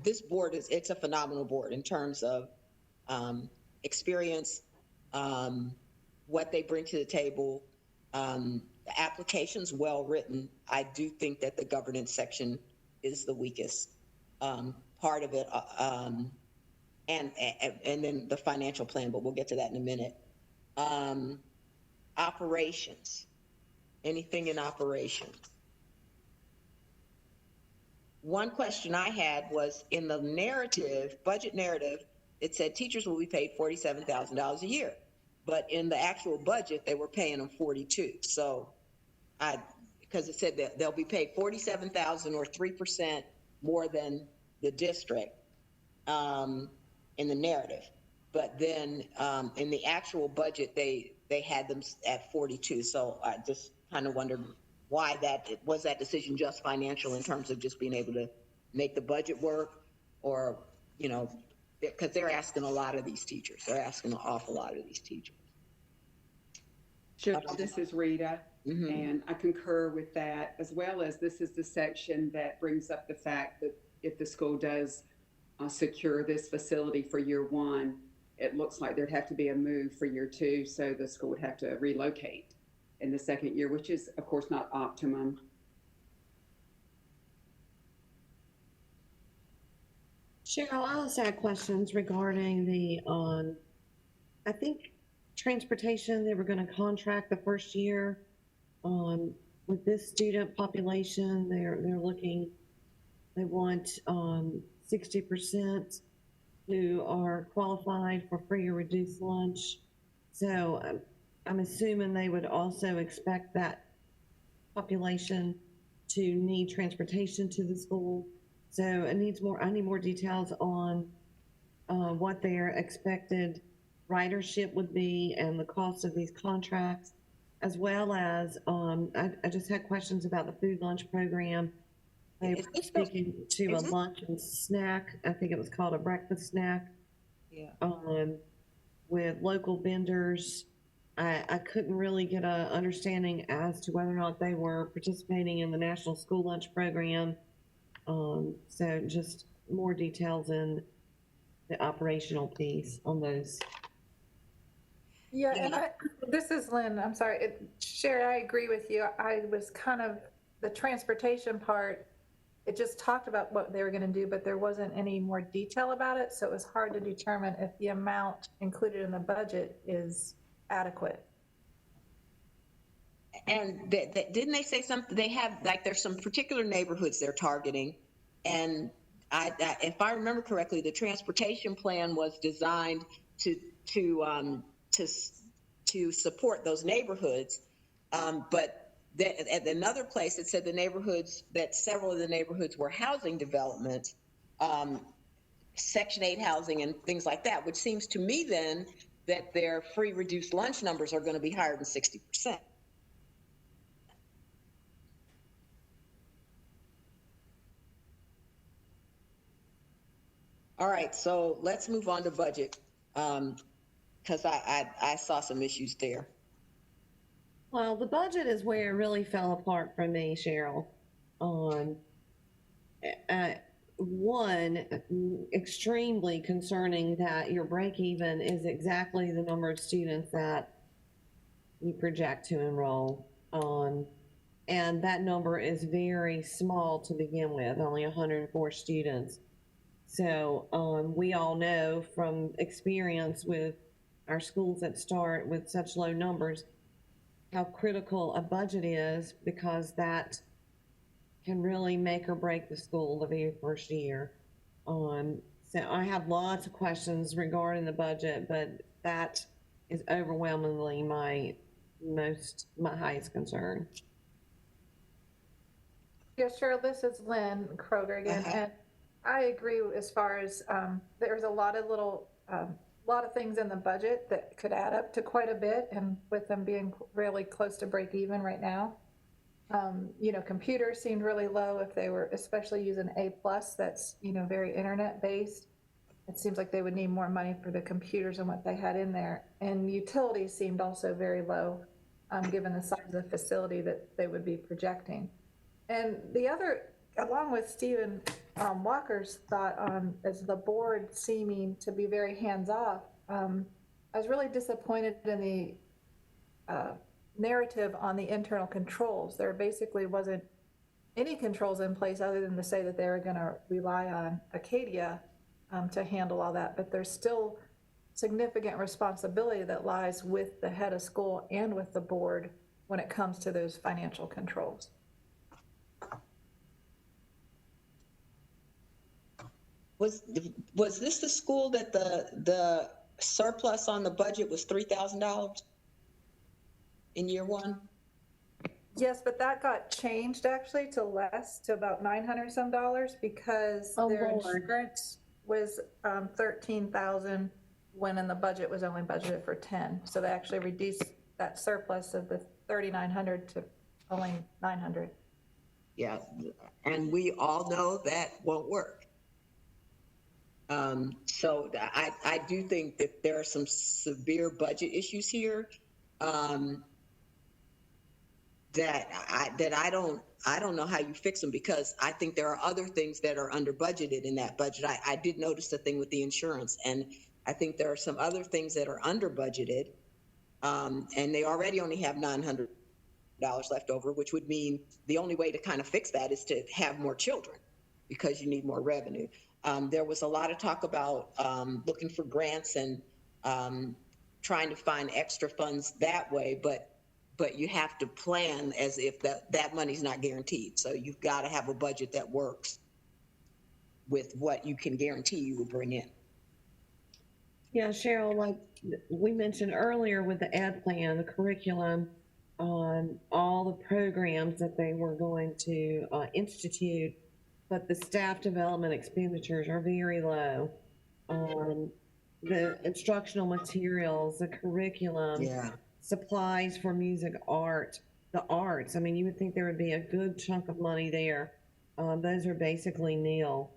This board it's a phenomenal board in terms of experience, what they bring to the table. The application's well written. I do think that the governance section is the weakest part of it, and then the financial plan. But we'll get to that in a minute. Operations. Anything in operations? One question I had was in the narrative, budget narrative, it said teachers will be paid $47,000 a year, but in the actual budget, they were paying them $42,000. So because it said that they'll be paid $47,000 or 3% more than the district in the narrative. But then in the actual budget, they had them at $42,000. So I just kind of wondered why was that decision just financial in terms of just being able to make the budget work, or, because they're asking a lot of these teachers. They're asking an awful lot of these teachers. Sure, this is Rita, and I concur with that, as well as this is the section that brings up the fact that if the school does secure this facility for year 1, it looks like there'd have to be a move for year 2, so the school would have to relocate in the second year, which is, of course, not optimum. Cheryl, I also had questions regarding the, I think transportation, they were going to contract the first year with this student population. They want 60% who are qualified for free or reduced lunch. So I'm assuming they would also expect that population to need transportation to the school. So I need more details on what their expected ridership would be and the cost of these contracts, as well as I just had questions about the food lunch program. They were speaking to a lunch and snack. I think it was called a breakfast snack. Yeah. With local vendors. I couldn't really get an understanding as to whether or not they were participating in the National School Lunch Program. So just more details in the operational piece on those. Yeah, and this is Lynn. I'm sorry. Sherry, I agree with you. I was kind of, the transportation part, it just talked about what they were going to do, but there wasn't any more detail about it. So it was hard to determine if the amount included in the budget is adequate. And didn't they say something? They have, like, there's some particular neighborhoods they're targeting. And if I remember correctly, the transportation plan was designed to, to, um, to, to support those neighborhoods. But at another place, it said the neighborhoods, that several of the neighborhoods were housing developments, Section 8 housing and things like that, which seems to me then that their free reduced lunch numbers are going to be higher than 60%. All right, so let's move on to budget, because I saw some issues there. Well, the budget is where it really fell apart for me, Cheryl. One, extremely concerning that your break even is exactly the number of students that you project to enroll. And that number is very small to begin with, only 104 students. So we all know from experience with our schools that start with such low numbers how critical a budget is, because that can really make or break the school the very first year. So I have lots of questions regarding the budget, but that is overwhelmingly my highest concern. Yeah, Cheryl, this is Lynn Kroger again, and I agree as far as there's a lot of things in the budget that could add up to quite a bit, and with them being really close to break even right now. Computers seemed really low if they were especially using A+, that's, very internet based. It seems like they would need more money for the computers and what they had in there. And utilities seemed also very low, given the size of the facility that they would be projecting. And the other, along with Stephen Walker's thought on as the board seeming to be very hands-off, I was really disappointed in the narrative on the internal controls. There basically wasn't any controls in place other than to say that they were going to rely on Acadia to handle all that. But there's still significant responsibility that lies with the head of school and with the board when it comes to those financial controls. Was this the school that the surplus on the budget was $3,000 in year one? Yes, but that got changed actually to less, to about $900 some because their insurance was 13,000 when in the budget was only budgeted for 10. So they actually reduced that surplus of the 3,900 to only 900. Yeah, and we all know that won't work. So I do think that there are some severe budget issues here. That I don't know how you fix them, because I think there are other things that are under budgeted in that budget. I did notice the thing with the insurance, and I think there are some other things that are under budgeted, and they already only have $900 left over, which would mean the only way to kind of fix that is to have more children, because you need more revenue. There was a lot of talk about looking for grants and trying to find extra funds that way, but you have to plan as if that money's not guaranteed. So you've got to have a budget that works with what you can guarantee you will bring in. Yeah, Cheryl, like we mentioned earlier with the ed plan, the curriculum, all the programs that they were going to institute, but the staff development expenditures are very low. The instructional materials, the curriculum, supplies for music, art, the arts. I mean, you would think there would be a good chunk of money there. Those are basically nil.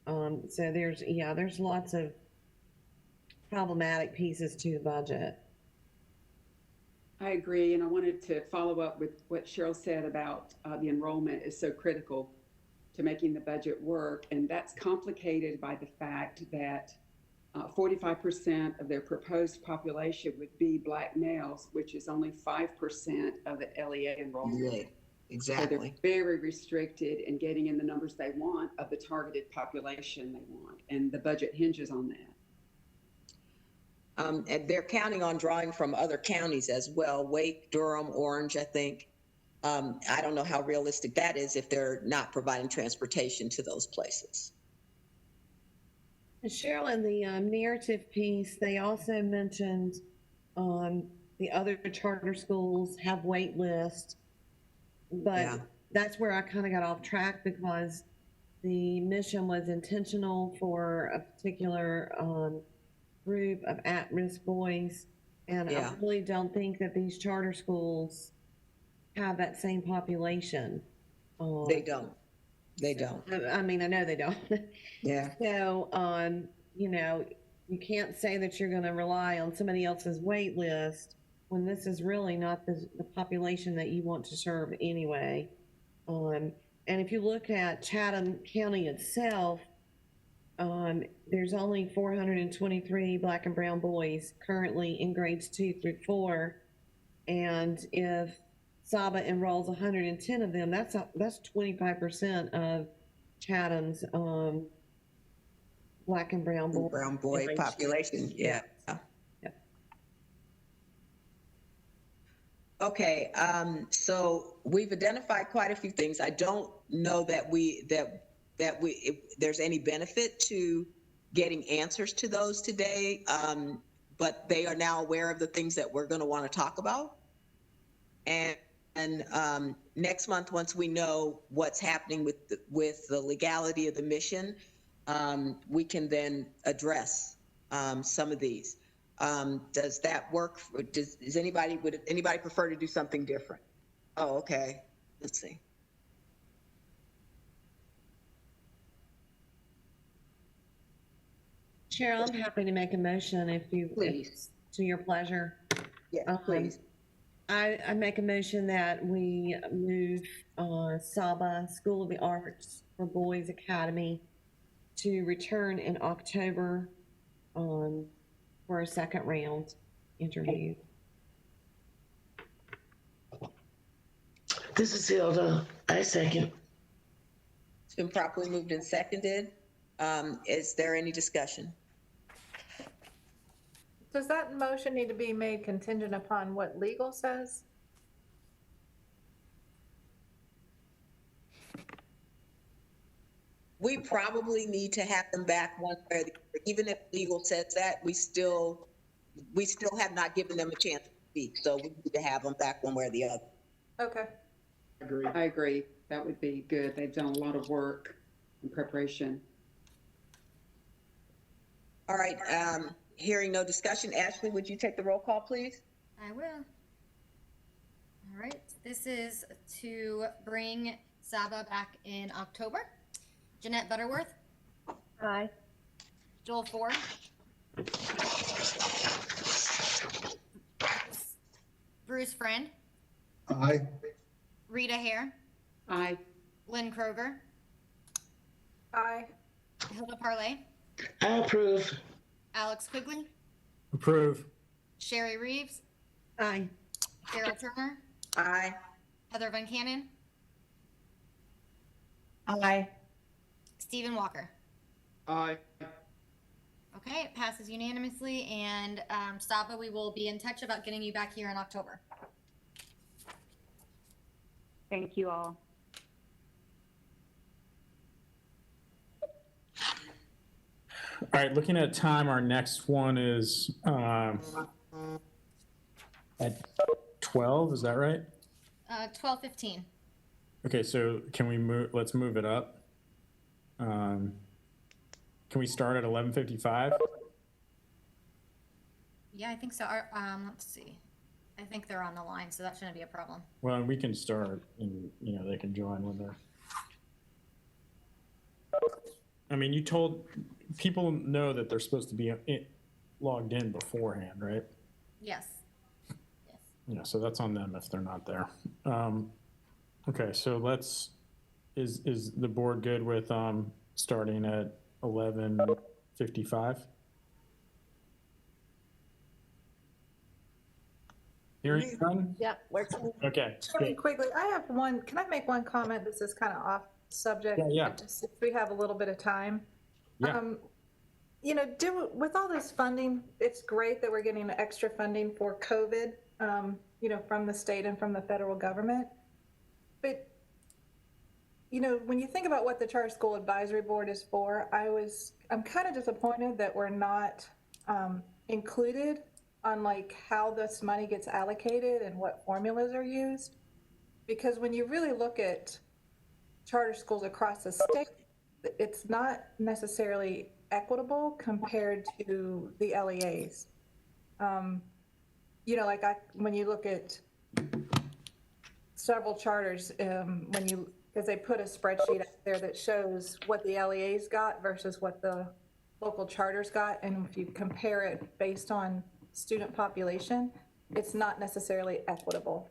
So there's lots of problematic pieces to the budget. I agree, and I wanted to follow up with what Cheryl said about the enrollment is so critical to making the budget work, and that's complicated by the fact that 45% of their proposed population would be Black males, which is only 5% of the LEA enrollment. Yeah, exactly. So they're very restricted in getting in the numbers they want of the targeted population they want, and the budget hinges on that. And they're counting on drawing from other counties as well, Wake, Durham, Orange, I think. I don't know how realistic that is if they're not providing transportation to those places. And Cheryl, in the narrative piece, they also mentioned the other charter schools have wait lists, but Yeah. that's where I kind of got off track because the mission was intentional for a particular group of at-risk boys, and Yeah. I really don't think that these charter schools have that same population. They don't. They don't. I mean, I know they don't. Yeah. So, you know, you can't say that you're going to rely on somebody else's wait list when this is really not the population that you want to serve anyway. And if you look at Chatham County itself, there's only 423 black and brown boys currently in grades 2 through 4. And if Saba enrolls 110 of them, that's 25% of Chatham's black and brown boy population. Yeah. Okay, so we've identified quite a few things. I don't know that if there's any benefit to getting answers to those today, but they are now aware of the things that we're going to want to talk about. And next month, once we know what's happening with the legality of the mission, we can then address some of these. Does that work? Would anybody prefer to do something different? Oh, okay. Let's see. Cheryl, I'm happy to make a motion if you please, to your pleasure. Yeah, please. I make a motion that we move Saba School of the Arts for Boys Academy to return in October for a second round interview. This is Hilda. I second. It's been properly moved and seconded. Is there any discussion? Does that motion need to be made contingent upon what legal says? We probably need to have them back one way or the other. Even if legal says that, we still have not given them a chance to speak. So we need to have them back one way or the other. Okay. I agree. That would be good. They've done a lot of work in preparation. All right. Hearing no discussion, Ashley, would you take the roll call, please? I will. All right. This is to bring Saba back in October. Jeanette Butterworth. Aye. Joel Ford. Bruce Friend. Aye. Rita Hare. Aye. Lynn Kroger. Aye. Hilda Parlay. I approve. Alex Quigley. Approve. Sherry Reeves. Aye. Cheryl Turner. Aye. Heather Van Cannon. Aye. Stephen Walker. Aye. Okay, it passes unanimously, and Saba, we will be in touch about getting you back here in October. Thank you all. All right, looking at time, our next one is at 12, is that right? 12:15. Okay, so can we move, let's move it up. Can we start at 11:55? Yeah, I think so. Let's see. I think they're on the line, so that shouldn't be a problem. Well, and we can start and, you know, they can join when they're. I mean, you told, people know that they're supposed to be logged in beforehand, right? Yes. Yeah, so that's on them if they're not there. Okay, so is the board good with starting at 11:55? Hearing none? Yeah, works. Okay. Chairman Quigley, I have one, can I make one comment? This is kind of off subject. Yeah. Just if we have a little bit of time. Yeah. with all this funding, it's great that we're getting extra funding for COVID, from the state and from the federal government. But, when you think about what the Charter School Advisory Board is for, I'm kind of disappointed that we're not included on like how this money gets allocated and what formulas are used. Because when you really look at charter schools across the state, it's not necessarily equitable compared to the LEAs. When you look at several charters, because they put a spreadsheet out there that shows what the LEAs got versus what the local charters got, and if you compare it based on student population, it's not necessarily equitable.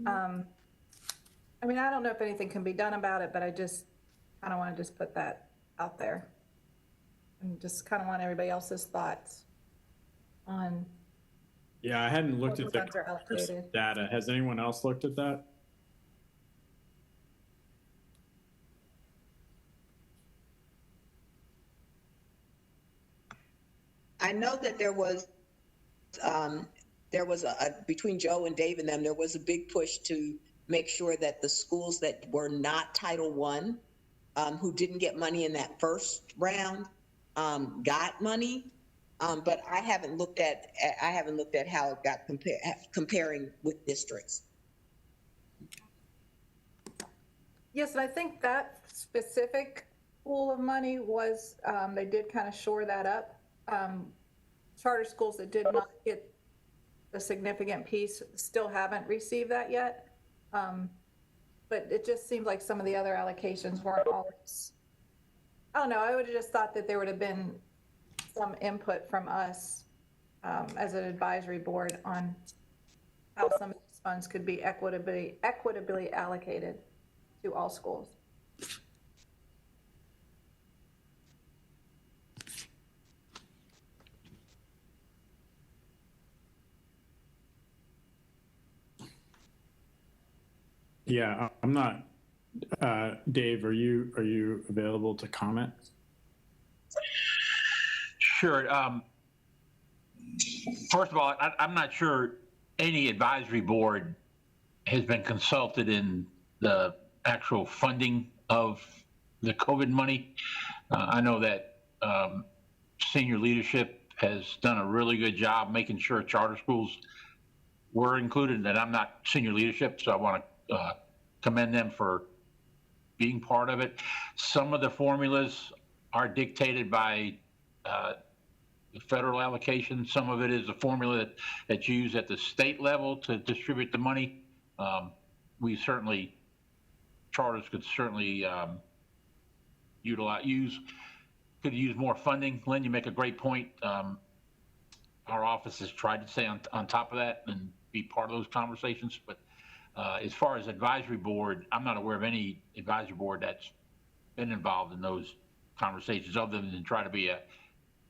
I don't know if anything can be done about it, but I don't want to just put that out there. And just kind of want everybody else's thoughts on. Yeah, I hadn't looked at the funds are allocated. data. Has anyone else looked at that? I know that there was between Joe and Dave and them, there was a big push to make sure that the schools that were not Title I, who didn't get money in that first round, got money. But I haven't looked at how it got comparing with districts. Yes, and I think that specific pool of money was, they did kind of shore that up. Charter schools that did not get the significant piece still haven't received that yet. But it just seems like some of the other allocations weren't always, I don't know, I would have just thought that there would have been some input from us as an advisory board on how some of these funds could be equitably allocated to all schools. Yeah, I'm not. Dave, are you available to comment? Sure. First of all, I'm not sure any advisory board has been consulted in the actual funding of the COVID money. I know that senior leadership has done a really good job making sure charter schools were included, and I'm not senior leadership, so I want to commend them for being part of it. Some of the formulas are dictated by the federal allocation. Some of it is a formula that's used at the state level to distribute the money. Charters could certainly could use more funding. Lynn, you make a great point. Our office has tried to stay on top of that and be part of those conversations, but as far as advisory board, I'm not aware of any advisory board that's been involved in those conversations other than try to be a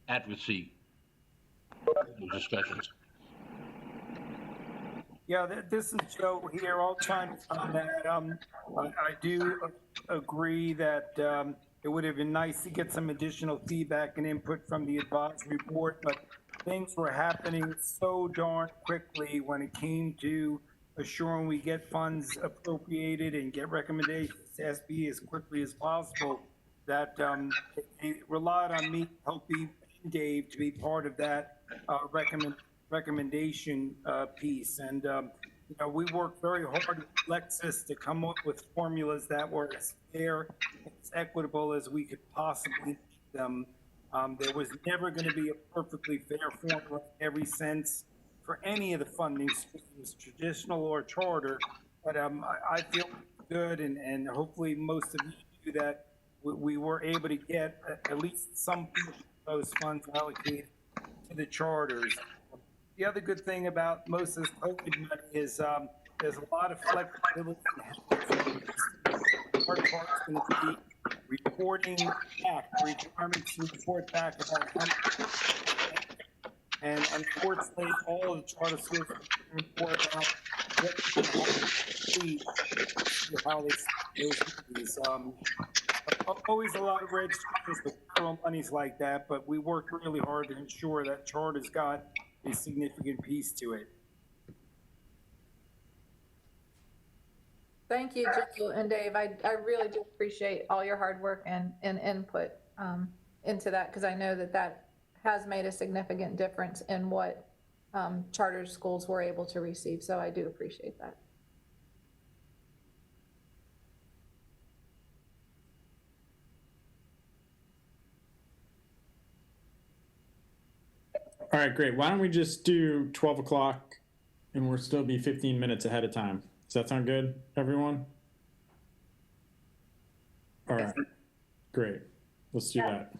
advocacy in those discussions. Yeah, this is Joe here. I'll chime in on that. I do agree that it would have been nice to get some additional feedback and input from the advisory board, but things were happening so darn quickly when it came to assuring we get funds appropriated and get recommendations to SB as quickly as possible that it relied on me helping Dave to be part of that recommendation piece. And we worked very hard with Lexis to come up with formulas that were as fair, as equitable as we could possibly make them. There was never going to be a perfectly fair formula in every sense for any of the funding streams, traditional or charter, but I feel good, and hopefully most of you do, that we were able to get at least some of those funds allocated to the charters. The other good thing about most of this COVID money is there's a lot of flexibility in how our part's going to be reporting back, requirements to report back about how much. And unfortunately, all of the charter schools report out what how they those movies. always a lot of red strings with federal monies like that, but we work really hard to ensure that charter's got a significant piece to it. Thank you, Jill and Dave. I really do appreciate all your hard work and input into that, because I know that that has made a significant difference in what charter schools were able to receive. So I do appreciate that. All right, great. Why don't we just do 12 o'clock and we'll still be 15 minutes ahead of time? Does that sound good, everyone? All right, great. Let's do that.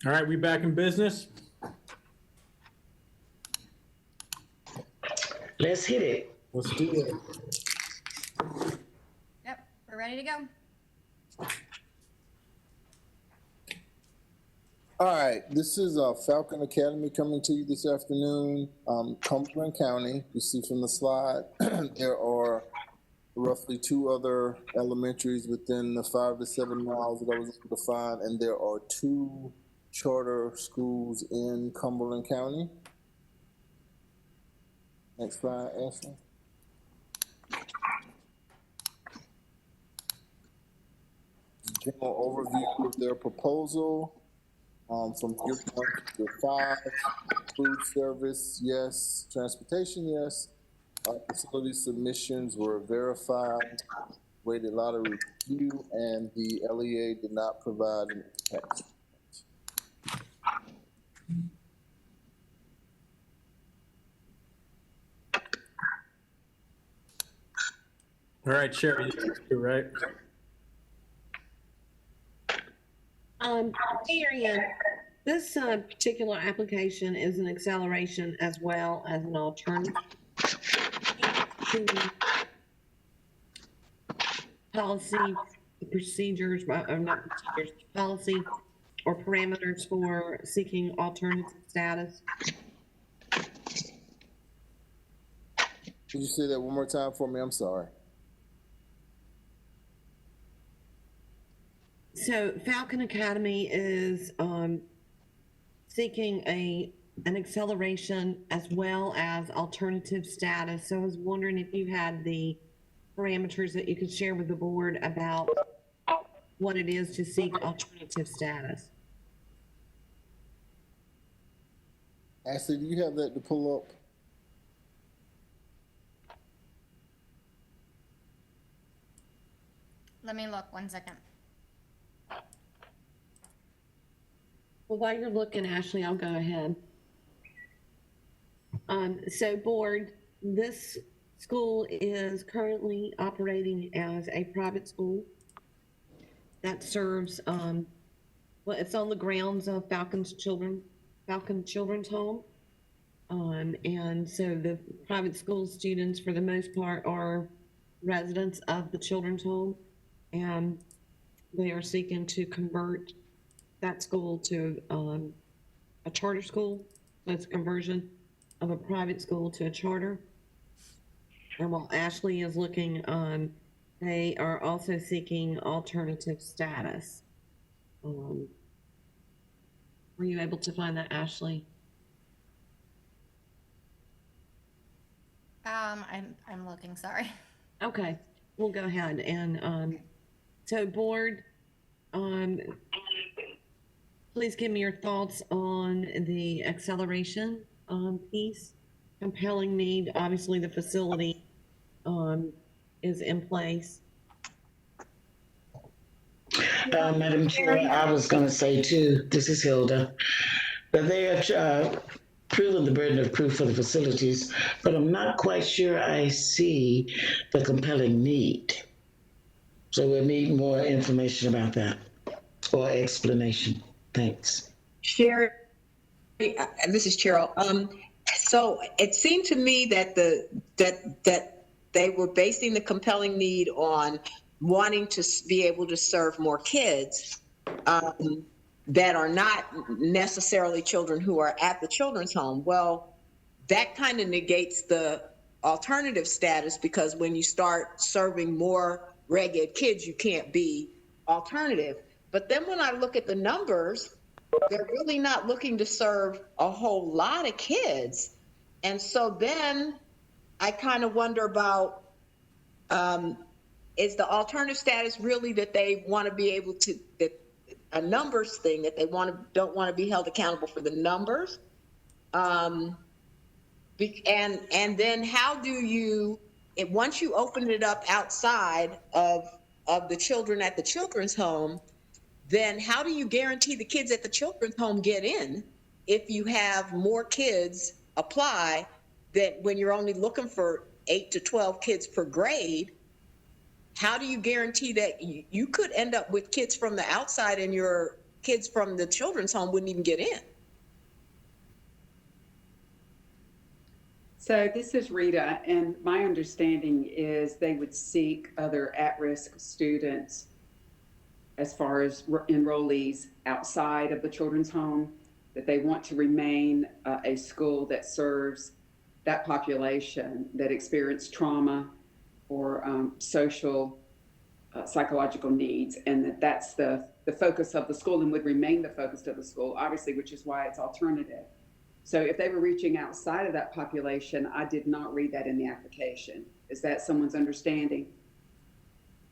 All right, we back in business. Let's hit it. Let's do it. Yep, we're ready to go. All right, this is Falcon Academy coming to you this afternoon. Cumberland County, you see from the slide, there are roughly 2 other elementaries within the 5 to 7 miles that I was able to find, and there are 2 charter schools in Cumberland County. Next slide, Ashley. General overview of their proposal. From your point to 5, food service, yes. Transportation, yes. Facility submissions were verified, weighted lottery review, and the LEA did not provide an impact. All right, Sherry, you're right. Marion, this particular application is an acceleration as well as an alternative to policy procedures, or not procedures, policy or parameters for seeking alternative status. Could you say that one more time for me? I'm sorry. So Falcon Academy is seeking an acceleration as well as alternative status. So I was wondering if you had the parameters that you could share with the board about what it is to seek alternative status. Ashley, do you have that to pull up? Let me look 1 second. Well, while you're looking, Ashley, I'll go ahead. So board, this school is currently operating as a private school that serves, well, it's on the grounds of Falcon Children's Home. And so the private school students, for the most part, are residents of the children's home, and they are seeking to convert that school to a charter school. So it's a conversion of a private school to a charter. And while Ashley is looking, they are also seeking alternative status. Were you able to find that, Ashley? I'm looking, sorry. Okay, we'll go ahead and so board, please give me your thoughts on the acceleration piece. Compelling need, obviously the facility is in place. Madam Chair, I was going to say too, this is Hilda, that they are proven the burden of proof for the facilities, but I'm not quite sure I see the compelling need. So we'll need more information about that or explanation. Thanks. Sherry, this is Cheryl. So it seemed to me that that they were basing the compelling need on wanting to be able to serve more kids that are not necessarily children who are at the children's home. Well, that kind of negates the alternative status, because when you start serving more reg ed kids, you can't be alternative. But then when I look at the numbers, they're really not looking to serve a whole lot of kids. And so then I kind of wonder about, is the alternative status really that they want to be able to, that a numbers thing, that they don't want to be held accountable for the numbers? And then how do you, once you open it up outside of the children at the children's home, then how do you guarantee the kids at the children's home get in if you have more kids apply, that when you're only looking for 8 to 12 kids per grade? How do you guarantee that you could end up with kids from the outside in your kids from the children's home wouldn't even get in. So this is Rita, and my understanding is they would seek other at-risk students as far as enrollees outside of the children's home, that they want to remain a school that serves that population that experienced trauma or social, psychological needs, and that's the focus of the school and would remain the focus of the school, obviously, which is why it's alternative. So if they were reaching outside of that population, I did not read that in the application. Is that someone's understanding?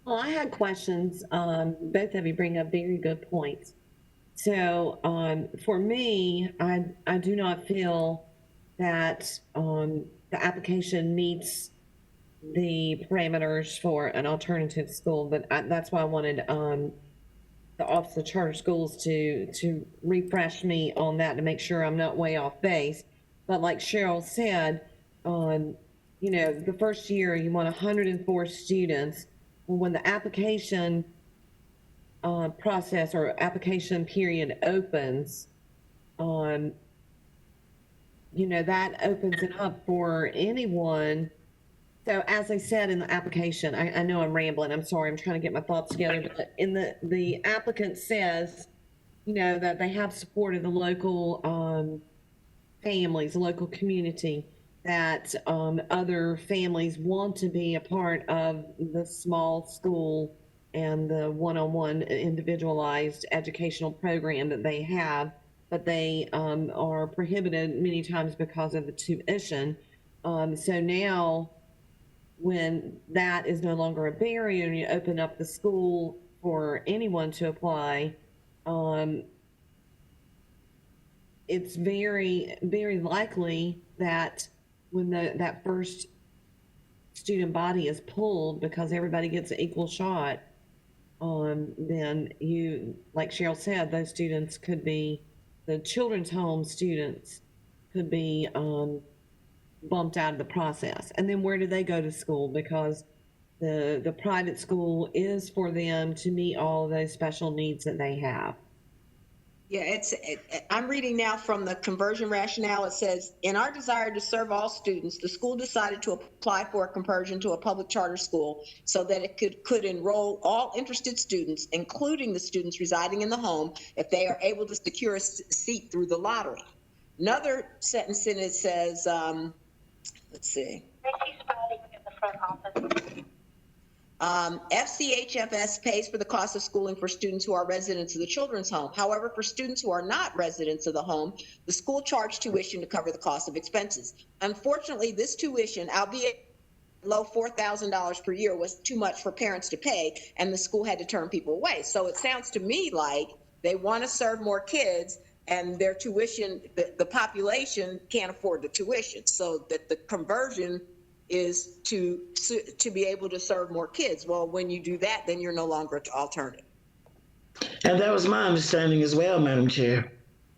Well, I had questions. Both of you bring up very good points. So for me, I do not feel that the application meets the parameters for an alternative school, but that's why I wanted the Office of Charter Schools to refresh me on that to make sure I'm not way off base. But like Cheryl said, you know, the first year you want 104 students. Well, when the application process or application period opens, you know, that opens it up for anyone. So as I said in the application, I know I'm rambling, I'm sorry, I'm trying to get my thoughts together, but in the applicant says, you know, that they have supported the local families, the local community, that other families want to be a part of the small school and the one-on-one individualized educational program that they have, but they are prohibited many times because of the tuition. So now, when that is no longer a barrier and you open up the school for anyone to apply, it's very, very likely that when that first student body is pulled because everybody gets an equal shot, then you, like Cheryl said, those students could be, the children's home students could be bumped out of the process. And then where do they go to school? Because the private school is for them to meet all of those special needs that they have. Yeah, I'm reading now from the conversion rationale. It says, in our desire to serve all students, the school decided to apply for a conversion to a public charter school so that it could enroll all interested students, including the students residing in the home, if they are able to secure a seat through the lottery. Another sentence in it says, let's see. FCHFS pays for the cost of schooling for students who are residents of the children's home. However, for students who are not residents of the home, the school charged tuition to cover the cost of expenses. Unfortunately, this tuition, albeit low $4,000 per year, was too much for parents to pay, and the school had to turn people away. So it sounds to me like they want to serve more kids, and their tuition, the population can't afford the tuition. So that the conversion is to be able to serve more kids. Well, when you do that, then you're no longer an alternative. And that was my understanding as well, Madam Chair.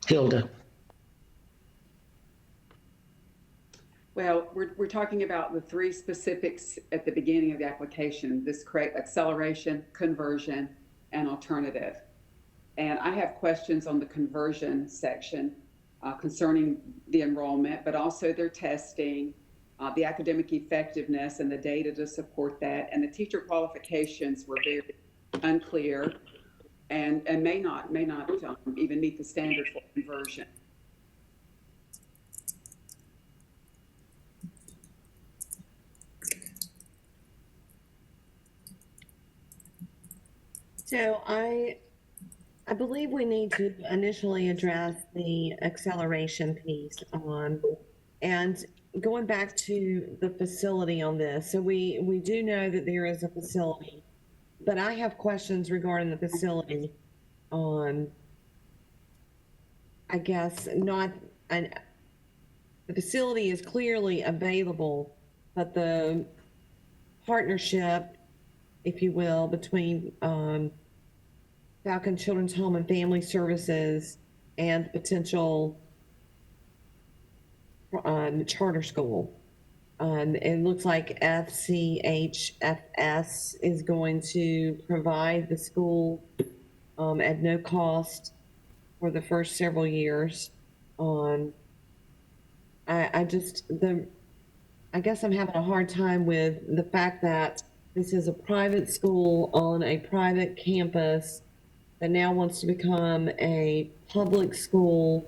Hilda. Well, we're talking about the three specifics at the beginning of the application: this acceleration, conversion, and alternative. And I have questions on the conversion section concerning the enrollment, but also their testing, the academic effectiveness and the data to support that. And the teacher qualifications were very unclear and may not even meet the standard for conversion. So I believe we need to initially address the acceleration piece and going back to the facility on this. So we do know that there is a facility, but I have questions regarding the facility. I guess not, the facility is clearly available, but the partnership, if you will, between Falcon Children's Home and Family Services and potential charter school. It looks like FCHFS is going to provide the school at no cost for the first several years. I just, I guess I'm having a hard time with the fact that this is a private school on a private campus that now wants to become a public school,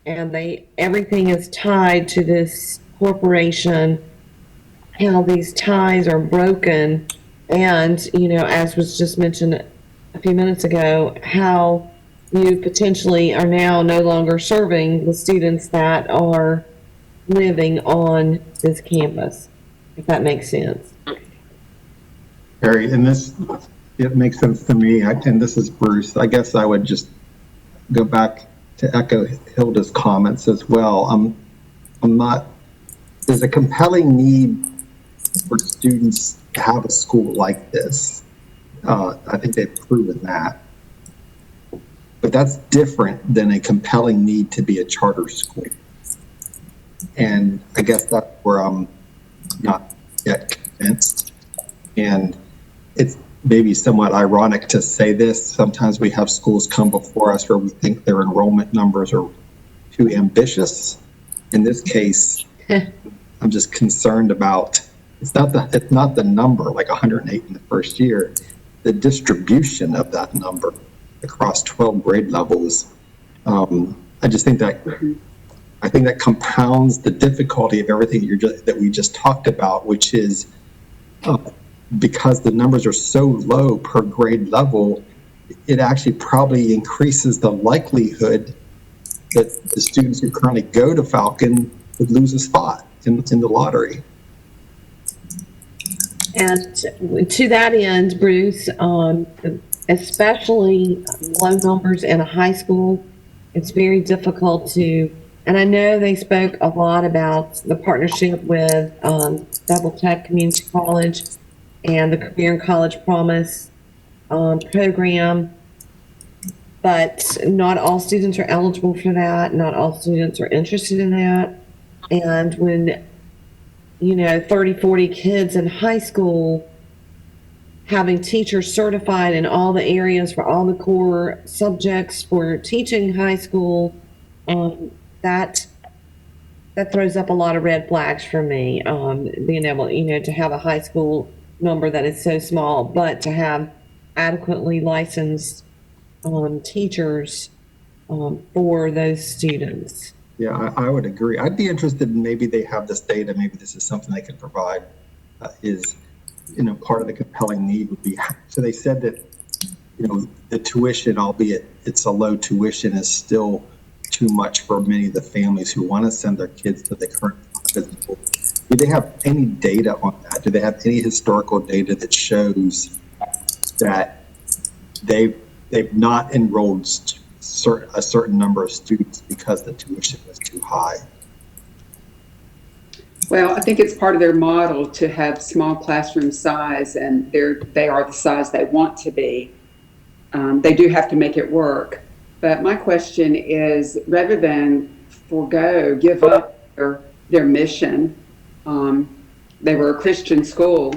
and everything is tied to this corporation, how these ties are broken, and, as was just mentioned a few minutes ago, how you potentially are now no longer serving the students that are living on this campus, if that makes sense. Harry, and it makes sense to me, and this is Bruce. I guess I would just go back to echo Hilda's comments as well. There's a compelling need for students to have a school like this. I think they've proven that. But that's different than a compelling need to be a charter school. And I guess that's where I'm not yet convinced. And it's maybe somewhat ironic to say this. Sometimes we have schools come before us where we think their enrollment numbers are too ambitious. In this case, I'm just concerned about, it's not the number, like 108 in the first year, the distribution of that number across 12 grade levels. I just think that, I think that compounds the difficulty of everything that we just talked about, which is because the numbers are so low per grade level, it actually probably increases the likelihood that the students who currently go to Falcon would lose a spot in the lottery. And to that end, Bruce, especially low numbers in a high school, it's very difficult to, and I know they spoke a lot about the partnership with Double Tech Community College and the Career and College Promise program, but not all students are eligible for that. Not all students are interested in that. And when, 30, 40 kids in high school having teachers certified in all the areas for all the core subjects for teaching high school, that throws up a lot of red flags for me. Being able, to have a high school number that is so small, but to have adequately licensed teachers for those students. Yeah, I would agree. I'd be interested in, maybe they have this data, maybe this is something they can provide, part of the compelling need would be, so they said that, the tuition, albeit it's a low tuition, is still too much for many of the families who want to send their kids to the current school. Do they have any data on that? Do they have any historical data that shows that they've not enrolled a certain number of students because the tuition was too high? Well, I think it's part of their model to have small classroom size, and they are the size they want to be. They do have to make it work. But my question is, rather than give up their mission, they were a Christian school.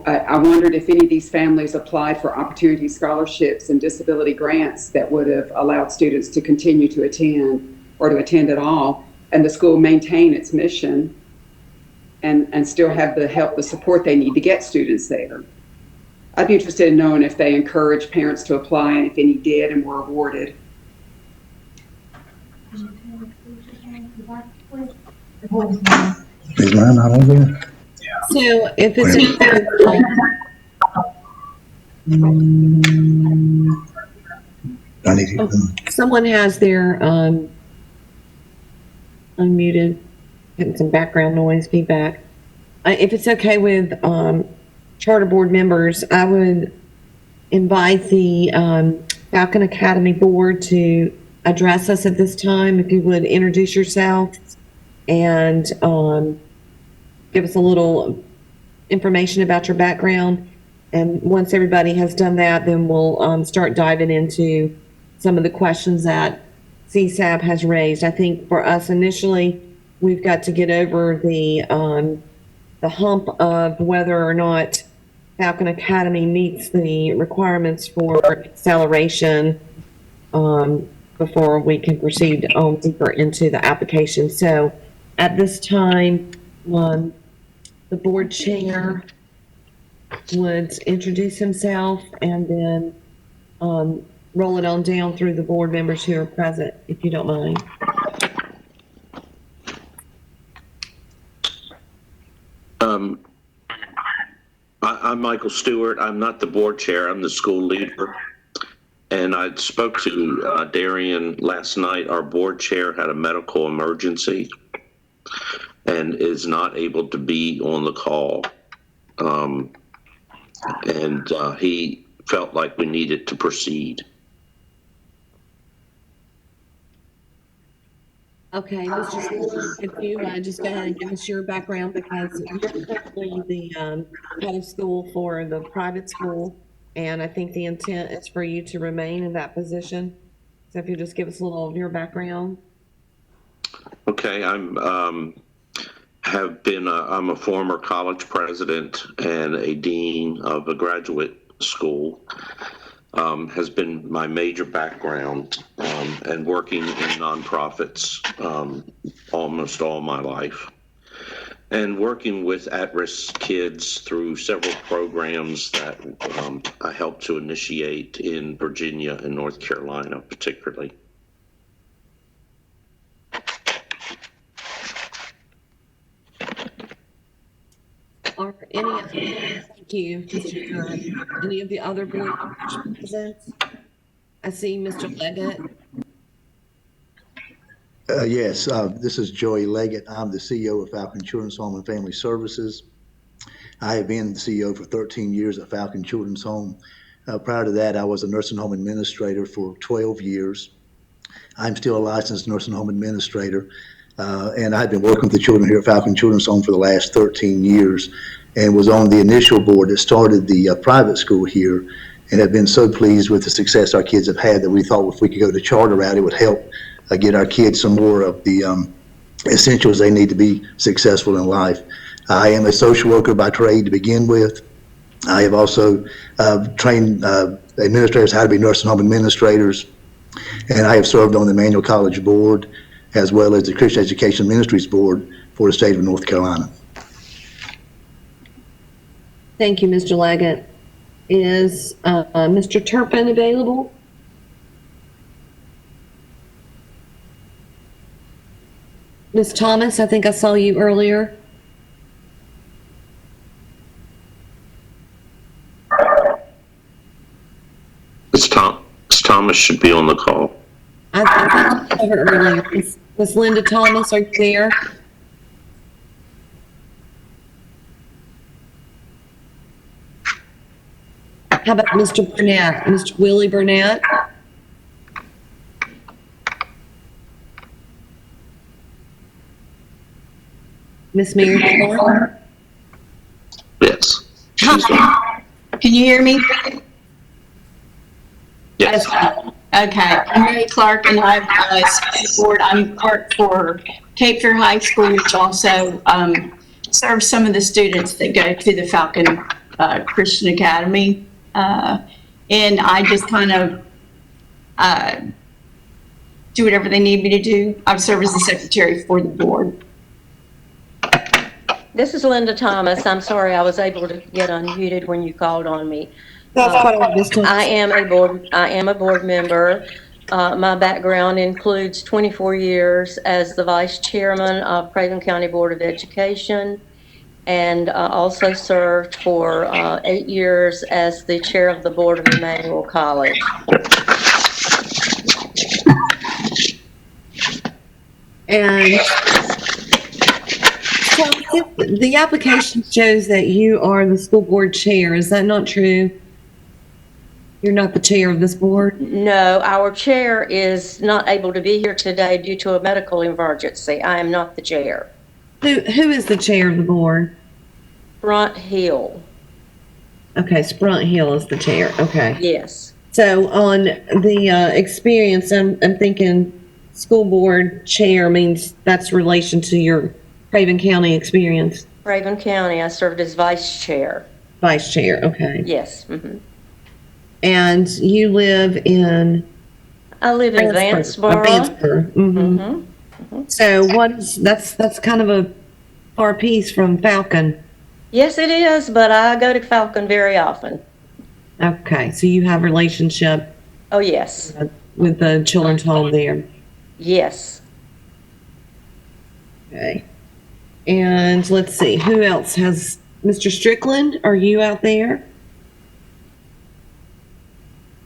I wondered if any of these families applied for opportunity scholarships and disability grants that would have allowed students to continue to attend or to attend at all, and the school maintain its mission and still have the support they need to get students there. I'd be interested in knowing if they encourage parents to apply and if any did and were awarded. Is mine not over there? So if it's someone has their unmuted, getting some background noise feedback. If it's okay with charter board members, I would invite the Falcon Academy board to address us at this time. If you would introduce yourself and give us a little information about your background. And once everybody has done that, then we'll start diving into some of the questions that CSAB has raised. I think for us initially, we've got to get over the hump of whether or not Falcon Academy meets the requirements for acceleration before we can proceed on deeper into the application. So at this time, the board chair would introduce himself and then roll it on down through the board members who are present, if you don't mind. I'm Michael Stewart. I'm not the board chair. I'm the school leader. And I spoke to Darian last night. Our board chair had a medical emergency and is not able to be on the call. He felt like we needed to proceed. Okay, Mr. Stewart, if you just go ahead and give us your background, because you're currently the head of school for the private school, and I think the intent is for you to remain in that position. So if you just give us a little of your background. Okay, I'm a former college president and a dean of a graduate school. Has been my major background, and working in nonprofits almost all my life, and working with at-risk kids through several programs that I helped to initiate in Virginia and North Carolina particularly. Are any of thank you, Mr. Curran. Any of the other board members present? I see Mr. Leggett. Yes, this is Joey Leggett. I'm the CEO of Falcon Children's Home and Family Services. I have been the CEO for 13 years at Falcon Children's Home. Prior to that, I was a nursing home administrator for 12 years. I'm still a licensed nursing home administrator, and I've been working with the children here at Falcon Children's Home for the last 13 years, and was on the initial board that started the private school here, and have been so pleased with the success our kids have had that we thought if we could go the charter route, it would help get our kids some more of the essentials they need to be successful in life. I am a social worker by trade to begin with. I have also trained administrators how to be nursing home administrators, and I have served on the Emmanuel College Board as well as the Christian Education Ministries Board for the state of North Carolina. Thank you, Mr. Leggett. Is Mr. Turpin available? Ms. Thomas, I think I saw you earlier. Ms. Thomas should be on the call. I saw her earlier. Ms. Linda Thomas, are you there? How about Mr. Burnett, Mr. Willie Burnett? Miss Mary Clark? Yes. Hi. Can you hear me? Yes. Okay. I'm Mary Clark, and I'm board. I'm clerk for Cape Fear High School, which also serves some of the students that go to the Falcon Christian Academy. And I just kind of do whatever they need me to do. I serve as the secretary for the board. This is Linda Thomas. I'm sorry I was able to get unmuted when you called on me. I am a board member. My background includes 24 years as the vice chairman of Craven County Board of Education, and also served for 8 years as the chair of the board of Emmanuel College. And so the application shows that you are the school board chair. Is that not true? You're not the chair of this board? No, our chair is not able to be here today due to a medical emergency. I am not the chair. Who is the chair of the board? Brunt Hill. Okay, Sprunt Hill is the chair. Okay. Yes. So on the experience, I'm thinking school board chair means that's relation to your Craven County experience. Craven County, I served as vice chair. Vice chair, okay. Yes. Mm-hmm. And you live in? I live in Vanceboro. Mhm. Mm-hmm. So that's kind of a far piece from Falcon. Yes, it is, but I go to Falcon very often. Okay, so you have relationship Oh, yes. with the children's home there. Yes. Okay. And let's see, who else has, Mr. Strickland, are you out there?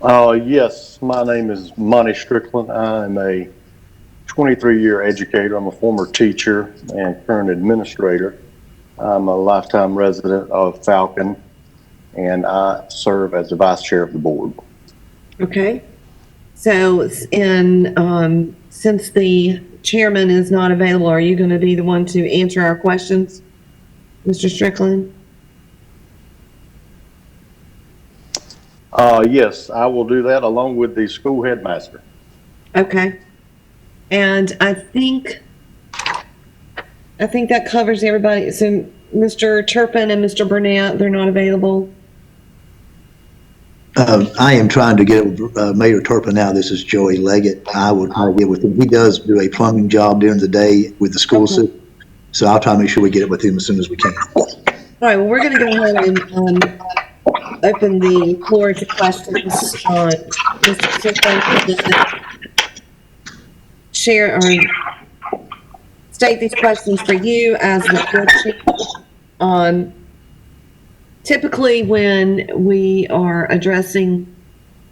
Yes, my name is Monty Strickland. I'm a 23-year educator. I'm a former teacher and current administrator. I'm a lifetime resident of Falcon, and I serve as the vice chair of the board. Okay. So, since the chairman is not available, are you going to be the one to answer our questions, Mr. Strickland? Yes, I will do that along with the school headmaster. Okay. And I think that covers everybody. So Mr. Turpin and Mr. Burnett, they're not available. I am trying to get Mayor Turpin now. This is Joey Leggett. I will try to get with him. He does do a plumbing job during the day with the school system. So I'll try to make sure we get it with him as soon as we can. All right, well, we're going to go ahead and open the floor to questions on Mr. Strickland. Share or state these questions for you as the board chair. Typically, when we are addressing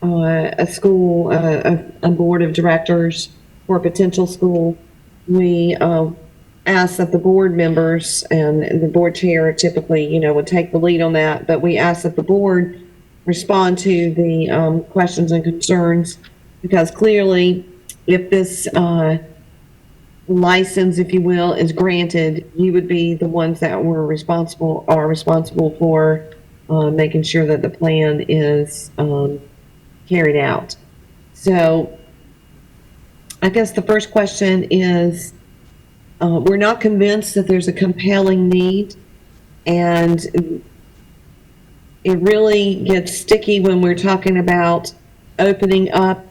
a school, a board of directors for a potential school, we ask that the board members and the board chair typically, would take the lead on that. But we ask that the board respond to the questions and concerns, because clearly, if this license, if you will, is granted, you would be the ones that are responsible for making sure that the plan is carried out. So I guess the first question is, we're not convinced that there's a compelling need, and it really gets sticky when we're talking about opening up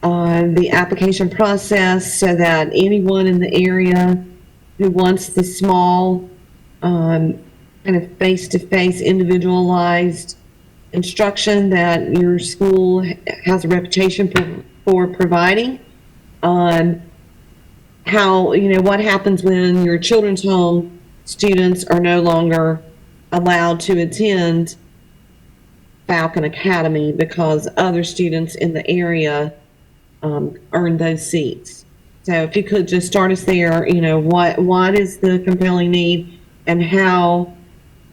the application process so that anyone in the area who wants the small, kind of face-to-face, individualized instruction that your school has a reputation for providing. How, what happens when your children's home students are no longer allowed to attend Falcon Academy because other students in the area earn those seats. So if you could just start us there, what is the compelling need, and how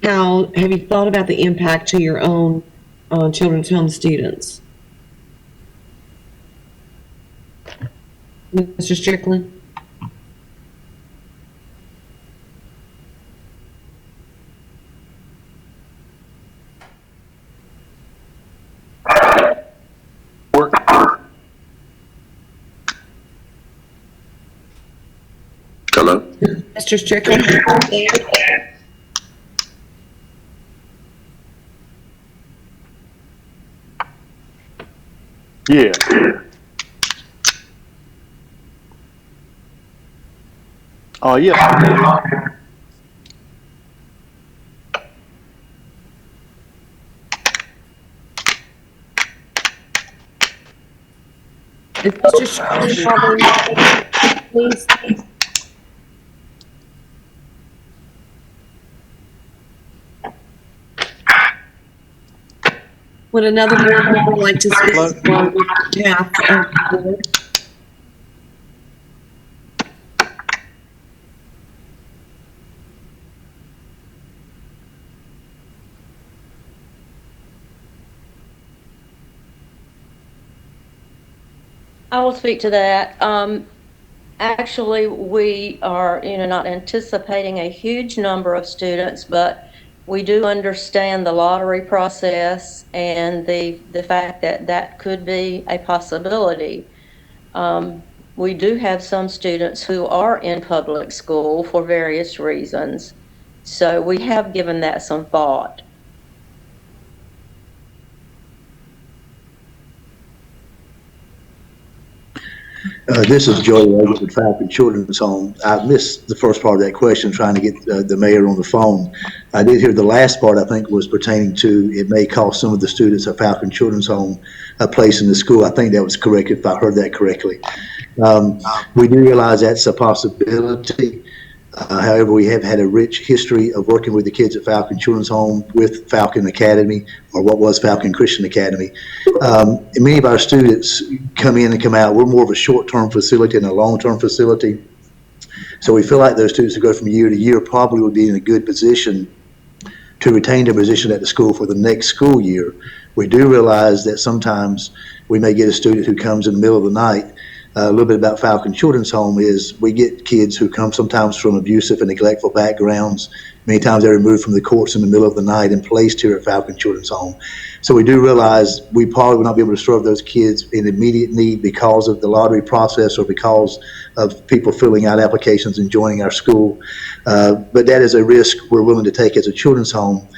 have you thought about the impact to your own children's home students? Mr. Strickland? Hello? Mr. Strickland? Yeah. Yes. Mr. Strickland, please. Would another board member like to speak on behalf of the board? I will speak to that. Actually, we are, not anticipating a huge number of students, but we do understand the lottery process and the fact that that could be a possibility. We do have some students who are in public school for various reasons. So we have given that some thought. This is Joey Leggett with Falcon Children's Home. I missed the first part of that question, trying to get the mayor on the phone. I did hear the last part, I think, was pertaining to it may cost some of the students at Falcon Children's Home a place in the school. I think that was correct, if I heard that correctly. We do realize that's a possibility. However, we have had a rich history of working with the kids at Falcon Children's Home with Falcon Academy, or what was Falcon Christian Academy. And many of our students come in and come out. We're more of a short-term facility than a long-term facility. So we feel like those students who go from year to year probably would be in a good position to retain their position at the school for the next school year. We do realize that sometimes we may get a student who comes in the middle of the night. A little bit about Falcon Children's Home is we get kids who come sometimes from abusive and neglectful backgrounds. Many times they're removed from the courts in the middle of the night and placed here at Falcon Children's Home. So we do realize we probably will not be able to serve those kids in immediate need because of the lottery process or because of people filling out applications and joining our school. But that is a risk we're willing to take as a children's home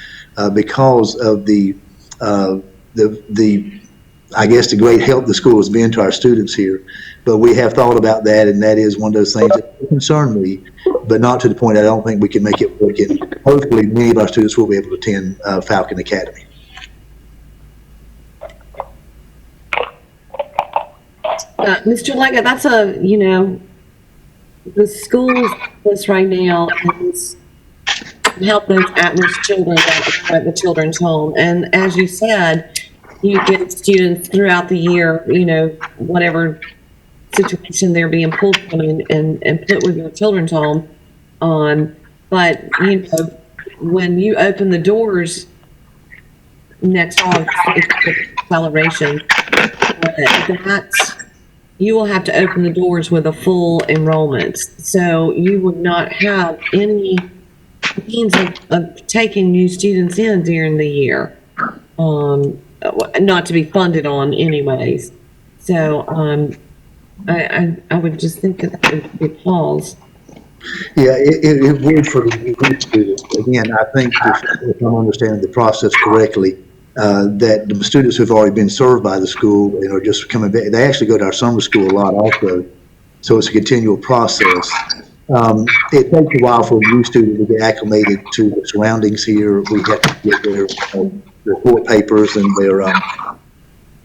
because of I guess the great help the school has been to our students here. But we have thought about that, and that is one of those things that concern me, but not to the point I don't think we can make it work. And hopefully many of our students will be able to attend Falcon Academy. Mr. Leggett, that's the school's this right now is help those at-risk children that are at the children's home. And as you said, you get students throughout the year, whatever situation they're being pulled from and put with your children's home on. But, when you open the doors next August, it's acceleration, you will have to open the doors with a full enrollment. So you would not have any means of taking new students in during the year, not to be funded on anyways. So I would just think that would be a pause. Yeah, it would for the group students. Again, I think if I'm understanding the process correctly, that the students who've already been served by the school and are just coming back, they actually go to our summer school a lot also. So it's a continual process. It takes a while for a new student to get acclimated to the surroundings here. We have to get their report papers and their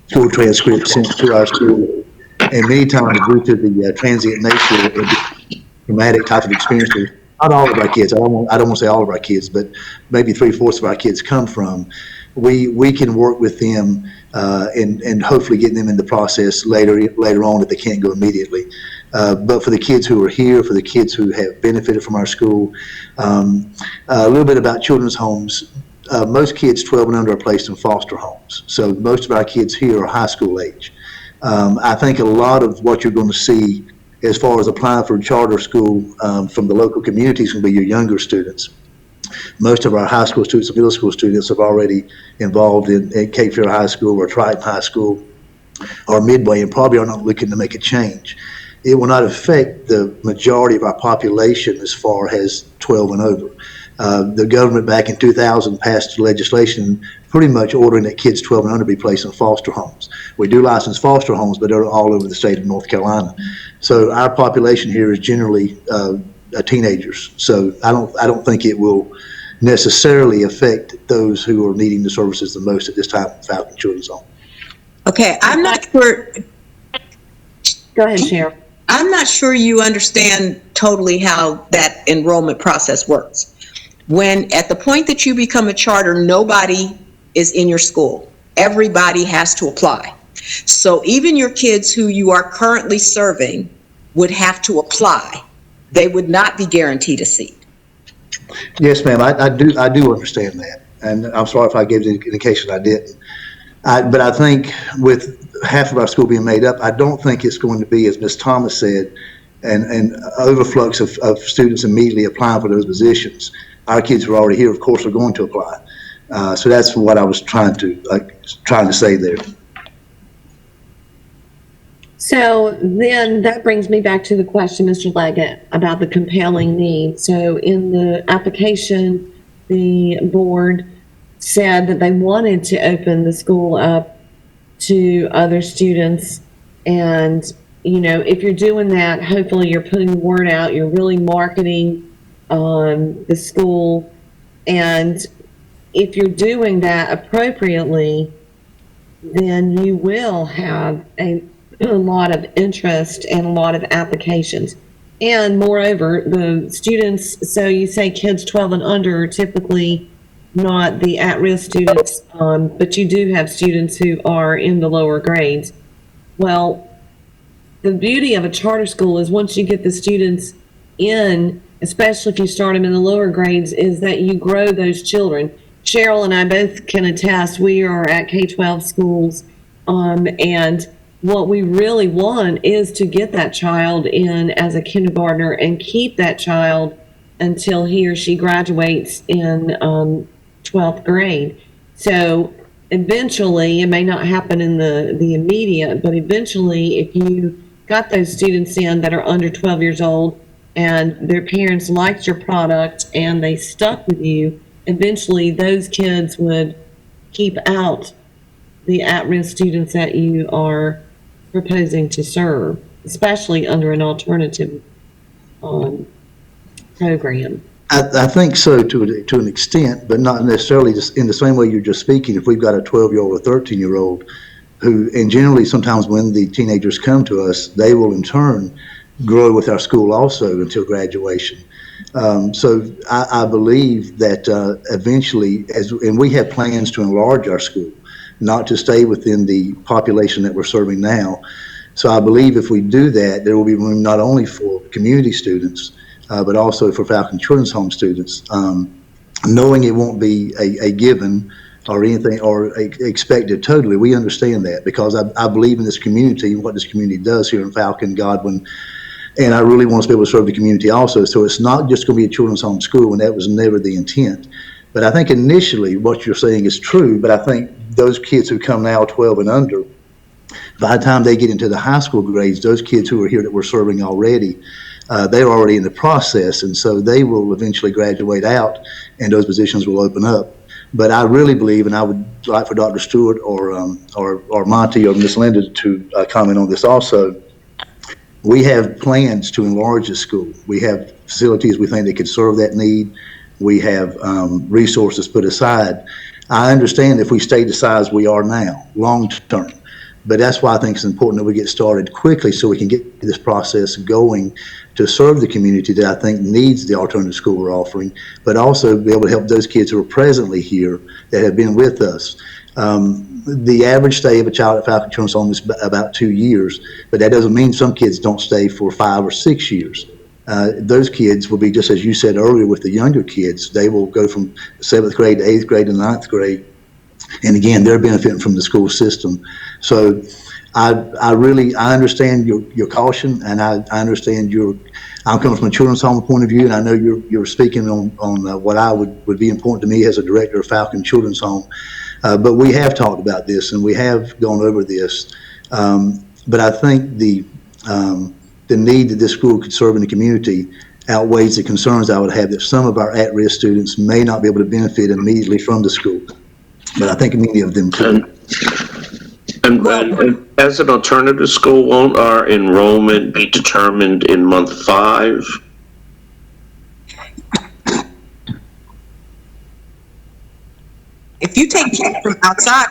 school transcripts sent to our school. And many times, due to the transient nature of the traumatic type of experiences, not all of our kids, I don't want to say all of our kids, but maybe 3/4 of our kids come from, we can work with them and hopefully get them in the process later on if they can't go immediately. But for the kids who are here, for the kids who have benefited from our school, a little bit about children's homes. Most kids 12 and under are placed in foster homes. So most of our kids here are high school age. I think a lot of what you're going to see as far as applying for a charter school from the local communities will be your younger students. Most of our high school students and middle school students have already involved in Cape Fear High School or Triton High School or Midway and probably are not looking to make a change. It will not affect the majority of our population as far as 12 and over. The government back in 2000 passed legislation pretty much ordering that kids 12 and under be placed in foster homes. We do license foster homes, but they're all over the state of North Carolina. So our population here is generally teenagers. So I don't think it will necessarily affect those who are needing the services the most at this time at Falcon Children's Home. Okay, I'm not sure. Go ahead, Cheryl. I'm not sure you understand totally how that enrollment process works. When at the point that you become a charter, nobody is in your school. Everybody has to apply. So even your kids who you are currently serving would have to apply. They would not be guaranteed a seat. Yes, ma'am. I do understand that, and I'm sorry if I gave the indication I didn't. But I think with half of our school being made up, I don't think it's going to be, as Ms. Thomas said, an overflux of students immediately applying for those positions. Our kids who are already here, of course, are going to apply. So that's what I was trying to say there. So then that brings me back to the question, Mr. Leggett, about the compelling need. So in the application, the board said that they wanted to open the school up to other students and if you're doing that, hopefully you're putting the word out, you're really marketing the school. And if you're doing that appropriately, then you will have a lot of interest and a lot of applications. And moreover, the students, so you say kids 12 and under are typically not the at-risk students, but you do have students who are in the lower grades. Well, the beauty of a charter school is once you get the students in, especially if you start them in the lower grades, is that you grow those children. Cheryl and I both can attest, we are at K-12 schools, and what we really want is to get that child in as a kindergartner and keep that child until he or she graduates in 12th grade. So eventually, it may not happen in the immediate, but eventually, if you got those students in that are under 12 years old and their parents liked your product and they stuck with you, eventually those kids would keep out the at-risk students that you are proposing to serve, especially under an alternative program. I think so to an extent, but not necessarily just in the same way you're just speaking. If we've got a 12-year-old or 13-year-old who, and generally sometimes when the teenagers come to us, they will in turn grow with our school also until graduation. So I believe that eventually, and we have plans to enlarge our school, not to stay within the population that we're serving now. So I believe if we do that, there will be room not only for community students, but also for Falcon Children's Home students, knowing it won't be a given or anything or expected totally. We understand that because I believe in this community and what this community does here in Falcon, Godwin, and I really want us to be able to serve the community also. So it's not just going to be a children's home school, and that was never the intent. But I think initially what you're saying is true, but I think those kids who come now 12 and under, by the time they get into the high school grades, those kids who are here that we're serving already, they're already in the process, and so they will eventually graduate out, and those positions will open up. But I really believe, and I would like for Dr. Stewart or Monty or Ms. Linda to comment on this also. We have plans to enlarge the school. We have facilities we think that could serve that need. We have resources put aside. I understand if we stay the size we are now, long term. But that's why I think it's important that we get started quickly so we can get this process going to serve the community that I think needs the alternative school we're offering, but also be able to help those kids who are presently here that have been with us. The average stay of a child at Falcon Children's Home is about 2 years, but that doesn't mean some kids don't stay for 5 or 6 years. Those kids will be, just as you said earlier with the younger kids, they will go from 7th grade to 8th grade to 9th grade. And again, they're benefiting from the school system. So I understand your caution, and I understand I'm coming from a children's home point of view, and I know you're speaking on what I would be important to me as a director of Falcon Children's Home. But we have talked about this, and we have gone over this. But I think the need that this school could serve in the community outweighs the concerns I would have that some of our at-risk students may not be able to benefit immediately from the school. But I think many of them could. And as an alternative school, won't our enrollment be determined in month 5? If you take kids from outside,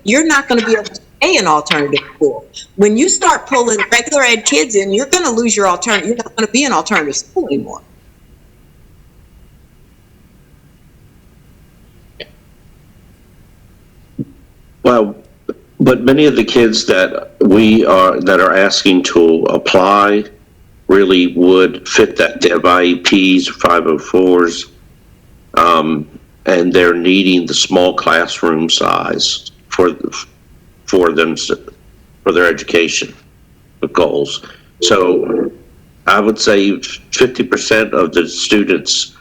you're not going to be able to stay in alternative school. When you start pulling regular ed kids in, you're going to lose your alternative. You're not going to be in alternative school anymore. Well, but many of the kids that are asking to apply really would fit that. They have IEPs, 504s, and they're needing the small classroom size for them for their education goals. So I would say 50% of the students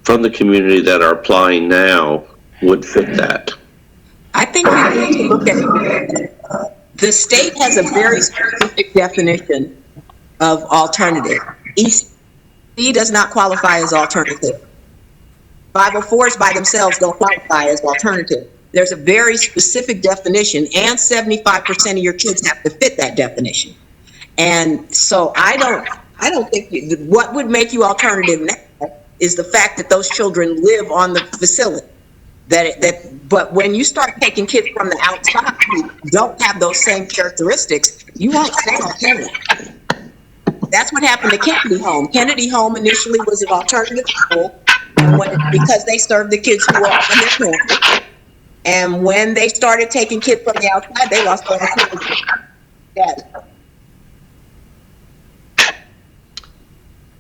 from the community that are applying now would fit that. I think we need to look at the state has a very specific definition of alternative. EC does not qualify as alternative. 504s by themselves don't qualify as alternative. There's a very specific definition, and 75% of your kids have to fit that definition. And so I don't think, what would make you alternative now is the fact that those children live on the facility. But when you start taking kids from the outside who don't have those same characteristics, you won't stay on Kennedy. That's what happened to Kennedy Home. Kennedy Home initially was an alternative school, and because they served the kids who were on their campus. And when they started taking kids from the outside, they lost their opportunity.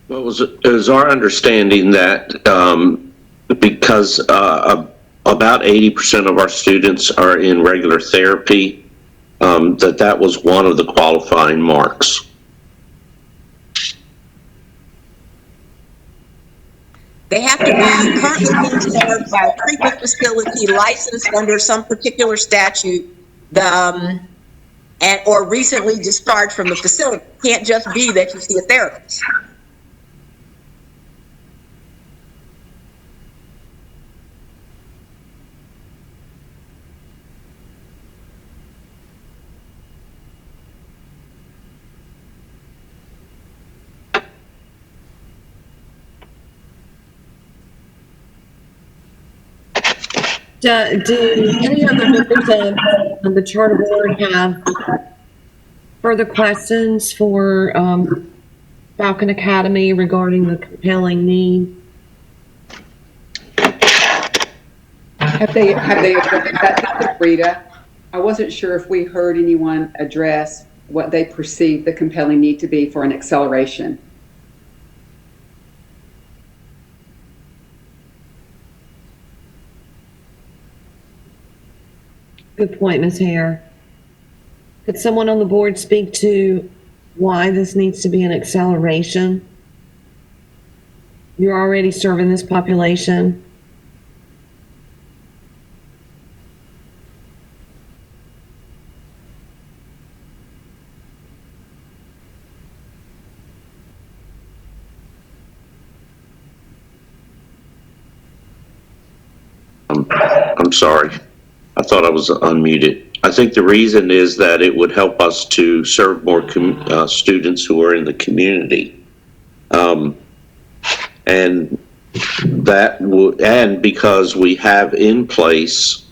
Well, it was our understanding that because about 80% of our students are in regular therapy, that was one of the qualifying marks. They have to be currently being served by a treatment facility licensed under some particular statute, or recently discharged from the facility. It can't just be that you see a therapist. Do any other members of the charter board have further questions for Falcon Academy regarding the compelling need? Have they addressed that? This is Rita. I wasn't sure if we heard anyone address what they perceive the compelling need to be for an acceleration. Good point, Ms. Hare. Could someone on the board speak to why this needs to be an acceleration? You're already serving this population. I'm sorry. I thought I was unmuted. I think the reason is that it would help us to serve more students who are in the community. And that would, and because we have in place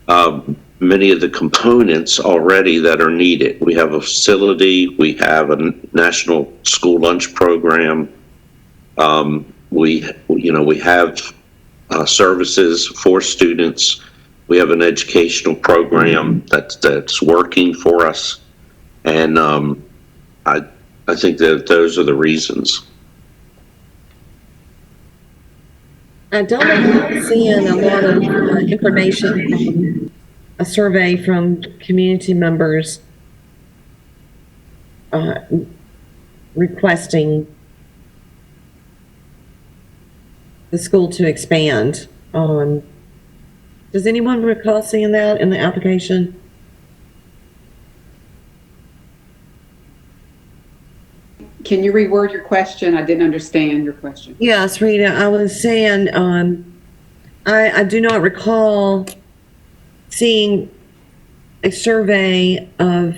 many of the components already that are needed. We have a facility, we have a national school lunch program. We have services for students. We have an educational program that's working for us, and I think that those are the reasons. I don't remember seeing a lot of information from a survey from community members requesting the school to expand. Does anyone recall seeing that in the application? Can you reword your question? I didn't understand your question. Yes, Rita, I was saying, I do not recall seeing a survey of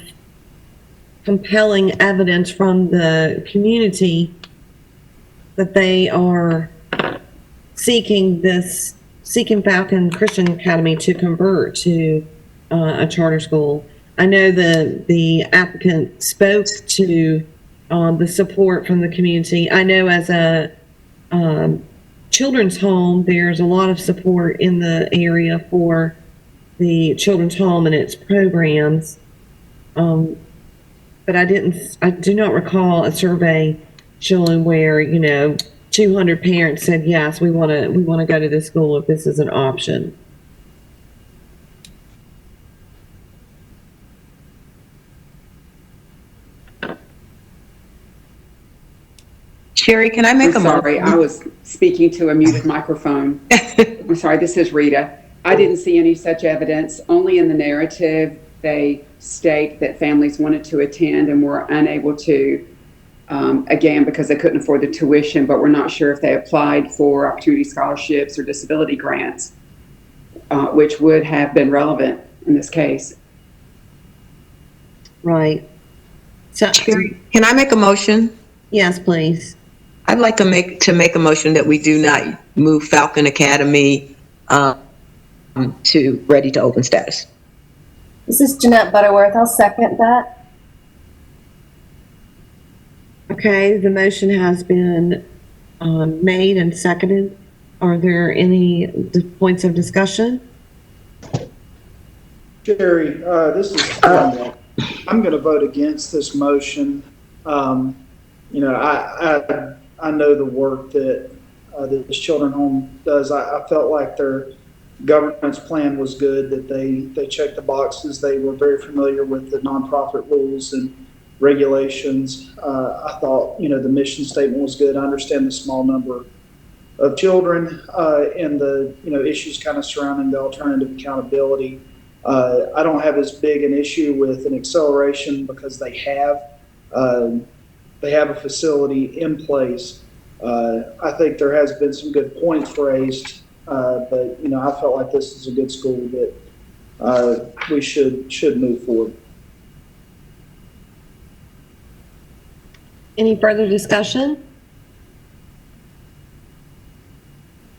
compelling evidence from the community that they are seeking Falcon Christian Academy to convert to a charter school. I know the applicant spoke to the support from the community. I know as a children's home, there's a lot of support in the area for the children's home and its programs. But I do not recall a survey showing where, 200 parents said, yes, we want to go to this school if this is an option. Sherry, can I make a motion? Sorry, I was speaking to a muted microphone. I'm sorry, this is Rita. I didn't see any such evidence. Only in the narrative, they state that families wanted to attend and were unable to, again, because they couldn't afford the tuition, but we're not sure if they applied for opportunity scholarships or disability grants, which would have been relevant in this case. Right. So, Can I make a motion? yes, please. I'd like to make a motion that we do not move Falcon Academy to ready to open status. This is Jeanette Butterworth. I'll second that. Okay, the motion has been made and seconded. Are there any points of discussion? Jerry, this is Tim. I'm going to vote against this motion. You know, I know the work that this children home does. I felt like their governance plan was good, that they checked the boxes. They were very familiar with the nonprofit rules and regulations. I thought, you know, the mission statement was good. I understand the small number of children and the, you know, issues kind of surrounding the alternative accountability. I don't have as big an issue with an acceleration because they have a facility in place. I think there has been some good points raised, but you know, I felt like this is a good school that we should move forward. Any further discussion?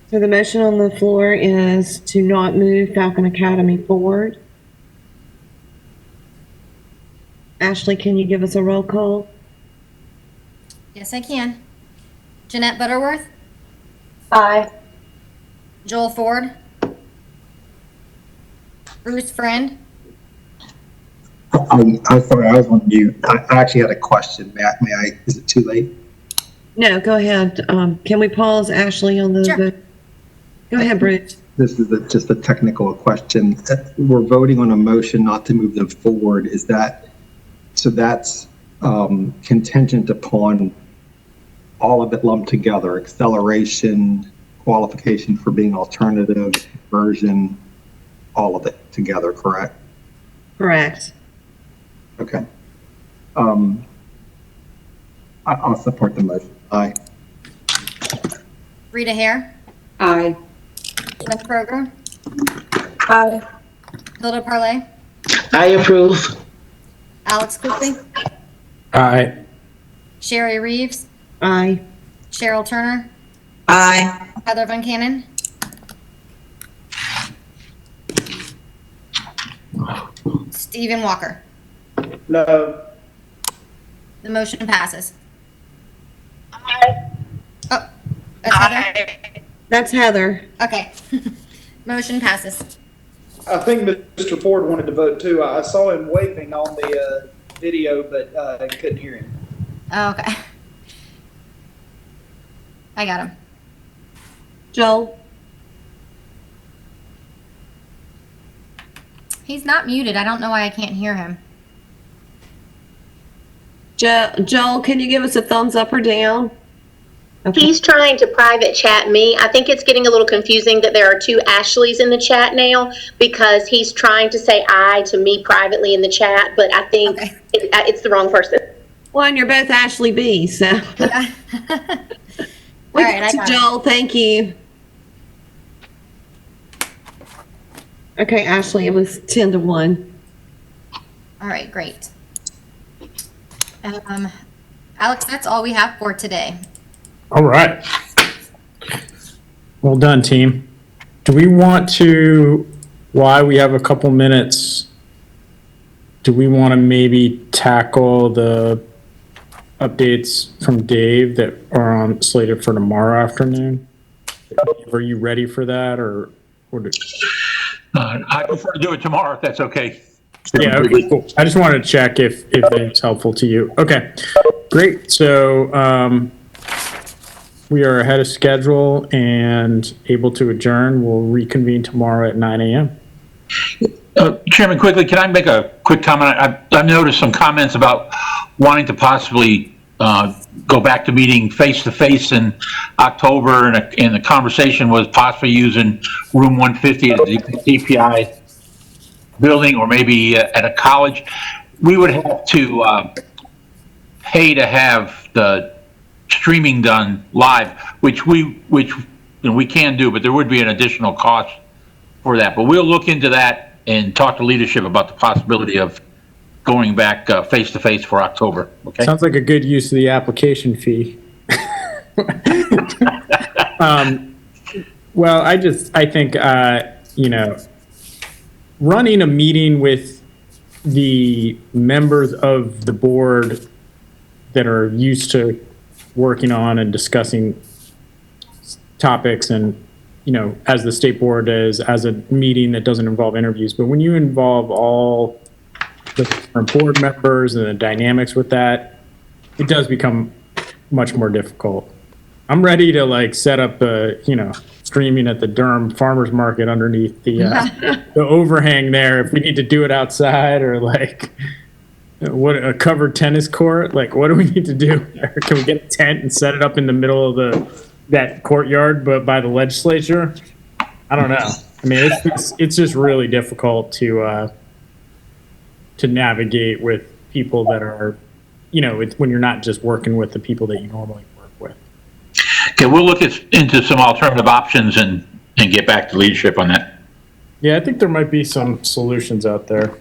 So the motion on the floor is to not move Falcon Academy forward. Ashley, can you give us a roll call? Yes, I can. Jeanette Butterworth? Aye. Joel Ford? Bruce Friend? I'm sorry, I was on mute. I actually had a question. May I, is it too late? No, go ahead. Can we pause Ashley on the vote? Go ahead, Bruce. This is just a technical question. We're voting on a motion not to move them forward. Is that, so that's contingent upon all of it lumped together, acceleration, qualification for being alternative, version, all of it together, correct? Correct. Okay. I'll support the motion. Aye. Rita Hare? Aye. Beth Kroger? Aye. Hilda Parlay? I approve. Alex Quigley? Aye. Sherry Reeves? Aye. Cheryl Turner? Aye. Heather Van Cannon? Stephen Walker? No. The motion passes. Oh, that's Heather? That's Heather. Okay. Motion passes. I think Mr. Ford wanted to vote too. I saw him waving on the video, but I couldn't hear him. Okay. I got him. Joel? He's not muted. I don't know why I can't hear him. Joel, can you give us a thumbs up or down? Okay. He's trying to private chat me. I think it's getting a little confusing that there are two Ashleys in the chat now because he's trying to say I to me privately in the chat, but I think it's the wrong person. Well, and you're both Ashley B, so. Yeah. We All right, got I you, got it. Joel, thank you. Okay, Ashley, it was 10-1. All right, great. Alex, that's all we have for today. All right. Well done, team. Do we want to, while we have a couple minutes, do we want to maybe tackle the updates from Dave that are on slated for tomorrow afternoon? Are you ready for that, or I prefer to do it tomorrow if that's okay. Yeah, okay, cool. I just wanted to check if it's helpful to you. Okay, great. So we are ahead of schedule and able to adjourn. We'll reconvene tomorrow at 9 a.m. Chairman, quickly, can I make a quick comment? I've noticed some comments about wanting to possibly go back to meeting face-to-face in October, and the conversation was possibly using room 150 at the DPI building or maybe at a college. We would have to pay to have the streaming done live, which we can do, but there would be an additional cost for that. But we'll look into that and talk to leadership about the possibility of going back face to face for October. Okay. Sounds like a good use of the application fee. Well, I think, running a meeting with the members of the board that are used to working on and discussing topics and, as the state board is, as a meeting that doesn't involve interviews. But when you involve all the different board members and the dynamics with that, it does become much more difficult. I'm ready to set up streaming at the Durham Farmers Market underneath the overhang there. If we need to do it outside or what a covered tennis court, what do we need to do? Can we get a tent and set it up in the middle of that courtyard, but by the legislature? I don't know. I mean, it's just really difficult to navigate with people that are, when you're not just working with the people that you normally work with. Okay, we'll look into some alternative options and get back to leadership on that. Yeah, I think there might be some solutions out there.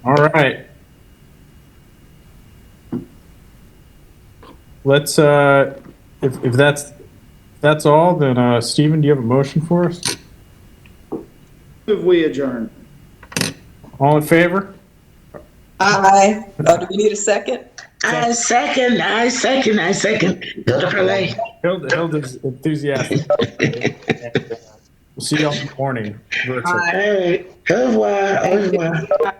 All right. Let's, if that's all, then Stephen, do you have a motion for us? Move we adjourn. All in favor? Aye. Oh, do we need a second? I second. Go to play. Hilda's enthusiastic. We'll see you all in the morning. Virtual. All right. Au revoir.